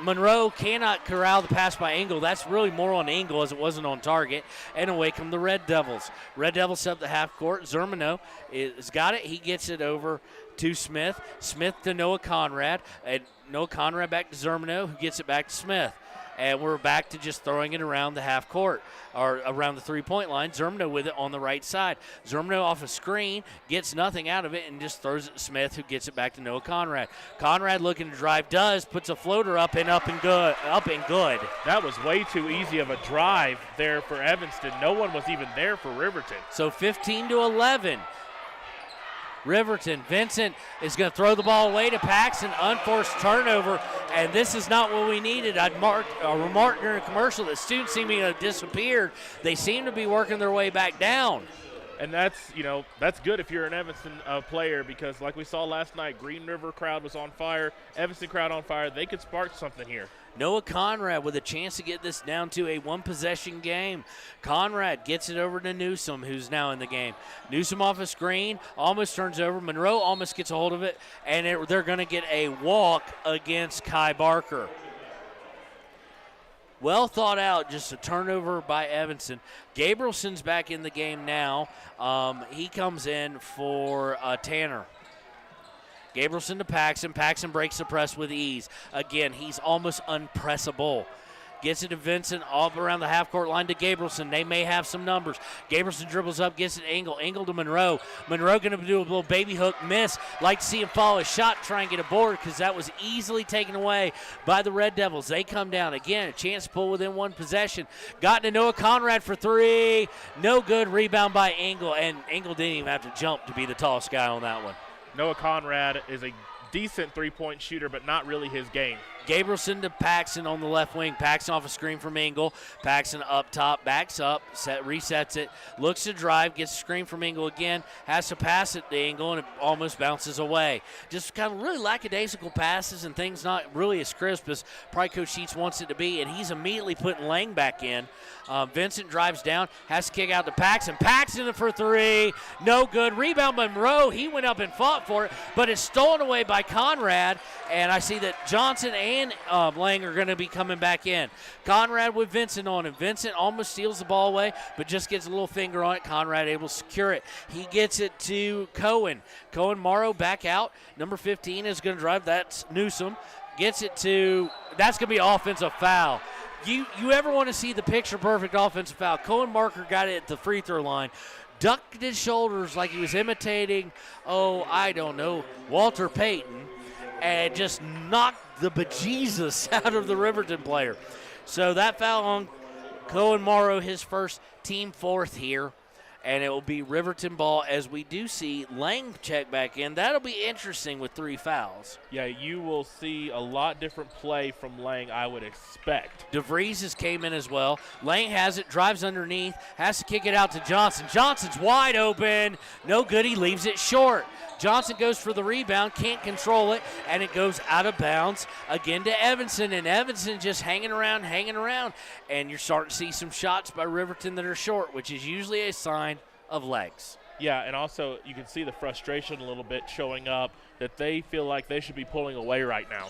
Monroe cannot corral the pass by Engel. That's really more on Engel as it wasn't on target. And away come the Red Devils. Red Devils up the half court. Zermino has got it. He gets it over to Smith. Smith to Noah Conrad. And Noah Conrad back to Zermano, who gets it back to Smith. And we're back to just throwing it around the half court or around the three-point line. Zermano with it on the right side. Zermano off a screen, gets nothing out of it, and just throws it to Smith, who gets it back to Noah Conrad. Conrad looking to drive, puts a floater up and good. That was way too easy of a drive there for Evanston. No one was even there for Riverton. So 15-11. Riverton. Vincent is going to throw the ball away to Paxson. Unforced turnover, and this is not what we needed. I'd remarked during a commercial that students seem to have disappeared. They seem to be working their way back down. And that's good if you're an Evanston player, because like we saw last night, Green River crowd was on fire, Evanston crowd on fire. They could spark something here. Noah Conrad with a chance to get this down to a one-possession game. Conrad gets it over to Newsom, who's now in the game. Newsom off a screen, almost turns over. Monroe almost gets a hold of it, and they're going to get a walk against Kai Barker. Well thought out, just a turnover by Evanston. Gabrielson's back in the game now. He comes in for Tanner. Gabrielson to Paxson. Paxson breaks the press with ease. Again, he's almost unpressable. Gets it to Vincent, all around the half-court line to Gabrielson. They may have some numbers. Gabrielson dribbles up, gets it to Engel. Engel to Monroe. Monroe going to do a little baby hook miss. Like to see him follow a shot, try and get a board, because that was easily taken away by the Red Devils. They come down. Again, a chance to pull within one possession. Got to Noah Conrad for three. No good. Rebound by Engel, and Engel didn't even have to jump to be the tallest guy on that one. Noah Conrad is a decent three-point shooter, but not really his game. Gabrielson to Paxson on the left wing. Paxson off a screen from Engel. Paxson up top, backs up, resets it, looks to drive, gets a screen from Engel again, has to pass it to Engel, and it almost bounces away. Just kind of really lackadaisical passes and things not really as crisp as probably Coach Sheets wants it to be, and he's immediately putting Lang back in. Vincent drives down, has to kick out to Paxson. Paxson for three, no good. Rebound by Monroe. He went up and fought for it, but it's stolen away by Conrad, and I see that Johnson and Lang are going to be coming back in. Conrad with Vincent on him. Vincent almost steals the ball away, but just gets a little finger on it. Conrad able to secure it. He gets it to Cohen. Cohen Morrow back out. Number 15 is going to drive. That's Newsom. Gets it to, that's going to be an offensive foul. You ever want to see the picture-perfect offensive foul? Cohen Marker got it at the free throw line, ducked his shoulders like he was imitating, Walter Payton, and just knocked the bejesus out of the Riverton player. So that foul on Cohen Morrow, his first, team fourth here. And it will be Riverton ball as we do see Lang check back in. That'll be interesting with three fouls. Yeah, you will see a lot different play from Lang, I would expect. DeVries has came in as well. Lang has it, drives underneath, has to kick it out to Johnson. Johnson's wide open. No good, he leaves it short. Johnson goes for the rebound, can't control it, and it goes out of bounds again to Evanston, and Evanston just hanging around, and you're starting to see some shots by Riverton that are short, which is usually a sign of legs. Yeah, and also you can see the frustration a little bit showing up that they feel like they should be pulling away right now.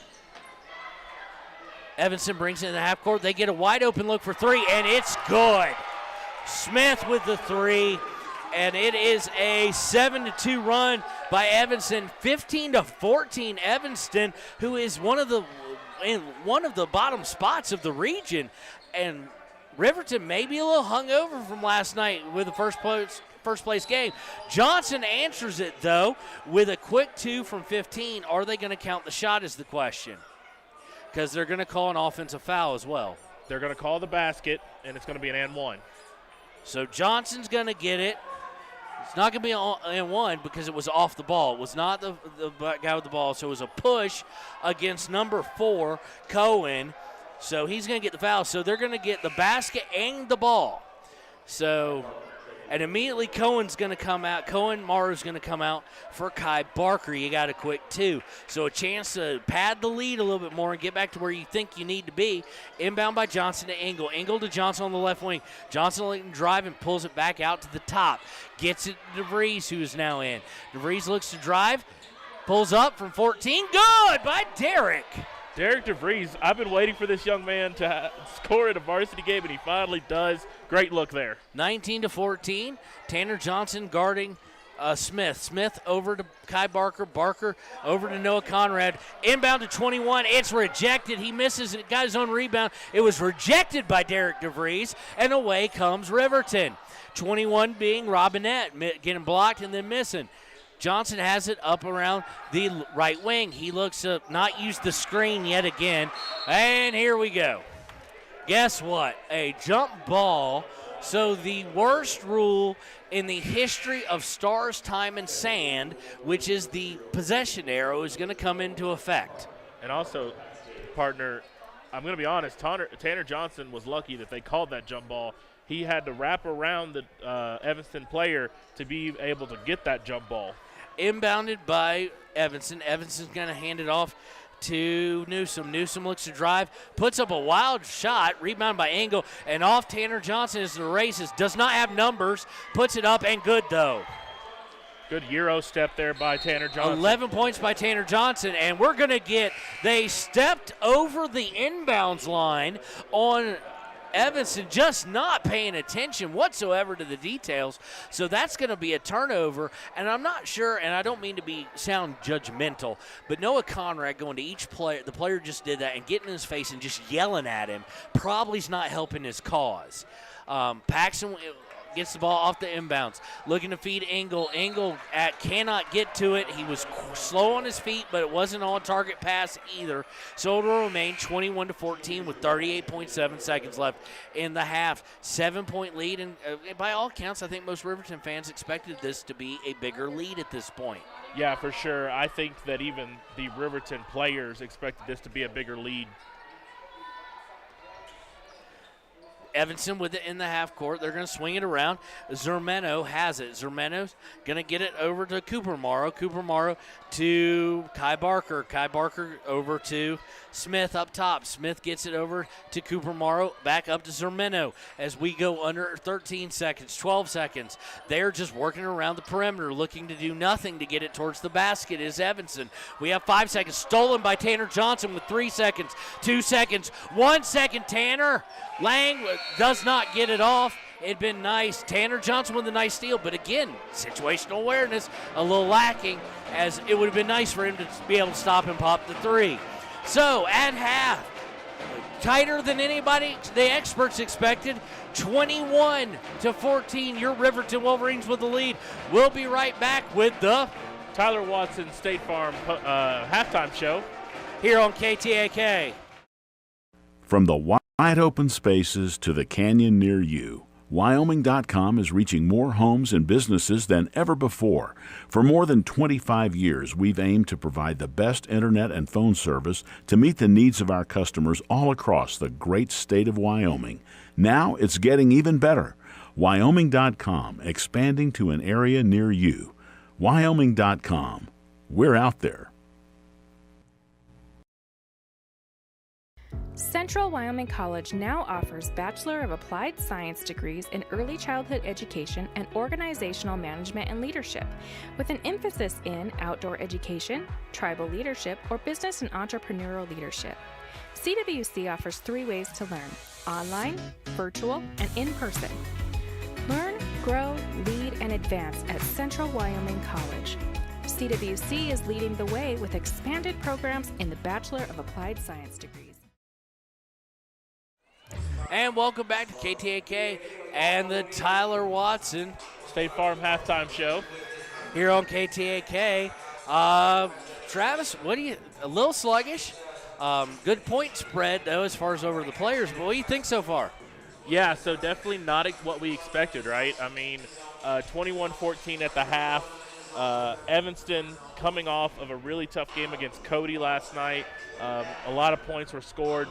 Evanston brings it in the half court. They get a wide open look for three, and it's good. Smith with the three. And it is a 7-2 run by Evanston, 15-14 Evanston, who is one of the bottom spots of the region. And Riverton may be a little hungover from last night with the first place game. Johnson answers it, though, with a quick two from 15. Are they going to count the shot is the question, because they're going to call an offensive foul as well. They're going to call the basket, and it's going to be an and one. So Johnson's going to get it. It's not going to be an and one because it was off the ball. It was not the guy with the ball, so it was a push against number 4, Cohen. So he's going to get the foul. So they're going to get the basket and the ball. So, and immediately Cohen's going to come out. Cohen Morrow's going to come out for Kai Barker. You got a quick two. So a chance to pad the lead a little bit more and get back to where you think you need to be. Inbound by Johnson to Engel. Engel to Johnson on the left wing. Johnson drive and pulls it back out to the top. Gets it to DeVries, who is now in. DeVries looks to drive. Pulls up from 14. Good by Derek. Derek DeVries, I've been waiting for this young man to score at a varsity game, and he finally does. Great look there. 19-14. Tanner Johnson guarding Smith over to Kai Barker. Barker over to Noah Conrad. Inbound to 21. It's rejected. He misses it. Got his own rebound. It was rejected by Derek DeVries, and away comes Riverton. 21 being Robinette, getting blocked and then missing. Johnson has it up around the right wing. He looks to not use the screen yet again. And here we go. Guess what? A jump ball. So the worst rule in the history of Stars, Time, and Sand, which is the possession arrow, is going to come into effect. And also, partner, I'm going to be honest, Tanner Johnson was lucky that they called that jump ball. He had to wrap around the Evanston player to be able to get that jump ball. Inbounded by Evanston. Evanston's going to hand it off to Newsom. Newsom looks to drive, puts up a wild shot, rebound by Engel, and off Tanner Johnson as the races. Does not have numbers, puts it up, and good though. Good Euro step there by Tanner Johnson. 11 points by Tanner Johnson, and we're going to get, they stepped over the inbounds line on Evanston, just not paying attention whatsoever to the details. So that's going to be a turnover, and I'm not sure, and I don't mean to sound judgmental, but Noah Conrad going to each player, the player just did that, and getting in his face and just yelling at him probably is not helping his cause. Paxton gets the ball off the inbounds, looking to feed Engel. Engel cannot get to it. He was slow on his feet, but it wasn't on target pass either. So it'll remain 21-14 with 38.7 seconds left in the half. 7-point lead, and by all counts, I think most Riverton fans expected this to be a bigger lead at this point. Yeah, for sure. I think that even the Riverton players expected this to be a bigger lead. Evanston with it in the half court. They're going to swing it around. Zermeno has it. Zermeno's going to get it over to Cooper Morrow. Cooper Morrow to Kai Barker. Kai Barker over to Smith up top. Smith gets it over to Cooper Morrow. Back up to Zermeno as we go under 13 seconds, 12 seconds. They're just working around the perimeter, looking to do nothing to get it towards the basket is Evanston. We have 5 seconds. Stolen by Tanner Johnson with 3 seconds, 2 seconds, 1 second. Tanner Lang does not get it off. It'd been nice. Tanner Johnson with a nice steal, but again, situational awareness a little lacking, as it would have been nice for him to be able to stop and pop the three. So at half, tighter than anybody, the experts expected, 21-14. Your Riverton Wolverines with the lead. We'll be right back with the Tyler Watson State Farm halftime show here on KTAK. From the wide open spaces to the canyon near you, Wyoming.com is reaching more homes and businesses than ever before. For more than 25 years, we've aimed to provide the best internet and phone service to meet the needs of our customers all across the great state of Wyoming. Now it's getting even better. Wyoming.com, expanding to an area near you. Wyoming.com. We're out there. Central Wyoming College now offers Bachelor of Applied Science degrees in Early Childhood Education and Organizational Management and Leadership, with an emphasis in outdoor education, tribal leadership, or business and entrepreneurial leadership. CWC offers 3 ways to learn: online, virtual, and in person. Learn, grow, lead, and advance at Central Wyoming College. CWC is leading the way with expanded programs in the Bachelor of Applied Science degrees. And welcome back to KTAK and the Tyler Watson State Farm halftime show here on KTAK. Travis, what do you? A little sluggish. Good point spread though, as far as over the players. But what do you think so far? Yeah, so definitely not what we expected, right? I mean, 21-14 at the half. Evanston coming off of a really tough game against Cody last night. A lot of points were scored.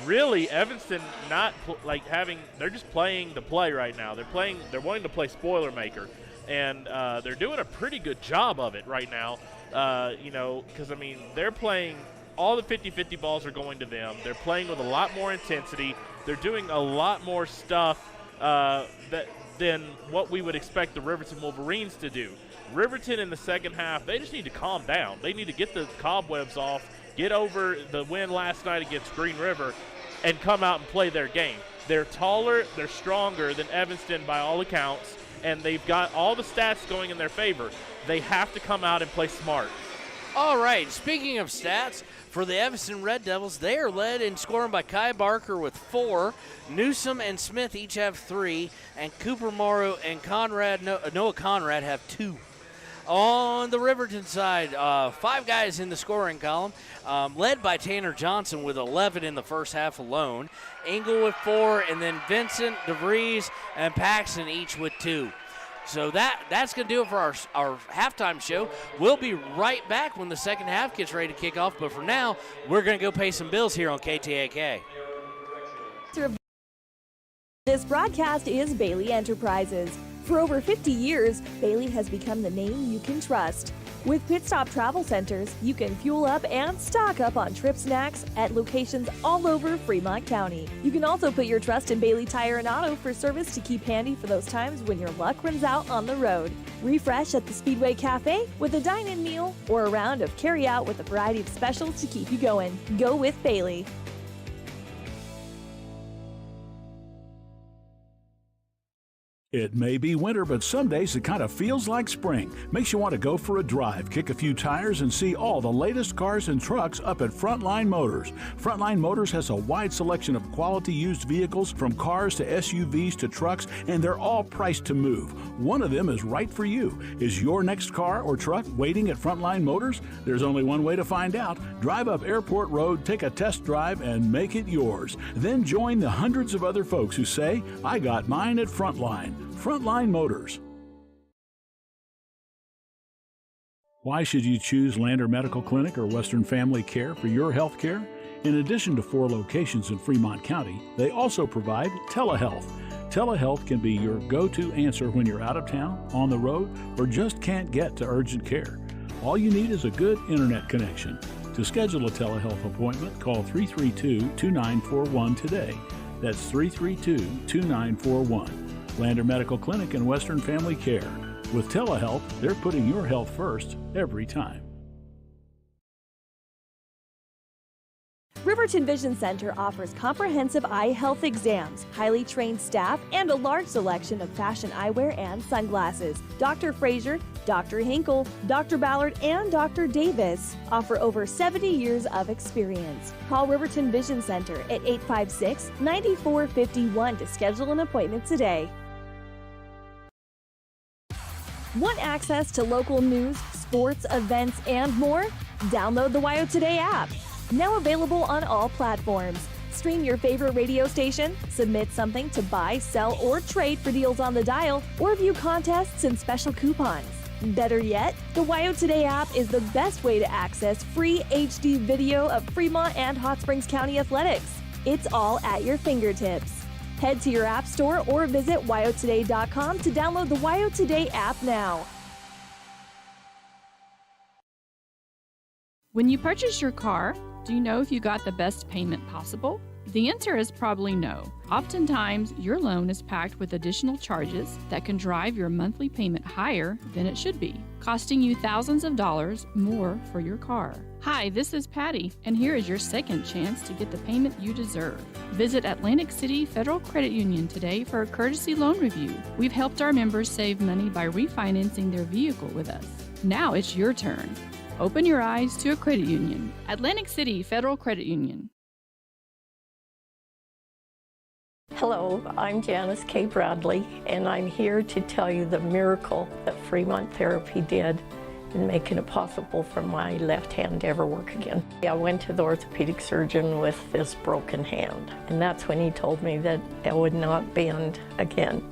Really, Evanston they're just playing to play right now. They're wanting to play Spoilermaker, and they're doing a pretty good job of it right now. Because I mean, they're playing, all the 50-50 balls are going to them. They're playing with a lot more intensity. They're doing a lot more stuff than what we would expect the Riverton Wolverines to do. Riverton in the second half, they just need to calm down. They need to get the cobwebs off, get over the win last night against Green River, and come out and play their game. They're taller, they're stronger than Evanston by all accounts, and they've got all the stats going in their favor. They have to come out and play smart. All right, speaking of stats, for the Evanston Red Devils, they are led in scoring by Kai Barker with 4. Newsom and Smith each have 3, and Cooper Morrow and Noah Conrad have 2. On the Riverton side, 5 guys in the scoring column, led by Tanner Johnson with 11 in the first half alone. Engel with 4, and then Vincent, DeVries, and Paxton each with 2. So that's going to do it for our halftime show. We'll be right back when the second half gets ready to kick off. But for now, we're going to go pay some bills here on KTAK. This broadcast is Bailey Enterprises. For over 50 years, Bailey has become the name you can trust. With Pit Stop Travel Centers, you can fuel up and stock up on trip snacks at locations all over Fremont County. You can also put your trust in Bailey Tire and Auto for service to keep handy for those times when your luck runs out on the road. Refresh at the Speedway Cafe with a dine-in meal or a round of carry-out with a variety of specials to keep you going. Go with Bailey. It may be winter, but some days it kind of feels like spring. Makes you want to go for a drive, kick a few tires, and see all the latest cars and trucks up at Frontline Motors. Frontline Motors has a wide selection of quality used vehicles, from cars to SUVs to trucks, and they're all priced to move. One of them is right for you. Is your next car or truck waiting at Frontline Motors? There's only one way to find out. Drive up Airport Road, take a test drive, and make it yours. Then join the hundreds of other folks who say, I got mine at Frontline. Frontline Motors. Why should you choose Lander Medical Clinic or Western Family Care for your health care? In addition to 4 locations in Fremont County, they also provide telehealth. Telehealth can be your go-to answer when you're out of town, on the road, or just can't get to urgent care. All you need is a good internet connection. To schedule a telehealth appointment, call 332-2941 today. That's 332-2941. Lander Medical Clinic and Western Family Care. With telehealth, they're putting your health first every time. Riverton Vision Center offers comprehensive eye health exams, highly trained staff, and a large selection of fashion eyewear and sunglasses. Dr. Frazier, Dr. Hinkle, Dr. Ballard, and Dr. Davis offer over 70 years of experience. Call Riverton Vision Center at 856-9451 to schedule an appointment today. Want access to local news, sports, events, and more? Download the WyoToday app. Now available on all platforms. Stream your favorite radio station, submit something to buy, sell, or trade for deals on the dial, or view contests and special coupons. Better yet, the WyoToday app is the best way to access free HD video of Fremont and Hot Springs County athletics. It's all at your fingertips. Head to your app store or visit WyoToday.com to download the WyoToday app now. When you purchase your car, do you know if you got the best payment possible? The answer is probably no. Oftentimes, your loan is packed with additional charges that can drive your monthly payment higher than it should be, costing you thousands of dollars more for your car. Hi, this is Patty, and here is your second chance to get the payment you deserve. Visit Atlantic City Federal Credit Union today for a courtesy loan review. We've helped our members save money by refinancing their vehicle with us. Now it's your turn. Open your eyes to a credit union. Atlantic City Federal Credit Union. Hello, I'm Janice K. Bradley, and I'm here to tell you the miracle that Fremont Therapy did in making it possible for my left hand to ever work again. I went to the orthopedic surgeon with this broken hand, and that's when he told me that it would not bend again.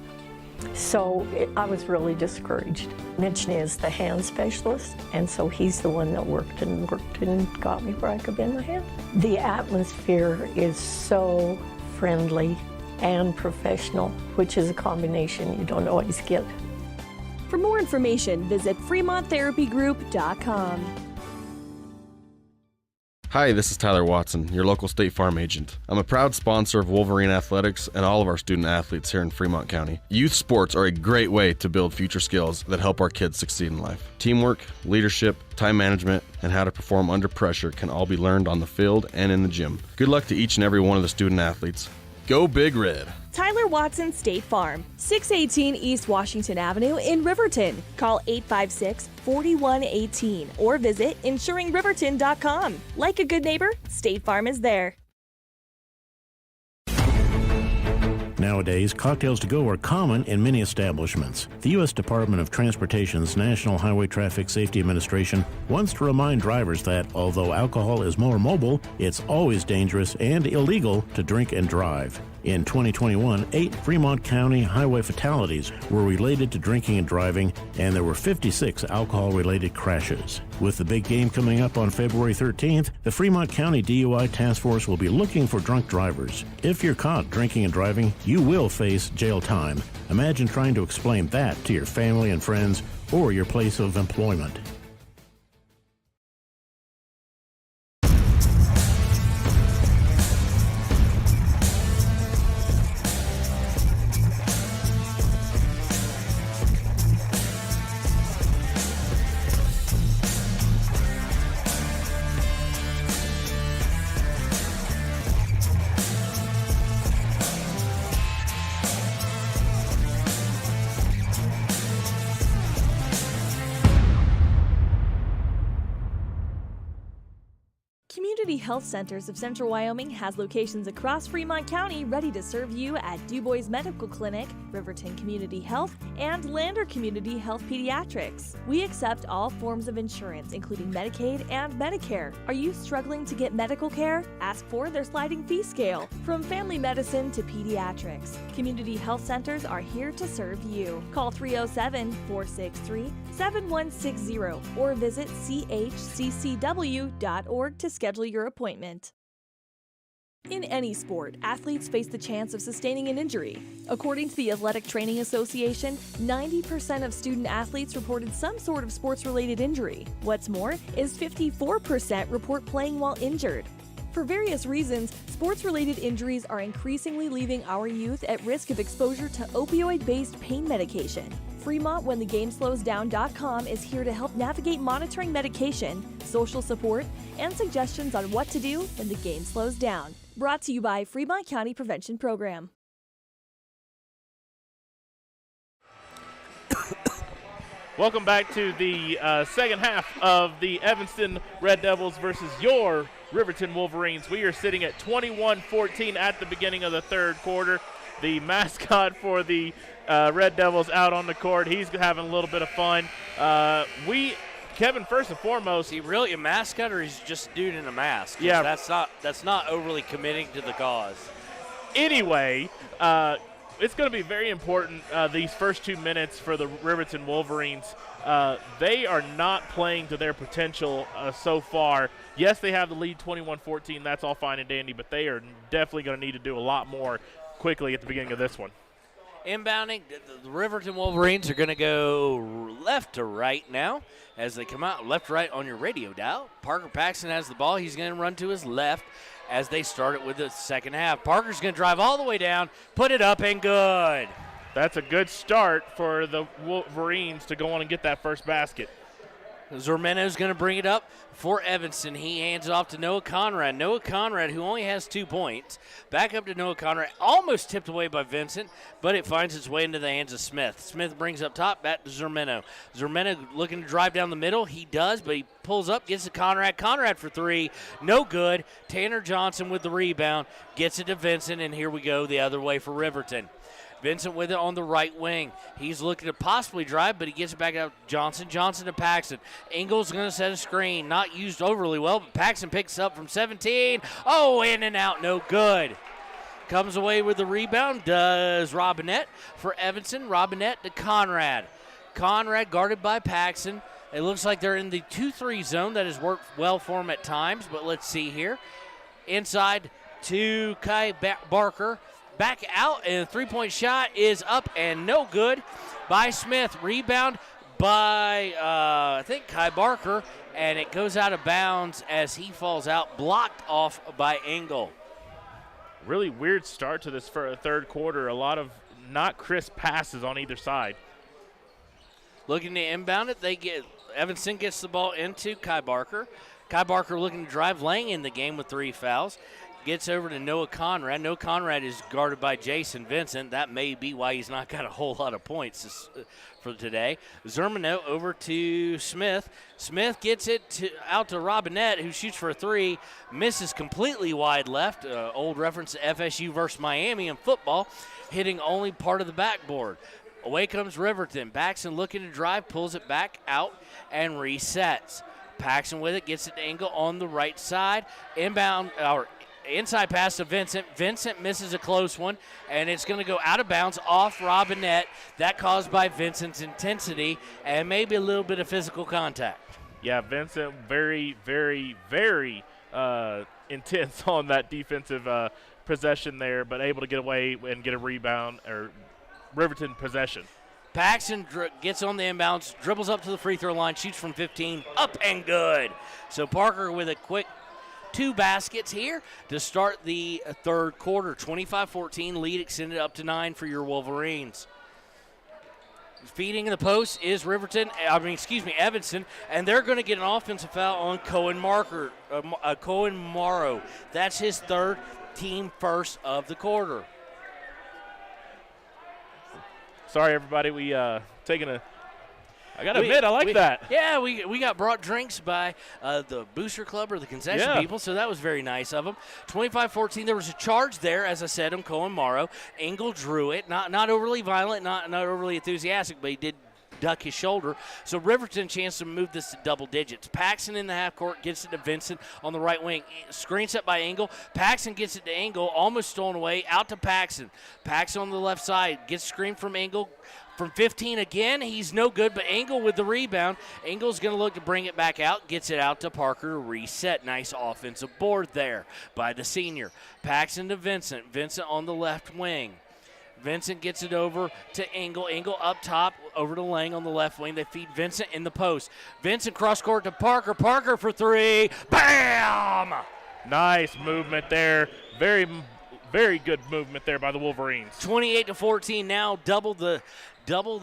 So I was really discouraged. Mitch is the hand specialist, and so he's the one that worked and got me where I could bend my hand. The atmosphere is so friendly and professional, which is a combination you don't always get. For more information, visit FremontTherapyGroup.com. Hi, this is Tyler Watson, your local State Farm agent. I'm a proud sponsor of Wolverine Athletics and all of our student athletes here in Fremont County. Youth sports are a great way to build future skills that help our kids succeed in life. Teamwork, leadership, time management, and how to perform under pressure can all be learned on the field and in the gym. Good luck to each and every one of the student athletes. Go Big Red. Tyler Watson State Farm, 618 East Washington Avenue in Riverton. Call 856-4118 or visit insuringriverton.com. Like a good neighbor, State Farm is there. Nowadays, cocktails to go are common in many establishments. The U.S. Department of Transportation's National Highway Traffic Safety Administration wants to remind drivers that, although alcohol is more mobile, it's always dangerous and illegal to drink and drive. In 2021, 8 Fremont County highway fatalities were related to drinking and driving, and there were 56 alcohol-related crashes. With the big game coming up on February 13th, the Fremont County DUI Task Force will be looking for drunk drivers. If you're caught drinking and driving, you will face jail time. Imagine trying to explain that to your family and friends or your place of employment. Community Health Centers of Central Wyoming has locations across Fremont County ready to serve you at DuBois Medical Clinic, Riverton Community Health, and Lander Community Health Pediatrics. We accept all forms of insurance, including Medicaid and Medicare. Are you struggling to get medical care? Ask for their sliding fee scale. From family medicine to pediatrics, Community Health Centers are here to serve you. Call 307-463-7160 or visit chccw.org to schedule your appointment. In any sport, athletes face the chance of sustaining an injury. According to the Athletic Training Association, 90% of student athletes reported some sort of sports-related injury. What's more, is 54% report playing while injured. For various reasons, sports-related injuries are increasingly leaving our youth at risk of exposure to opioid-based pain medication. Fremont WhenTheGameSlowsDown.com is here to help navigate monitoring medication, social support, and suggestions on what to do when the game slows down. Brought to you by Fremont County Prevention Program. Welcome back to the second half of the Evanston Red Devils versus your Riverton Wolverines. We are sitting at 21-14 at the beginning of the third quarter. The mascot for the Red Devils out on the court. He's having a little bit of fun. Kevin, first and foremost, is he really a mascot or he's just a dude in a mask? Yeah, that's not overly committing to the cause. Anyway, it's going to be very important these first 2 minutes for the Riverton Wolverines. They are not playing to their potential so far. Yes, they have the lead 21-14. That's all fine and dandy, but they are definitely going to need to do a lot more quickly at the beginning of this one. Inbounding, the Riverton Wolverines are going to go left to right now as they come out left to right on your radio dial. Parker Paxton has the ball. He's going to run to his left as they start it with the second half. Parker's going to drive all the way down, put it up, and good. That's a good start for the Wolverines to go on and get that first basket. Zermeno's going to bring it up for Evanston. He hands it off to Noah Conrad. Noah Conrad, who only has 2 points. Back up to Noah Conrad. Almost tipped away by Vincent, but it finds its way into the hands of Smith. Smith brings up top, back to Zermeno. Zermeno looking to drive down the middle. He does, but he pulls up, gets to Conrad. Conrad for 3. No good. Tanner Johnson with the rebound. Gets it to Vincent, and here we go the other way for Riverton. Vincent with it on the right wing. He's looking to possibly drive, but he gets it back out to Johnson. Johnson to Paxton. Ingles going to set a screen. Not used overly well, but Paxton picks up from 17. Oh, in and out. No good. Comes away with the rebound. Does Robinette for Evanston. Robinette to Conrad. Conrad guarded by Paxton. It looks like they're in the 2-3 zone. That has worked well for them at times, but let's see here. Inside to Kai Barker. Back out, and a three-point shot is up and no good by Smith. Rebound by, I think, Kai Barker, and it goes out of bounds as he falls out, blocked off by Engel. Really weird start to this for a third quarter. A lot of not crisp passes on either side. Looking to inbound it, Evanston gets the ball into Kai Barker. Kai Barker looking to drive, laying in the game with 3 fouls. gets over to Noah Conrad. Noah Conrad is guarded by Jason Vincent. That may be why he's not got a whole lot of points for today. Zermino over to Smith. Smith gets it out to Robinette, who shoots for a three, misses completely wide left. Old reference to FSU versus Miami in football, hitting only part of the backboard. Away comes Riverton. Paxson looking to drive, pulls it back out, and resets. Paxson with it, gets it to Engel on the right side. Inbound, or inside pass to Vincent. Vincent misses a close one, and it's going to go out of bounds off Robinette. That caused by Vincent's intensity and maybe a little bit of physical contact. Yeah, Vincent very, very, very intense on that defensive possession there, but able to get away and get a rebound, or Riverton possession. Paxson gets on the inbounds, dribbles up to the free throw line, shoots from 15, up and good. So Parker with a quick 2 baskets here to start the third quarter. 25-14, lead extended up to 9 for your Wolverines. Feeding in the post is Evanston, and they're going to get an offensive foul on Cohen Morrow. That's his third, team first of the quarter. Sorry, everybody. We taking a. I gotta admit, I like that. Yeah, we got brought drinks by the Booster Club or the concession people, so that was very nice of them. 25-14. There was a charge there, as I said, on Cohen Morrow. Engel drew it, not overly violent, not overly enthusiastic, but he did duck his shoulder. So Riverton chance to move this to double digits. Paxson in the half court gets it to Vincent on the right wing. Screen set by Engel. Paxson gets it to Engel, almost stolen away, out to Paxson. Paxson on the left side gets screened from Engel. From 15 again, he's no good, but Engel with the rebound. Engel's going to look to bring it back out, gets it out to Parker to reset. Nice offensive board there by the senior. Paxson to Vincent. Vincent on the left wing. Vincent gets it over to Engel. Engel up top, over to Lang on the left wing. They feed Vincent in the post. Vincent cross court to Parker. Parker for three. Bam! Nice movement there. Very, very good movement there by the Wolverines. 28-14 now, double the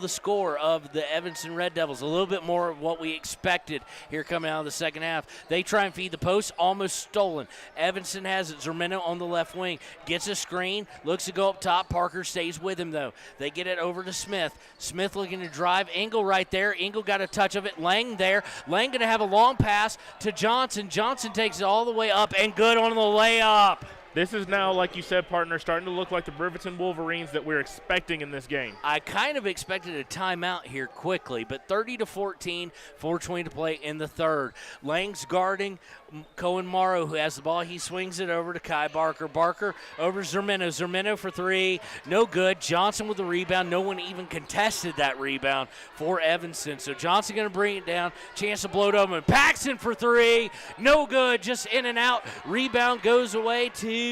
score of the Evanston Red Devils. A little bit more of what we expected here coming out of the second half. They try and feed the post, almost stolen. Evanston has it. Zermino on the left wing. Gets a screen, looks to go up top. Parker stays with him, though. They get it over to Smith. Smith looking to drive. Engel right there. Engel got a touch of it. Lang there. Lang going to have a long pass to Johnson. Johnson takes it all the way up and good on the layup. This is now, like you said, partner, starting to look like the Riverton Wolverines that we're expecting in this game. I kind of expected a timeout here quickly, but 30-14, 4:20 to play in the third. Lang's guarding Cohen Morrow, who has the ball. He swings it over to Kai Barker. Barker over Zermino. Zermino for three. No good. Johnson with the rebound. No one even contested that rebound for Evanston. So Johnson going to bring it down. Chance to blow it open. Paxson for three. No good. Just in and out. Rebound goes away to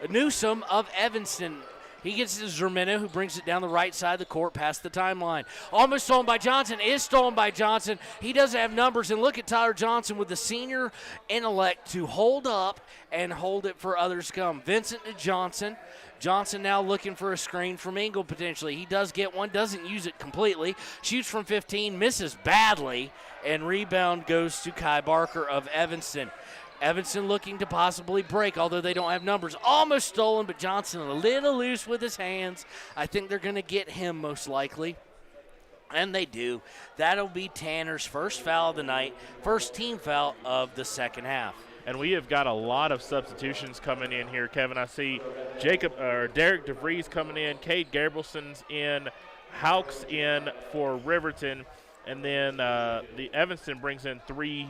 Newsom of Evanston. He gets to Zermino, who brings it down the right side of the court past the timeline. Almost stolen by Johnson. Is stolen by Johnson. He doesn't have numbers. And look at Tyler Johnson with the senior intellect to hold up and hold it for others to come. Vincent to Johnson. Johnson now looking for a screen from Engel potentially. He does get one, doesn't use it completely. Shoots from 15, misses badly, and rebound goes to Kai Barker of Evanston. Evanston looking to possibly break, although they don't have numbers. Almost stolen, but Johnson a little loose with his hands. I think they're going to get him most likely. And they do. That'll be Tanner's first foul of the night, first team foul of the second half. And we have got a lot of substitutions coming in here, Kevin. I see Derek DeVries coming in, Cade Gabrielson's in, Houck's in for Riverton, and then the Evanston brings in three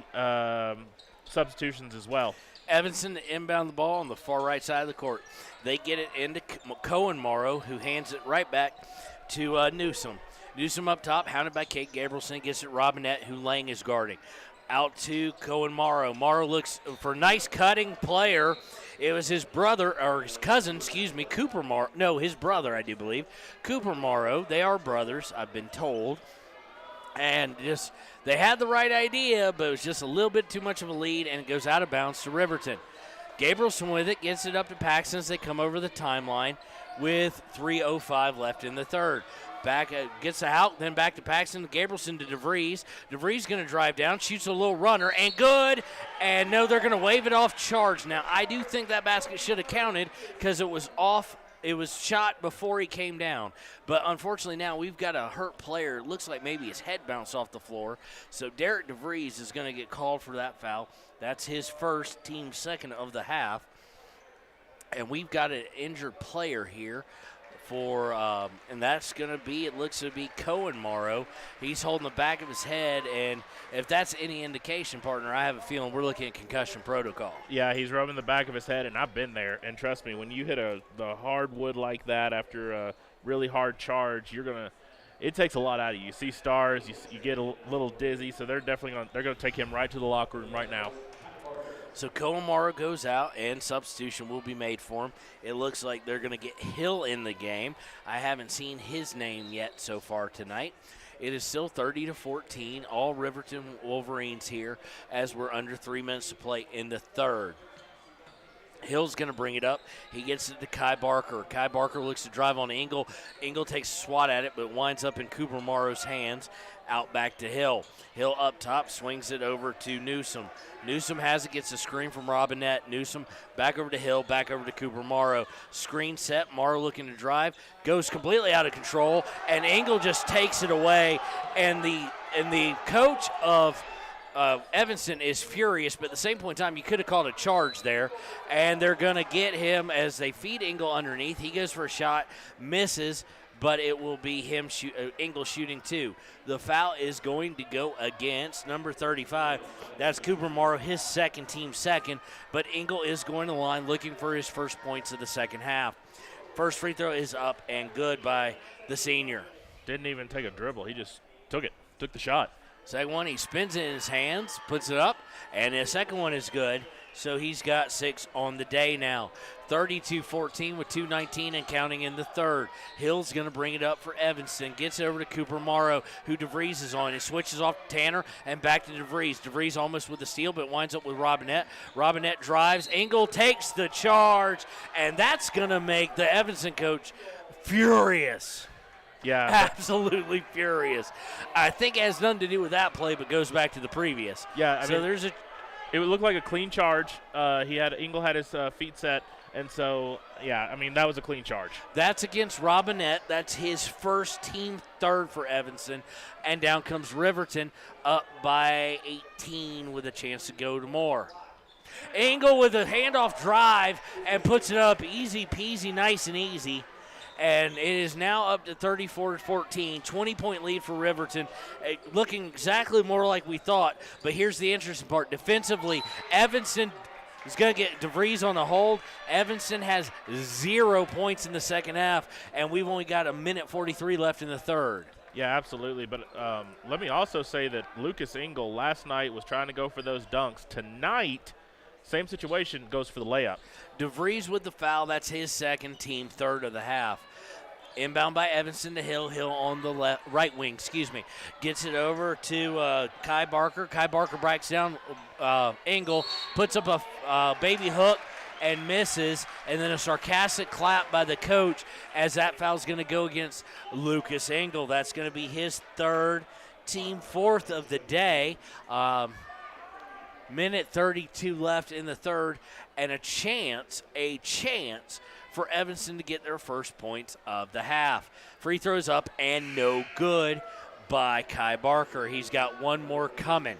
substitutions as well. Evanston to inbound the ball on the far right side of the court. They get it into Cohen Morrow, who hands it right back to Newsom. Newsom up top, hounded by Kate Gabrielson, gets it Robinette, who Lang is guarding. Out to Cohen Morrow. Morrow looks for a nice cutting player. It was his brother, or his cousin, Cooper Morrow. No, his brother, I do believe. Cooper Morrow. They are brothers, I've been told. And just, they had the right idea, but it was just a little bit too much of a lead, and it goes out of bounds to Riverton. Gabrielson with it, gets it up to Paxson as they come over the timeline with 3:05 left in the third. Back gets the Hauk, then back to Paxton, Gabrielson to DeVries. DeVries going to drive down, shoots a little runner, and good. And no, they're going to wave it off charge. Now, I do think that basket should have counted because it was off. It was shot before he came down. But unfortunately now we've got a hurt player. It looks like maybe his head bounced off the floor. So Derek DeVries is going to get called for that foul. That's his first, team second of the half. And we've got an injured player here for, and that's going to be, it looks to be Cohen Morrow. He's holding the back of his head, and if that's any indication, partner, I have a feeling we're looking at concussion protocol. Yeah, he's rubbing the back of his head, and I've been there. And trust me, when you hit the hardwood like that after a really hard charge, it takes a lot out of you. You see stars, you get a little dizzy, so they're going to take him right to the locker room right now. So Cohen Morrow goes out, and substitution will be made for him. It looks like they're going to get Hill in the game. I haven't seen his name yet so far tonight. It is still 30-14, all Riverton Wolverines here as we're under 3 minutes to play in the third. Hill's going to bring it up. He gets it to Kai Barker. Kai Barker looks to drive on Engel. Engel takes a swat at it, but winds up in Cooper Morrow's hands. Out back to Hill. Hill up top, swings it over to Newsom. Newsom has it, gets a screen from Robinette. Newsom back over to Hill, back over to Cooper Morrow. Screen set, Morrow looking to drive, goes completely out of control, and Engel just takes it away. And the coach of Evanston is furious, but at the same point in time, you could have called a charge there. And they're going to get him as they feed Engel underneath. He goes for a shot, misses, but it will be him Engel shooting two. The foul is going to go against number 35. That's Cooper Morrow, his second, team second, but Engel is going to the line looking for his first points of the second half. First free throw is up and good by the senior. Didn't even take a dribble. He just took the shot. Second one, he spins it in his hands, puts it up, and the second one is good. So he's got 6 on the day now. 32-14 with 2:19 and counting in the third. Hill's going to bring it up for Evanston. Gets it over to Cooper Morrow, who DeVries is on. He switches off to Tanner and back to DeVries. DeVries almost with the steal, but winds up with Robinette. Robinette drives. Engel takes the charge, and that's going to make the Evanston coach furious. Yeah. Absolutely furious. I think it has nothing to do with that play, but goes back to the previous. Yeah, it would look like a clean charge. Engel had his feet set, and so, that was a clean charge. That's against Robinette. That's his first, team third for Evanston. And down comes Riverton up by 18 with a chance to go to more. Engel with a handoff drive and puts it up easy peasy, nice and easy. And it is now up to 34-14, 20-point lead for Riverton, looking exactly more like we thought. But here's the interesting part. Defensively, Evanston is going to get DeVries on the hold. Evanston has 0 points in the second half, and we've only got 1:43 left in the third. Yeah, absolutely. But let me also say that Lucas Engel last night was trying to go for those dunks. Tonight, same situation, goes for the layup. DeVries with the foul. That's his second, team third of the half. Inbound by Evanston to Hill. Hill on the right wing, Gets it over to Kai Barker. Kai Barker breaks down Engel, puts up a baby hook and misses, and then a sarcastic clap by the coach as that foul's going to go against Lucas Engel. That's going to be his third, team fourth of the day. Minute 32 left in the third, and a chance for Evanston to get their first points of the half. Free throws up and no good by Kai Barker. He's got one more coming.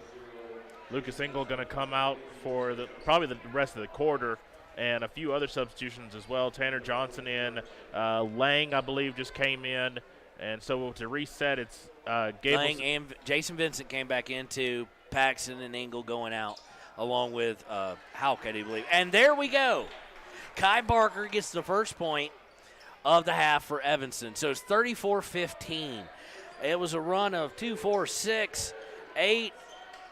Lucas Engel going to come out for probably the rest of the quarter, and a few other substitutions as well. Tanner Johnson in, Lang, I believe, just came in, and so to reset, it's Lang and Jason Vincent came back into Paxton and Engel going out, along with Hauk, I do believe. And there we go. Kai Barker gets the first point of the half for Evanston. So it's 34-15. It was a run of 2, 4, 6, 8,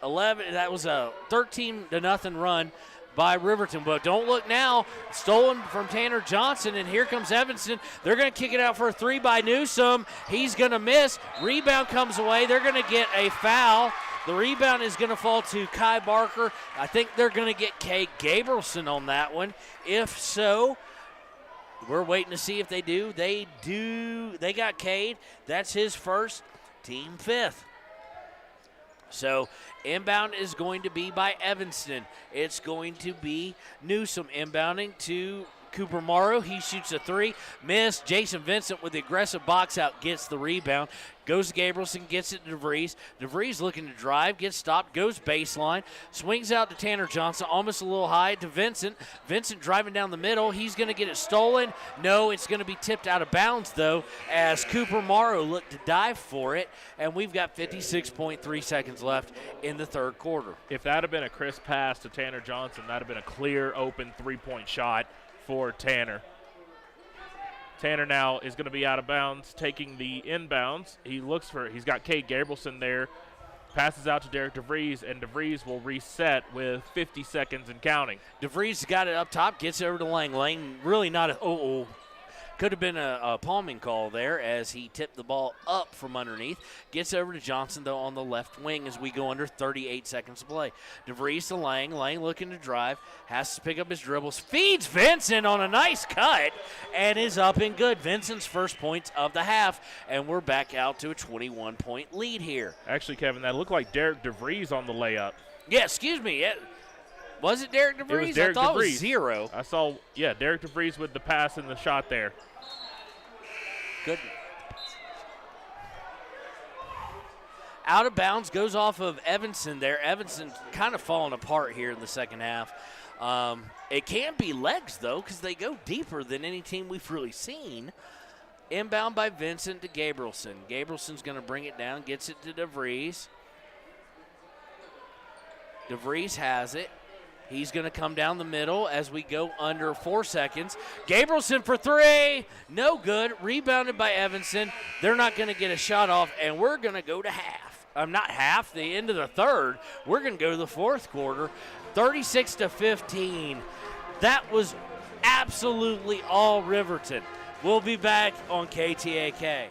11. That was a 13-0 run by Riverton. But don't look now. Stolen from Tanner Johnson, and here comes Evanston. They're going to kick it out for a three by Newsom. He's going to miss. Rebound comes away. They're going to get a foul. The rebound is going to fall to Kai Barker. I think they're going to get Kay Gabrielson on that one. If so, We're waiting to see if they do. They do. They got Cade. That's his first, team 5th. So inbound is going to be by Evanston. It's going to be Newsom inbounding to Cooper Morrow. He shoots a 3. Missed. Jason Vincent with the aggressive box out gets the rebound. Goes to Gabrielson, gets it to DeVries. DeVries looking to drive, gets stopped, goes baseline, swings out to Tanner Johnson, almost a little high to Vincent. Vincent driving down the middle. He's going to get it stolen. No, it's going to be tipped out of bounds, though, as Cooper Morrow looked to dive for it, and we've got 56.3 seconds left in the third quarter. If that had been a crisp pass to Tanner Johnson, that would have been a clear, open three-point shot for Tanner. Tanner now is going to be out of bounds, taking the inbounds. He's got Cade Gabrielson there, passes out to Derek DeVries, and DeVries will reset with 50 seconds and counting. DeVries got it up top, gets over to Lang. Lang really not a, could have been a palming call there as he tipped the ball up from underneath. Gets over to Johnson, though, on the left wing as we go under 38 seconds to play. DeVries to Lang. Lang looking to drive. Has to pick up his dribbles. Feeds Vincent on a nice cut and is up and good. Vincent's first points of the half, and we're back out to a 21-point lead here. Actually, Kevin, that looked like Derek DeVries on the layup. Yeah, excuse me. Was it Derek DeVries? It was Derek I thought DeVries. It was 0. I saw, Derek DeVries with the pass and the shot there. Good. Out of bounds, goes off of Evanston there. Evanston kind of falling apart here in the second half. It can't be legs, though, because they go deeper than any team we've really seen. Inbound by Vincent to Gabrielson. Gabrielson's going to bring it down, gets it to DeVries. DeVries has it. He's going to come down the middle as we go under 4 seconds. Gabrielson for 3. No good. Rebounded by Evanston. They're not going to get a shot off, and we're going to go to half. Not half, the end of the third. We're going to go to the fourth quarter. 36-15. That was absolutely all Riverton. We'll be back on KTAK.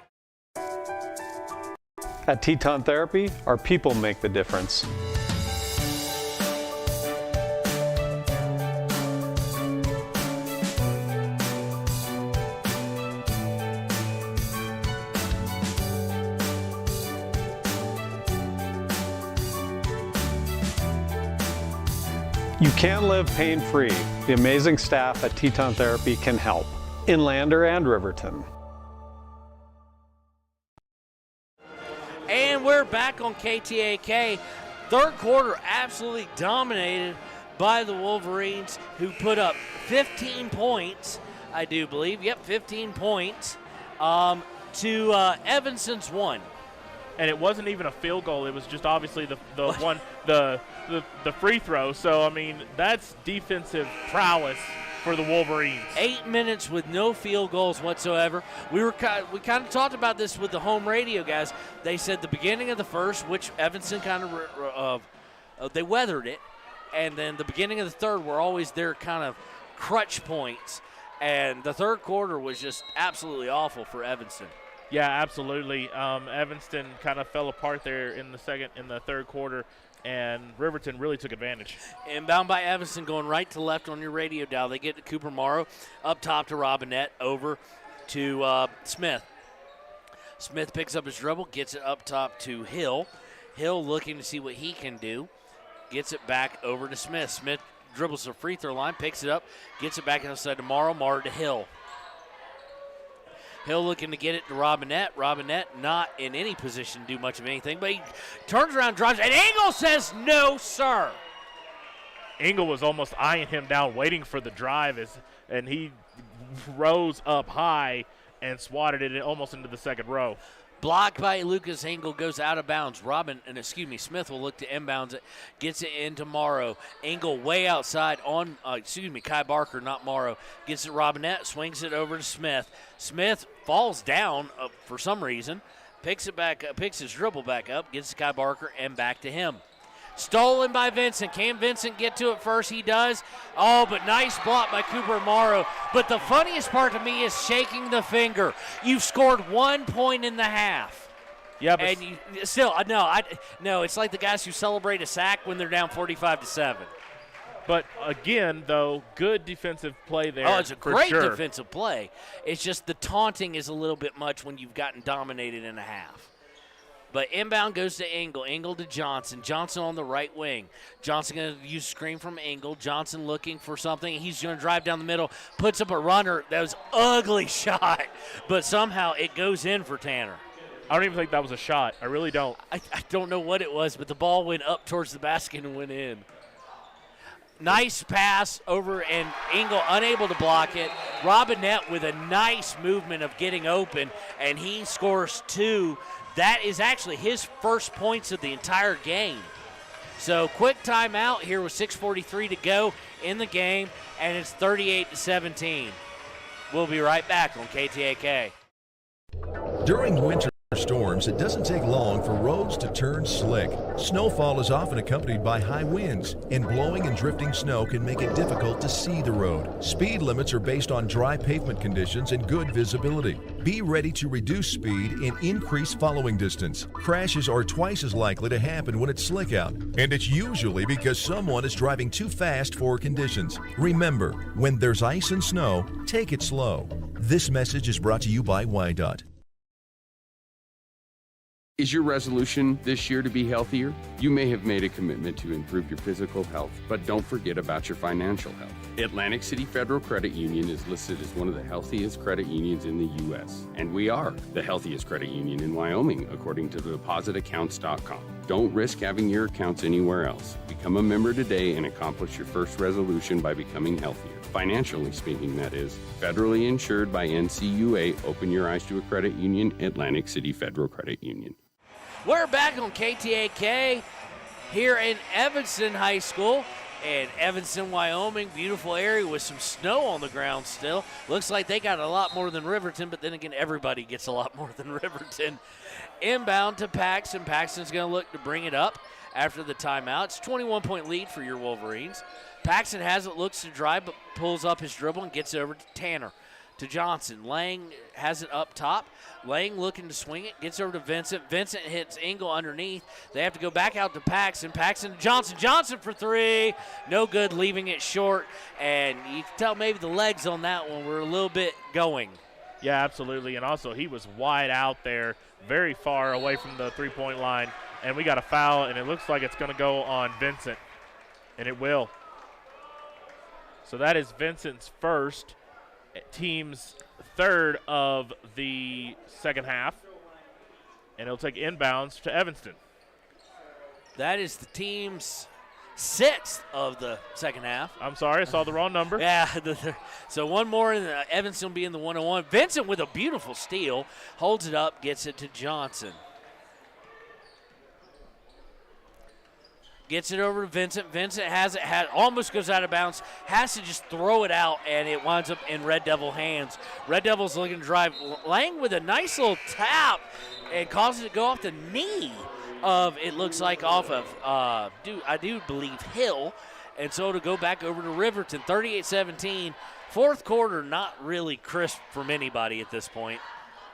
At Teton Therapy, our people make the difference. You can live pain-free. The amazing staff at Teton Therapy can help in Lander and Riverton. And we're back on KTAK. Third quarter absolutely dominated by the Wolverines, who put up 15 points, I do believe. Yep, 15 points to Evanston's 1. And it wasn't even a field goal. It was just obviously the free throw. So, I mean, that's defensive prowess for the Wolverines. 8 minutes with no field goals whatsoever. We kind of talked about this with the home radio guys. They said the beginning of the first, which Evanston kind of they weathered it, and then the beginning of the third were always their kind of crutch points. And the third quarter was just absolutely awful for Evanston. Yeah, absolutely. Evanston kind of fell apart there in the third quarter, and Riverton really took advantage. Inbound by Evanston, going right to left on your radio dial. They get to Cooper Morrow, up top to Robinette, over to Smith. Smith picks up his dribble, gets it up top to Hill. Hill looking to see what he can do. Gets it back over to Smith. Smith dribbles the free throw line, picks it up, gets it back outside to Morrow. Morrow to Hill. Hill looking to get it to Robinette. Robinette not in any position to do much of anything, but he turns around, drives, and Engel says, no, sir. Engel was almost eyeing him down, waiting for the drive, and he rose up high and swatted it almost into the second row. Blocked by Lucas Engel, goes out of bounds. Smith will look to inbounds it, gets it into Morrow. Engel way outside on, Kai Barker, not Morrow. Gets it Robinette, swings it over to Smith. Smith falls down for some reason, picks his dribble back up, gets to Kai Barker, and back to him. Stolen by Vincent. Can Vincent get to it first? He does. Oh, but nice block by Cooper Morrow. But the funniest part to me is shaking the finger. You've scored 1 point in the half. Yeah, but and you still no. It's like the guys who celebrate a sack when they're down 45-7. But again, though, good defensive play there. Oh, it's a great sure. defensive play. It's just the taunting is a little bit much when you've gotten dominated in a half. But inbound goes to Engel. Engel to Johnson. Johnson on the right wing. Johnson going to use screen from Engel. Johnson looking for something. He's going to drive down the middle. Puts up a runner. That was ugly shot. But somehow it goes in for Tanner. I don't even think that was a shot. I really don't. I don't know what it was, but the ball went up towards the basket and went in. Nice pass over, and Engel unable to block it. Robinette with a nice movement of getting open, and he scores 2. That is actually his first points of the entire game. So quick timeout here with 6:43 to go in the game, and it's 38-17. We'll be right back on KTAK. During winter storms, it doesn't take long for roads to turn slick. Snowfall is often accompanied by high winds, and blowing and drifting snow can make it difficult to see the road. Speed limits are based on dry pavement conditions and good visibility. Be ready to reduce speed and increase following distance. Crashes are twice as likely to happen when it's slick out, and it's usually because someone is driving too fast for conditions. Remember, when there's ice and snow, take it slow. This message is brought to you by WyoToday. Is your resolution this year to be healthier? You may have made a commitment to improve your physical health, but don't forget about your financial health. Atlantic City Federal Credit Union is listed as one of the healthiest credit unions in the U.S., and we are the healthiest credit union in Wyoming, according to depositaccounts.com. Don't risk having your accounts anywhere else. Become a member today and accomplish your first resolution by becoming healthier. Financially speaking, that is. Federally insured by NCUA. Open your eyes to a credit union. Atlantic City Federal Credit Union. We're back on KTAK here in Evanston High School in Evanston, Wyoming. Beautiful area with some snow on the ground still. Looks like they got a lot more than Riverton, but then again, everybody gets a lot more than Riverton. Inbound to Paxton. Paxton's going to look to bring it up after the timeout. It's a 21-point lead for your Wolverines. Paxton has it, looks to drive, but pulls up his dribble and gets it over to Tanner. To Johnson. Lang has it up top. Lang looking to swing it. Gets over to Vincent. Vincent hits Engel underneath. They have to go back out to Paxton. Paxton to Johnson. Johnson for 3. No good, leaving it short. And you can tell maybe the legs on that one were a little bit going. Yeah, absolutely. And also he was wide out there, very far away from the three-point line. And we got a foul, and it looks like it's going to go on Vincent. And it will. So that is Vincent's first. Team's third of the second half, and it'll take inbounds to Evanston. That is the team's 6th of the second half. I'm sorry, I saw the wrong number. Yeah, so one more, and Evanston will be in the 1-on-1. Vincent with a beautiful steal, holds it up, gets it to Johnson. Gets it over to Vincent. Vincent has it, almost goes out of bounds, has to just throw it out, and it winds up in Red Devil hands. Red Devil's looking to drive. Lang with a nice little tap and causes it to go off the knee of, it looks like off of, I do believe, Hill. And so to go back over to Riverton, 38-17. Fourth quarter, not really crisp from anybody at this point.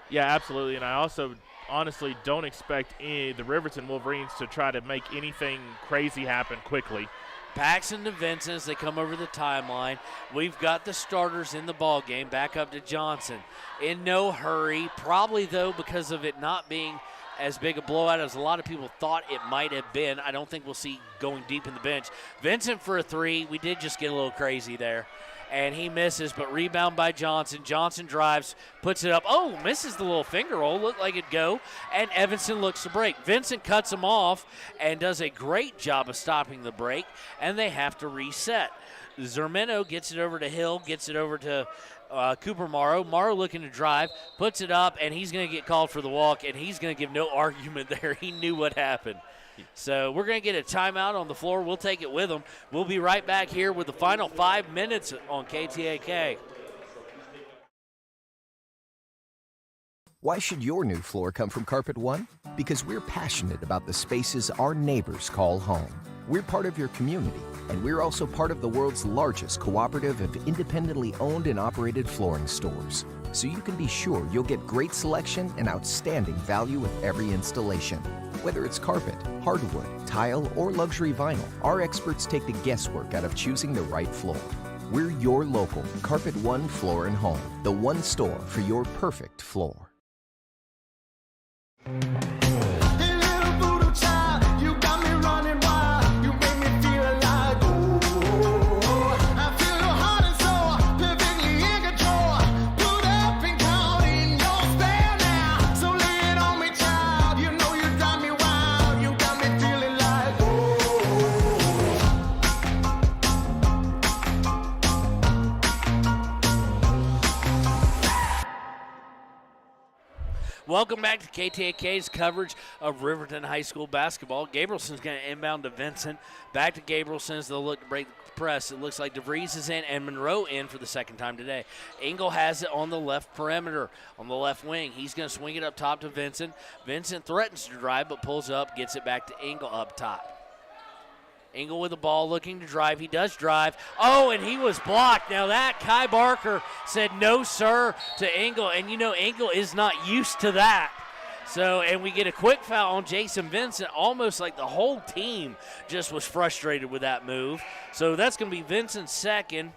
Yeah, absolutely, and I also honestly don't expect the Riverton Wolverines to try to make anything crazy happen quickly. Paxton to Vincent as they come over the timeline. We've got the starters in the ball game. Back up to Johnson. In no hurry, probably though because of it not being as big a blowout as a lot of people thought it might have been. I don't think we'll see going deep in the bench. Vincent for a 3. We did just get a little crazy there. And he misses, but rebound by Johnson. Johnson drives, puts it up. Oh, misses the little finger roll. Looked like it'd go. And Evanston looks to break. Vincent cuts him off and does a great job of stopping the break, and they have to reset. Zermino gets it over to Hill, gets it over to Cooper Morrow. Morrow looking to drive, puts it up, and he's going to get called for the walk, and he's going to give no argument there. He knew what happened. So we're going to get a timeout on the floor. We'll take it with them. We'll be right back here with the final 5 minutes on KTAK. Why should your new floor come from Carpet One? Because we're passionate about the spaces our neighbors call home. We're part of your community, and we're also part of the world's largest cooperative of independently owned and operated flooring stores. So you can be sure you'll get great selection and outstanding value with every installation. Whether it's carpet, hardwood, tile, or luxury vinyl, our experts take the guesswork out of choosing the right floor. We're your local Carpet One Floor and Home, the one store for your perfect floor. Welcome back to KTAK's coverage of Riverton High School basketball. Gabrielson's going to inbound to Vincent. Back to Gabrielson as they'll look to break the press. It looks like DeVries is in and Monroe in for the second time today. Engel has it on the left perimeter, on the left wing. He's going to swing it up top to Vincent. Vincent threatens to drive but pulls up, gets it back to Engel up top. Engel with the ball looking to drive. He does drive. Oh, and he was blocked. Now that Kai Barker said no, sir, to Engel. And, you know, Engel is not used to that. So, and we get a quick foul on Jason Vincent, almost like the whole team just was frustrated with that move. So that's going to be Vincent's second.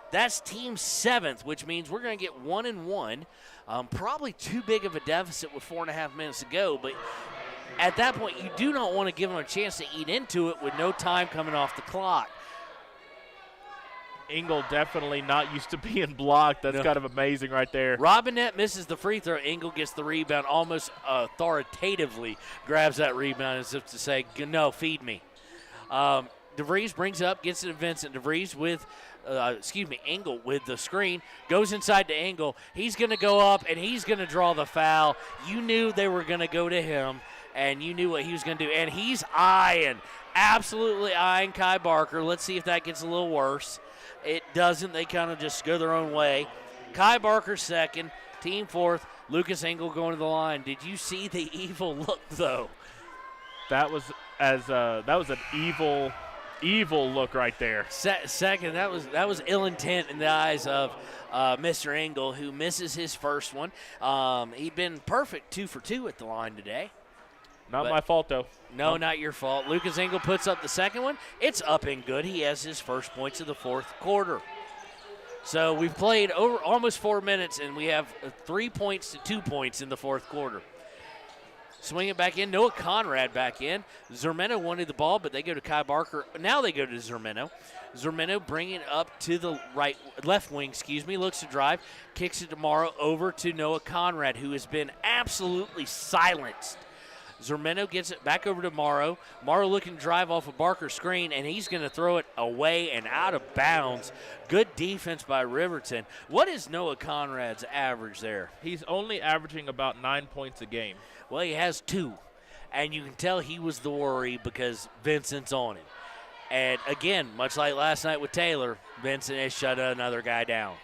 That's team seventh, which means we're going to get 1 and 1. Probably too big of a deficit with 4.5 minutes to go, but at that point, you do not want to give them a chance to eat into it with no time coming off the clock. Engel definitely not used to being blocked. That's kind of amazing right there. Robinette misses the free throw. Engel gets the rebound, almost authoritatively grabs that rebound as if to say, no, feed me. DeVries brings it up, gets it to Vincent. DeVries with, Engel with the screen, goes inside to Engel. He's going to go up, and he's going to draw the foul. You knew they were going to go to him, and you knew what he was going to do. And he's absolutely eyeing Kai Barker. Let's see if that gets a little worse. It doesn't. They kind of just go their own way. Kai Barker second, team fourth. Lucas Engel going to the line. Did you see the evil look, though? That was an evil look right there. Second, that was ill intent in the eyes of Mr. Engel, who misses his first one. He'd been perfect 2 for 2 at the line today. Not my fault, though. No, not your fault. Lucas Engel puts up the second one. It's up and good. He has his first points of the fourth quarter. So we've played over almost 4 minutes, and we have 3 points to 2 points in the fourth quarter. Swing it back in. Noah Conrad back in. Zermeno wanted the ball, but they go to Kai Barker. Now they go to Zermeno. Zermeno bringing it up to the left wing, looks to drive, kicks it tomorrow over to Noah Conrad, who has been absolutely silenced. Zermeno gets it back over to Morrow. Morrow looking to drive off a Barker screen, and he's going to throw it away and out of bounds. Good defense by Riverton. What is Noah Conrad's average there? He's only averaging about 9 points a game. Well, he has 2, and you can tell he was the worry because Vincent's on him. And, again, much like last night with Taylor, Vincent has shut another guy down.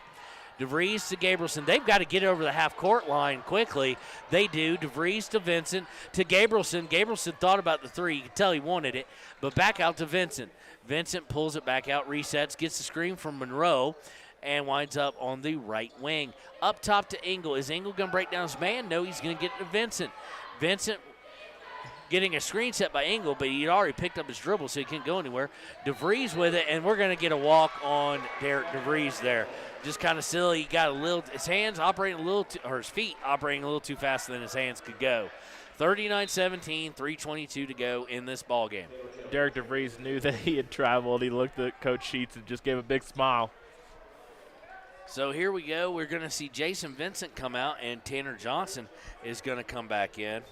DeVries to Gabrielson. They've got to get over the half-court line quickly. They do. DeVries to Vincent to Gabrielson. Gabrielson thought about the three. You can tell he wanted it, but back out to Vincent. Vincent pulls it back out, resets, gets the screen from Monroe, and winds up on the right wing. Up top to Engel. Is Engel going to break down his man? No, he's going to get it to Vincent. Vincent getting a screen set by Engel, but he'd already picked up his dribble, so he couldn't go anywhere. DeVries with it, and we're going to get a walk on Derek DeVries there. Just kind of silly. He got his hands operating a little, his feet operating a little too fast than his hands could go. 39-17, 3:22 to go in this ball game. Derek DeVries knew that he had traveled. He looked at Coach Sheets and just gave a big smile. So here we go. We're going to see Jason Vincent come out, and Tanner Johnson is going to come back in.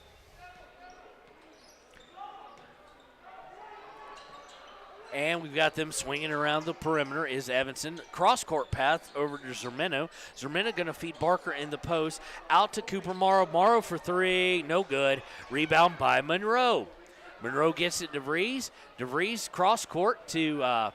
And we've got them swinging around the perimeter is Evanston. Cross-court path over to Zermeno. Zermeno going to feed Barker in the post. Out to Cooper Morrow. Morrow for 3. No good. Rebound by Monroe. Monroe gets it to DeVries. DeVries cross-court to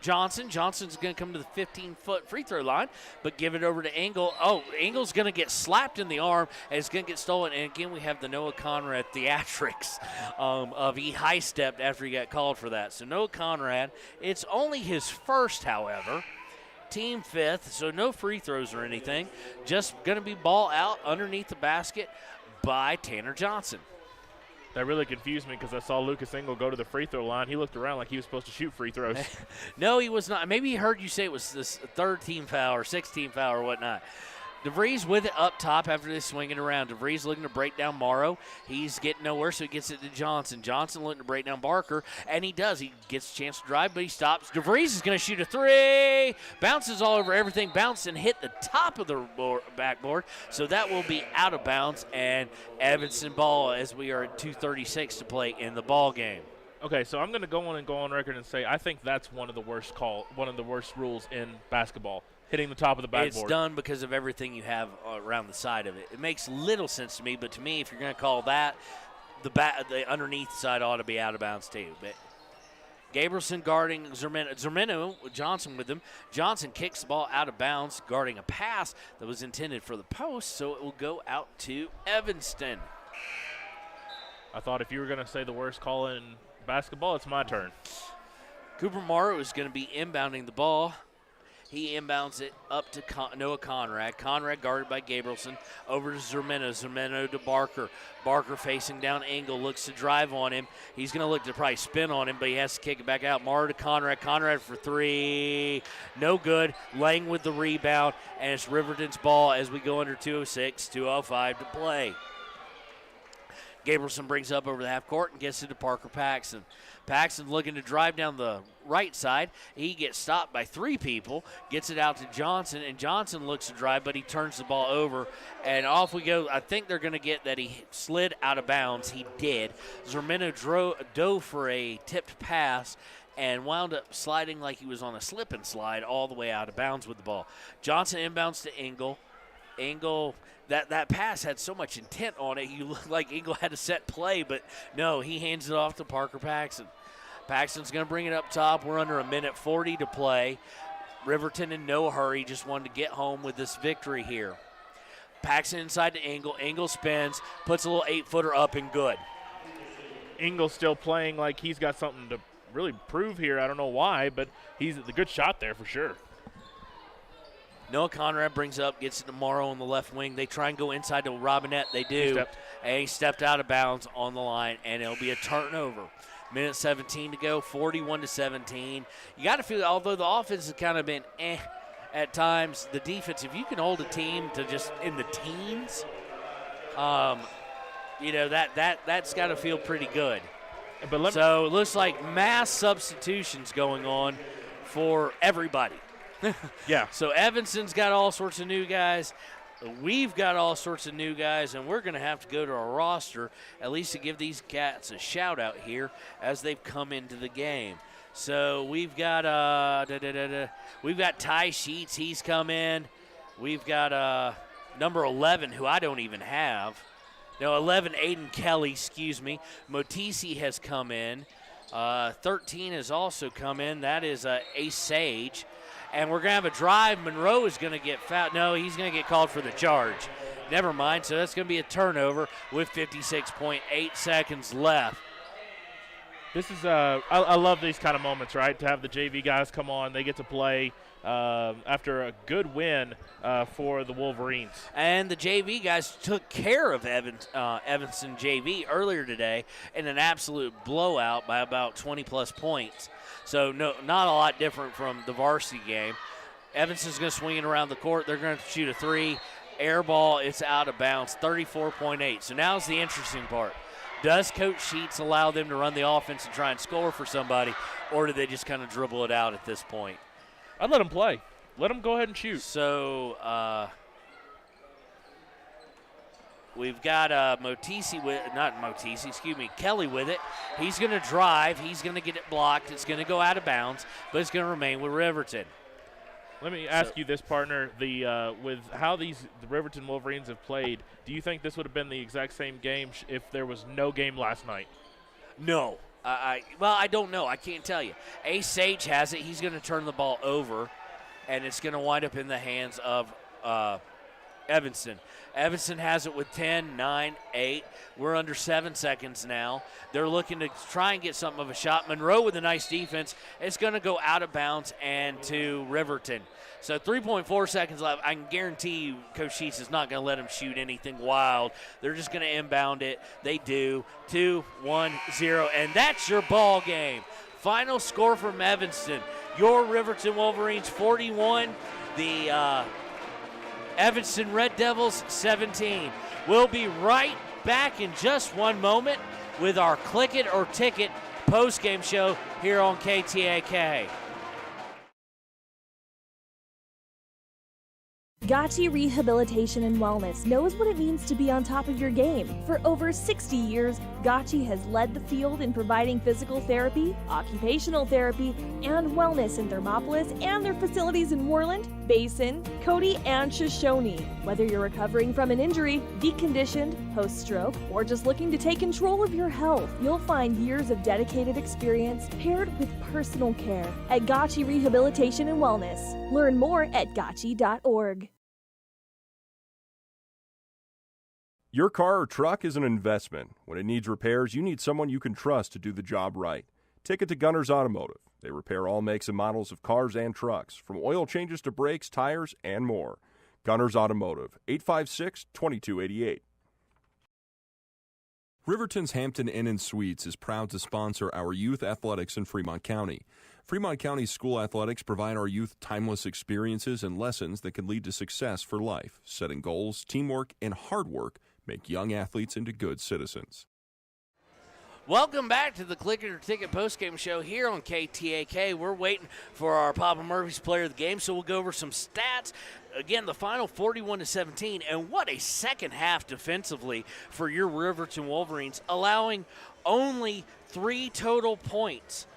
Johnson. Johnson's going to come to the 15-foot free throw line, but give it over to Engel. Oh, Engel's going to get slapped in the arm, and it's going to get stolen. And again, we have the Noah Conrad theatrics of he high-stepped after he got called for that. So Noah Conrad, it's only his first, however. Team 5th, so no free throws or anything. Just going to be ball out underneath the basket by Tanner Johnson. That really confused me because I saw Lucas Engel go to the free throw line. He looked around like he was supposed to shoot free throws. No, he was not. Maybe he heard you say it was this 3rd team foul or 6th team foul or whatnot. DeVries with it up top after they swing it around. DeVries looking to break down Morrow. He's getting nowhere, so he gets it to Johnson. Johnson looking to break down Barker, and he does. He gets a chance to drive, but he stops. DeVries is going to shoot a 3. Bounces all over everything. Bounced and hit the top of the backboard, so that will be out of bounds, and Evanston ball as we are at 2:36 to play in the ball game. Okay, so I'm going to go on record and say I think that's one of the worst rules in basketball. Hitting the top of the backboard. It's done because of everything you have around the side of it. It makes little sense to me, but to me, if you're going to call that, the underneath side ought to be out of bounds too. But Gabrielson guarding Zermino, Johnson with him. Johnson kicks the ball out of bounds, guarding a pass that was intended for the post, so it will go out to Evanston. I thought if you were going to say the worst call in basketball, it's my turn. Cooper Morrow is going to be inbounding the ball. He inbounds it up to Noah Conrad. Conrad guarded by Gabrielson. Over to Zermino. Zermino to Barker. Barker facing down Engel. Looks to drive on him. He's going to look to probably spin on him, but he has to kick it back out. Morrow to Conrad. Conrad for 3. No good. Lang with the rebound. And it's Riverton's ball as we go under 2:06, 2:05 to play. Gabrielson brings up over the half court and gets it to Parker Paxson. Paxson looking to drive down the right side. He gets stopped by 3 people, gets it out to Johnson, and Johnson looks to drive, but he turns the ball over, and off we go. I think they're going to get that he slid out of bounds. He did. Zermino dove for a tipped pass and wound up sliding like he was on a slip and slide all the way out of bounds with the ball. Johnson inbounds to Engel. Engel, that pass had so much intent on it. You look like Engel had a set play, but no, he hands it off to Parker Paxson. Paxson's going to bring it up top. We're under 1:40 to play. Riverton in no hurry, just wanted to get home with this victory here. Paxson inside to Engel. Engel spins, puts a little 8-footer up and good. Engel's still playing like he's got something to really prove here. I don't know why, but he's a good shot there for sure. Noah Conrad brings up, gets it to Morrow on the left wing. They try and go inside to Robinette. They do. And he stepped out of bounds on the line, and it'll be a turnover. 1:17 to go, 41-17. You got to feel, although the offense has kind of been at times, the defense, if you can hold a team to just in the teens, that's got to feel pretty good. So it looks like mass substitutions going on for everybody. Yeah. So Evanston's got all sorts of new guys. We've got all sorts of new guys, and we're going to have to go to our roster at least to give these cats a shout-out here as they've come into the game. So we've got Ty Sheets. He's come in. We've got number 11, who I don't even have. No, 11, Aiden Kelly, excuse me. Motisi has come in. 13 has also come in. That is Ace Sage. And we're going to have a drive. Monroe is going to get fouled. No, he's going to get called for the charge. Never mind. So that's going to be a turnover with 56.8 seconds left. This is I love these kind of moments, right? To have the JV guys come on. They get to play after a good win for the Wolverines. And the JV guys took care of Evanston JV earlier today in an absolute blowout by about 20-plus points. So no, not a lot different from the varsity game. Evanston's going to swing it around the court. They're going to shoot a 3. Air ball, it's out of bounds, 34.8. So now's the interesting part. Does Coach Sheets allow them to run the offense and try and score for somebody, or do they just kind of dribble it out at this point? I'd let them play. Let them go ahead and shoot. So we've got Kelly with it. He's going to drive. He's going to get it blocked. It's going to go out of bounds, but it's going to remain with Riverton. Let me ask you this, partner. With how the Riverton Wolverines have played, do you think this would have been the exact same game if there was no game last night? No. Well, I don't know. I can't tell you. Ace Sage has it. He's going to turn the ball over, and it's going to wind up in the hands of Evanston. Evanston has it with 10, 9, 8. We're under 7 seconds now. They're looking to try and get something of a shot. Monroe with a nice defense. It's going to go out of bounds and to Riverton. So 3.4 seconds left. I can guarantee you Coach Sheets is not going to let them shoot anything wild. They're just going to inbound it. They do. 2-1-0, and that's your ball game. Final score from Evanston. Your Riverton Wolverines 41. The Evanston Red Devils 17. We'll be right back in just one moment with our Click It or Ticket post-game show here on KTAK. Gotchi Rehabilitation and Wellness knows what it means to be on top of your game. For over 60 years, Gotchi has led the field in providing physical therapy, occupational therapy, and wellness in Thermopolis and their facilities in Worland, Basin, Cody, and Shoshone. Whether you're recovering from an injury, deconditioned, post-stroke, or just looking to take control of your health, you'll find years of dedicated experience paired with personal care at Gotchi Rehabilitation and Wellness. Learn more at gotchi.org. Your car or truck is an investment. When it needs repairs, you need someone you can trust to do the job right. Take it to Gunner's Automotive. They repair all makes and models of cars and trucks, from oil changes to brakes, tires, and more. Gunner's Automotive, 856-2288. Riverton's Hampton Inn & Suites is proud to sponsor our youth athletics in Fremont County. Fremont County school athletics provide our youth timeless experiences and lessons that can lead to success for life. Setting goals, teamwork, and hard work make young athletes into good citizens. Welcome back to the Click It or Ticket postgame show here on KTAK. We're waiting for our Papa Murphy's player of the game, so we'll go over some stats. Again, the final 41-17, and what a second half defensively for your Riverton Wolverines, allowing only 3 total points.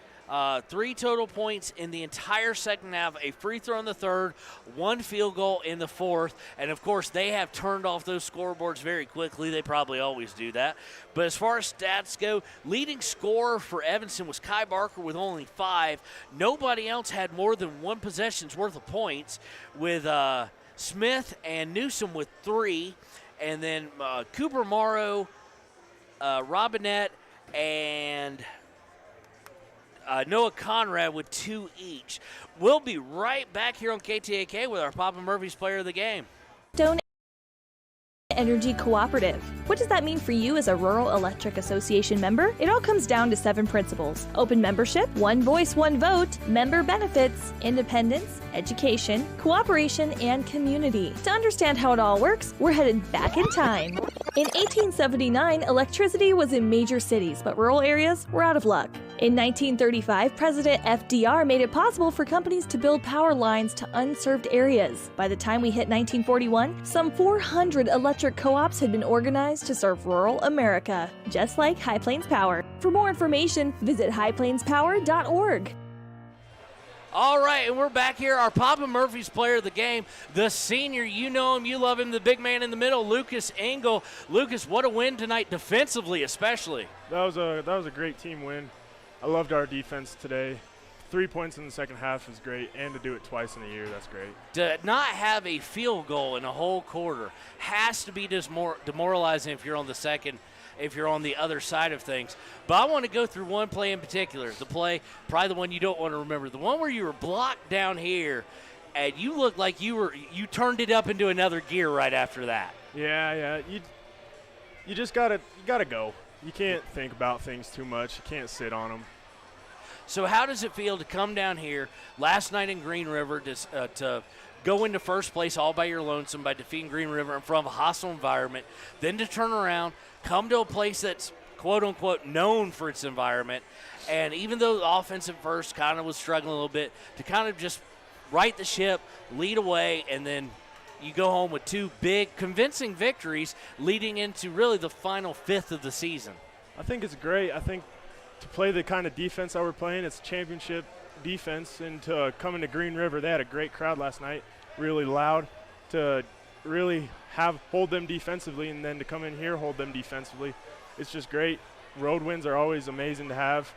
3 total points in the entire second half, a free throw in the third, 1 field goal in the fourth, and of course they have turned off those scoreboards very quickly. They probably always do that. But as far as stats go, leading scorer for Evanston was Kai Barker with only 5. Nobody else had more than 1 possession's worth of points, with Smith and Newsom with 3, and then Cooper Morrow, Robinette, and Noah Conrad with 2 each. We'll be right back here on KTAK with our Papa Murphy's player of the game. Stone Energy Cooperative. What does that mean for you as a Rural Electric Association member? It all comes down to 7 principles: open membership, 1 voice, 1 vote, member benefits, independence, education, cooperation, and community. To understand how it all works, we're headed back in time. In 1879, electricity was in major cities, but rural areas were out of luck. In 1935, President FDR made it possible for companies to build power lines to unserved areas. By the time we hit 1941, some 400 electric co-ops had been organized to serve rural America, just like High Plains Power. For more information, visit highplainspower.org. All right, and we're back here. Our Papa Murphy's player of the game, the senior. You know him, you love him, the big man in the middle, Lucas Engel. Lucas, what a win tonight, defensively especially. That was a great team win. I loved our defense today. 3 points in the second half is great, and to do it twice in a year, that's great. To not have a field goal in a whole quarter has to be demoralizing if you're on the other side of things. But I want to go through one play in particular, the play, probably the one you don't want to remember, the one where you were blocked down here, and you looked like you turned it up into another gear right after that. Yeah. You just gotta go. You can't think about things too much. You can't sit on them. So how does it feel to come down here last night in Green River to go into first place all by your lonesome by defeating Green River in front of a hostile environment, then to turn around, come to a place that's quote-unquote known for its environment, and even though the offense at first kind of was struggling a little bit, to kind of just right the ship, lead away, and then you go home with 2 big, convincing victories leading into really the final 5th of the season? I think it's great. I think to play the kind of defense that we're playing, it's championship defense, and to come into Green River, they had a great crowd last night, really loud, to really hold them defensively, and then to come in here, hold them defensively. It's just great. road wins are always amazing to have,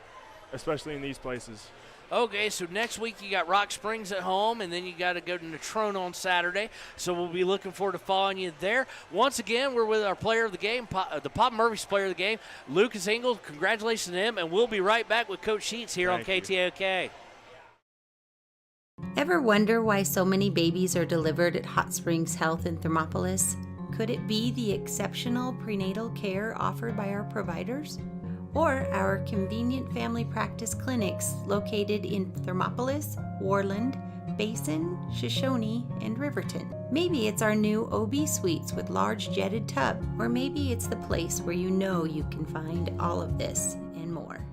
especially in these places. Okay, so next week you got Rock Springs at home, and then you got to go to Natrona on Saturday. So we'll be looking forward to following you there. Once again, we're with our player of the game, the Pop Murphy's player of the game, Lucas Engel. Congratulations to him, and we'll be right back with Coach Sheets here on KTOK. Ever wonder why so many babies are delivered at Hot Springs Health in Thermopolis? Could it be the exceptional prenatal care offered by our providers? Or our convenient family practice clinics located in Thermopolis, Worland, Basin, Shoshone, and Riverton. Maybe it's our new OB suites with large jetted tub, or maybe it's the place where you know you can find all of this and more.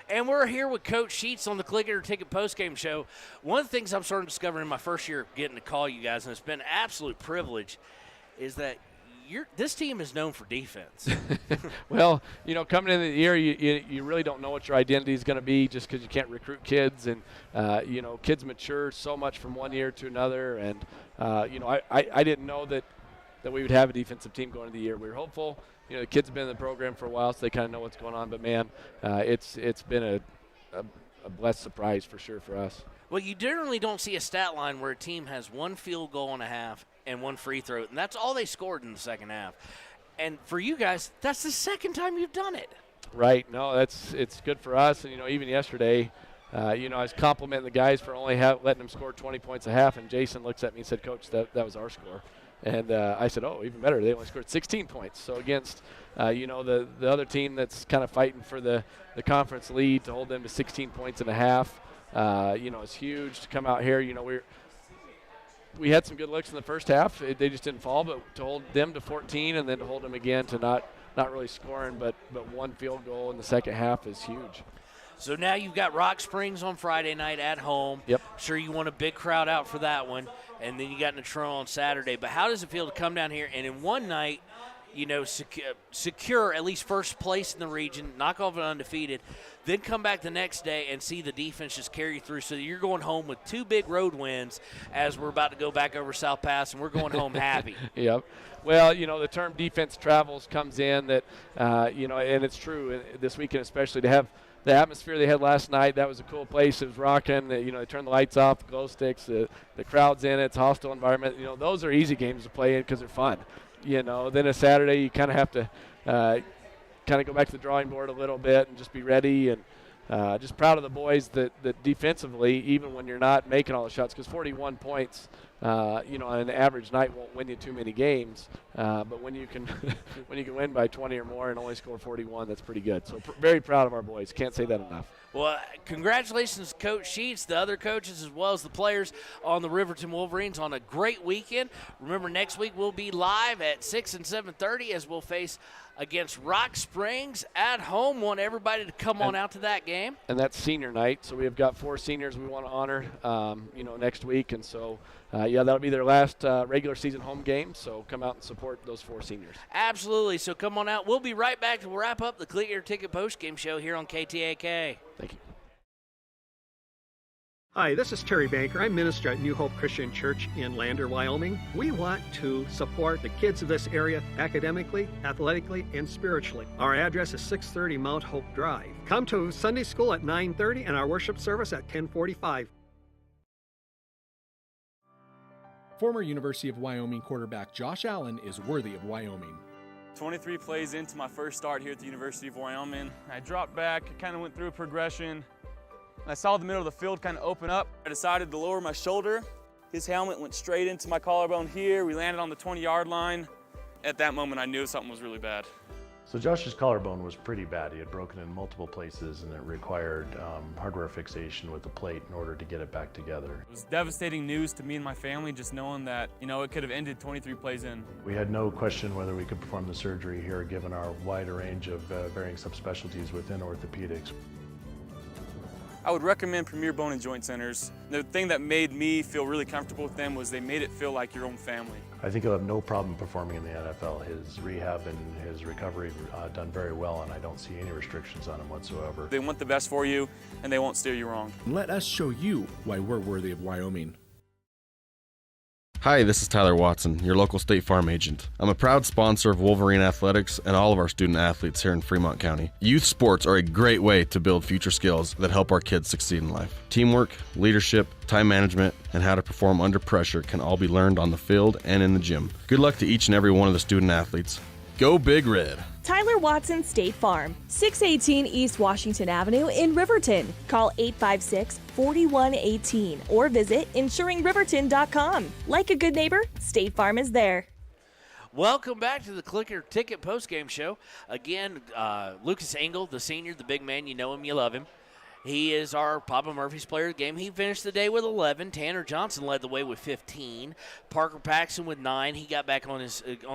And we're here with Coach Sheets on the Click It or Ticket postgame show. One of the things I'm starting to discover in my first year getting to call you guys, and it's been an absolute privilege, is that this team is known for defense. Well, coming into the year, you really don't know what your identity is going to be just because you can't recruit kids. And, kids mature so much from one year to another. And, I didn't know that we would have a defensive team going into the year. We were hopeful. The kids have been in the program for a while, so they kind of know what's going on. But, man, it's been a blessed surprise for sure for us. Well, you generally don't see a stat line where a team has one field goal and a half and one free throw, and that's all they scored in the second half. And for you guys, that's the second time you've done it. Right. No, it's good for us. And, even yesterday, I was complimenting the guys for only letting them score 20 points a half, and Jason looks at me and said, Coach, that was our score. And I said, oh, even better. They only scored 16 points. So against, the other team that's kind of fighting for the conference lead, to hold them to 16 points and a half, it's huge to come out here. We had some good looks in the first half. They just didn't fall, but to hold them to 14 and then to hold them again to not really scoring, but one field goal in the second half is huge. So now you've got Rock Springs on Friday night at home. Yep. Sure, you want a big crowd out for that one, and then you got Natrona on Saturday. But how does it feel to come down here and in one night, secure at least first place in the region, knock off an undefeated, then come back the next day and see the defense just carry you through, so that you're going home with two big road wins as we're about to go back over South Pass, and we're going home happy. Yep. Well, the term defense travels comes in that, and it's true this weekend especially, to have the atmosphere they had last night. That was a cool place. It was rocking. They turned the lights off, the glow sticks, the crowd's in it. It's a hostile environment. Those are easy games to play in because they're fun. Then a Saturday you kind of have to go back to the drawing board a little bit and just be ready. And just proud of the boys that defensively, even when you're not making all the shots, because 41 points, on an average night won't win you too many games. But when you can win by 20 or more and only score 41, that's pretty good. So very proud of our boys. Can't say that enough. Well, congratulations, Coach Sheets, the other coaches, as well as the players on the Riverton Wolverines on a great weekend. Remember, next week we'll be live at 6 and 7:30 as we'll face against Rock Springs at home. Want everybody to come on out to that game. And that's senior night, so we have got 4 seniors we want to honor, next week. And so, that'll be their last regular season home game, so come out and support those 4 seniors. Absolutely, so come on out. We'll be right back to wrap up the Click Your Ticket postgame show here on KTAK. Thank you. Hi, this is Terry Banker. I'm minister at New Hope Christian Church in Lander, Wyoming. We want to support the kids of this area academically, athletically, and spiritually. Our address is 630 Mount Hope Drive. Come to Sunday school at 9:30 and our worship service at 10:45. Former University of Wyoming quarterback Josh Allen is worthy of Wyoming. 23 plays into my first start here at the University of Wyoming. I dropped back, kind of went through a progression. I saw the middle of the field kind of open up. I decided to lower my shoulder. His helmet went straight into my collarbone here. We landed on the 20-yard line. At that moment, I knew something was really bad. So Josh's collarbone was pretty bad. He had broken in multiple places, and it required hardware fixation with the plate in order to get it back together. It was devastating news to me and my family, just knowing that, it could have ended 23 plays in. We had no question whether we could perform the surgery here, given our wide range of varying subspecialties within orthopedics. I would recommend Premier Bone and Joint Centers. The thing that made me feel really comfortable with them was they made it feel like your own family. I think he'll have no problem performing in the NFL. His rehab and his recovery done very well, and I don't see any restrictions on him whatsoever. They want the best for you, and they won't steer you wrong. Let us show you why we're worthy of Wyoming. Hi, this is Tyler Watson, your local State Farm agent. I'm a proud sponsor of Wolverine Athletics and all of our student athletes here in Fremont County. Youth sports are a great way to build future skills that help our kids succeed in life. Teamwork, leadership, time management, and how to perform under pressure can all be learned on the field and in the gym. Good luck to each and every one of the student athletes. Go Big Red! Tyler Watson State Farm, 618 East Washington Avenue in Riverton. Call 856-4118 or visit insuringriverton.com. Like a good neighbor, State Farm is there. Welcome back to the Clicker Ticket postgame show. Again, Lucas Engel, the senior, the big man, you know him, you love him. He is our Papa Murphy's player of the game. He finished the day with 11. Tanner Johnson led the way with 15. Parker Paxson with 9. He got back on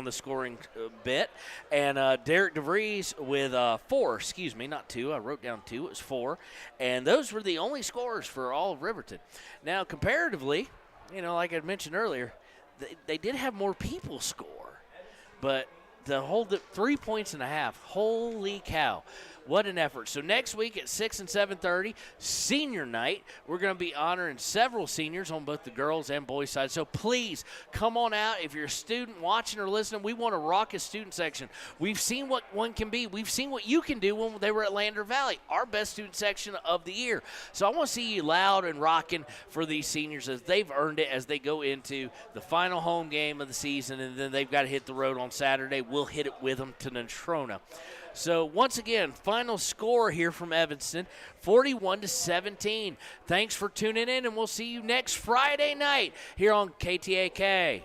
the scoring bit. And Derek DeVries with 4. Excuse me, not 2. I wrote down 2. It was 4. And those were the only scorers for all of Riverton. Now, comparatively, like I mentioned earlier, they did have more people score. But the whole 3.5 points, holy cow. What an effort. So next week at 6 and 7:30, senior night, we're going to be honoring several seniors on both the girls and boys side. So please come on out. If you're a student watching or listening, we want to rock a student section. We've seen what one can be. We've seen what you can do when they were at Lander Valley, our best student section of the year. So I want to see you loud and rocking for these seniors as they've earned it as they go into the final home game of the season, and then they've got to hit the road on Saturday. We'll hit it with them to Natrona. So once again, final score here from Evanston, 41-17. Thanks for tuning in, and we'll see you next Friday night here on KTAK.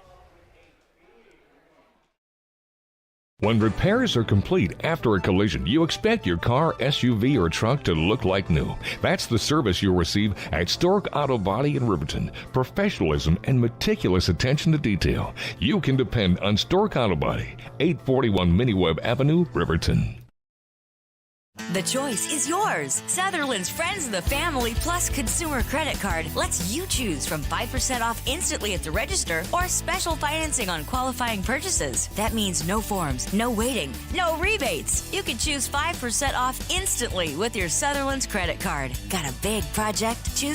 When repairs are complete after a collision, you expect your car, SUV, or truck to look like new. That's the service you'll receive at Stork Auto Body in Riverton. Professionalism and meticulous attention to detail. You can depend on Stork Auto Body, 841 Miniweb Avenue, Riverton. The choice is yours. Sutherland's Friends of the Family Plus Consumer Credit Card lets you choose from 5% off instantly at the register or special financing on qualifying purchases. That means no forms, no waiting, no rebates. You can choose 5% off instantly with your Sutherland's credit card. Got a big project? Choose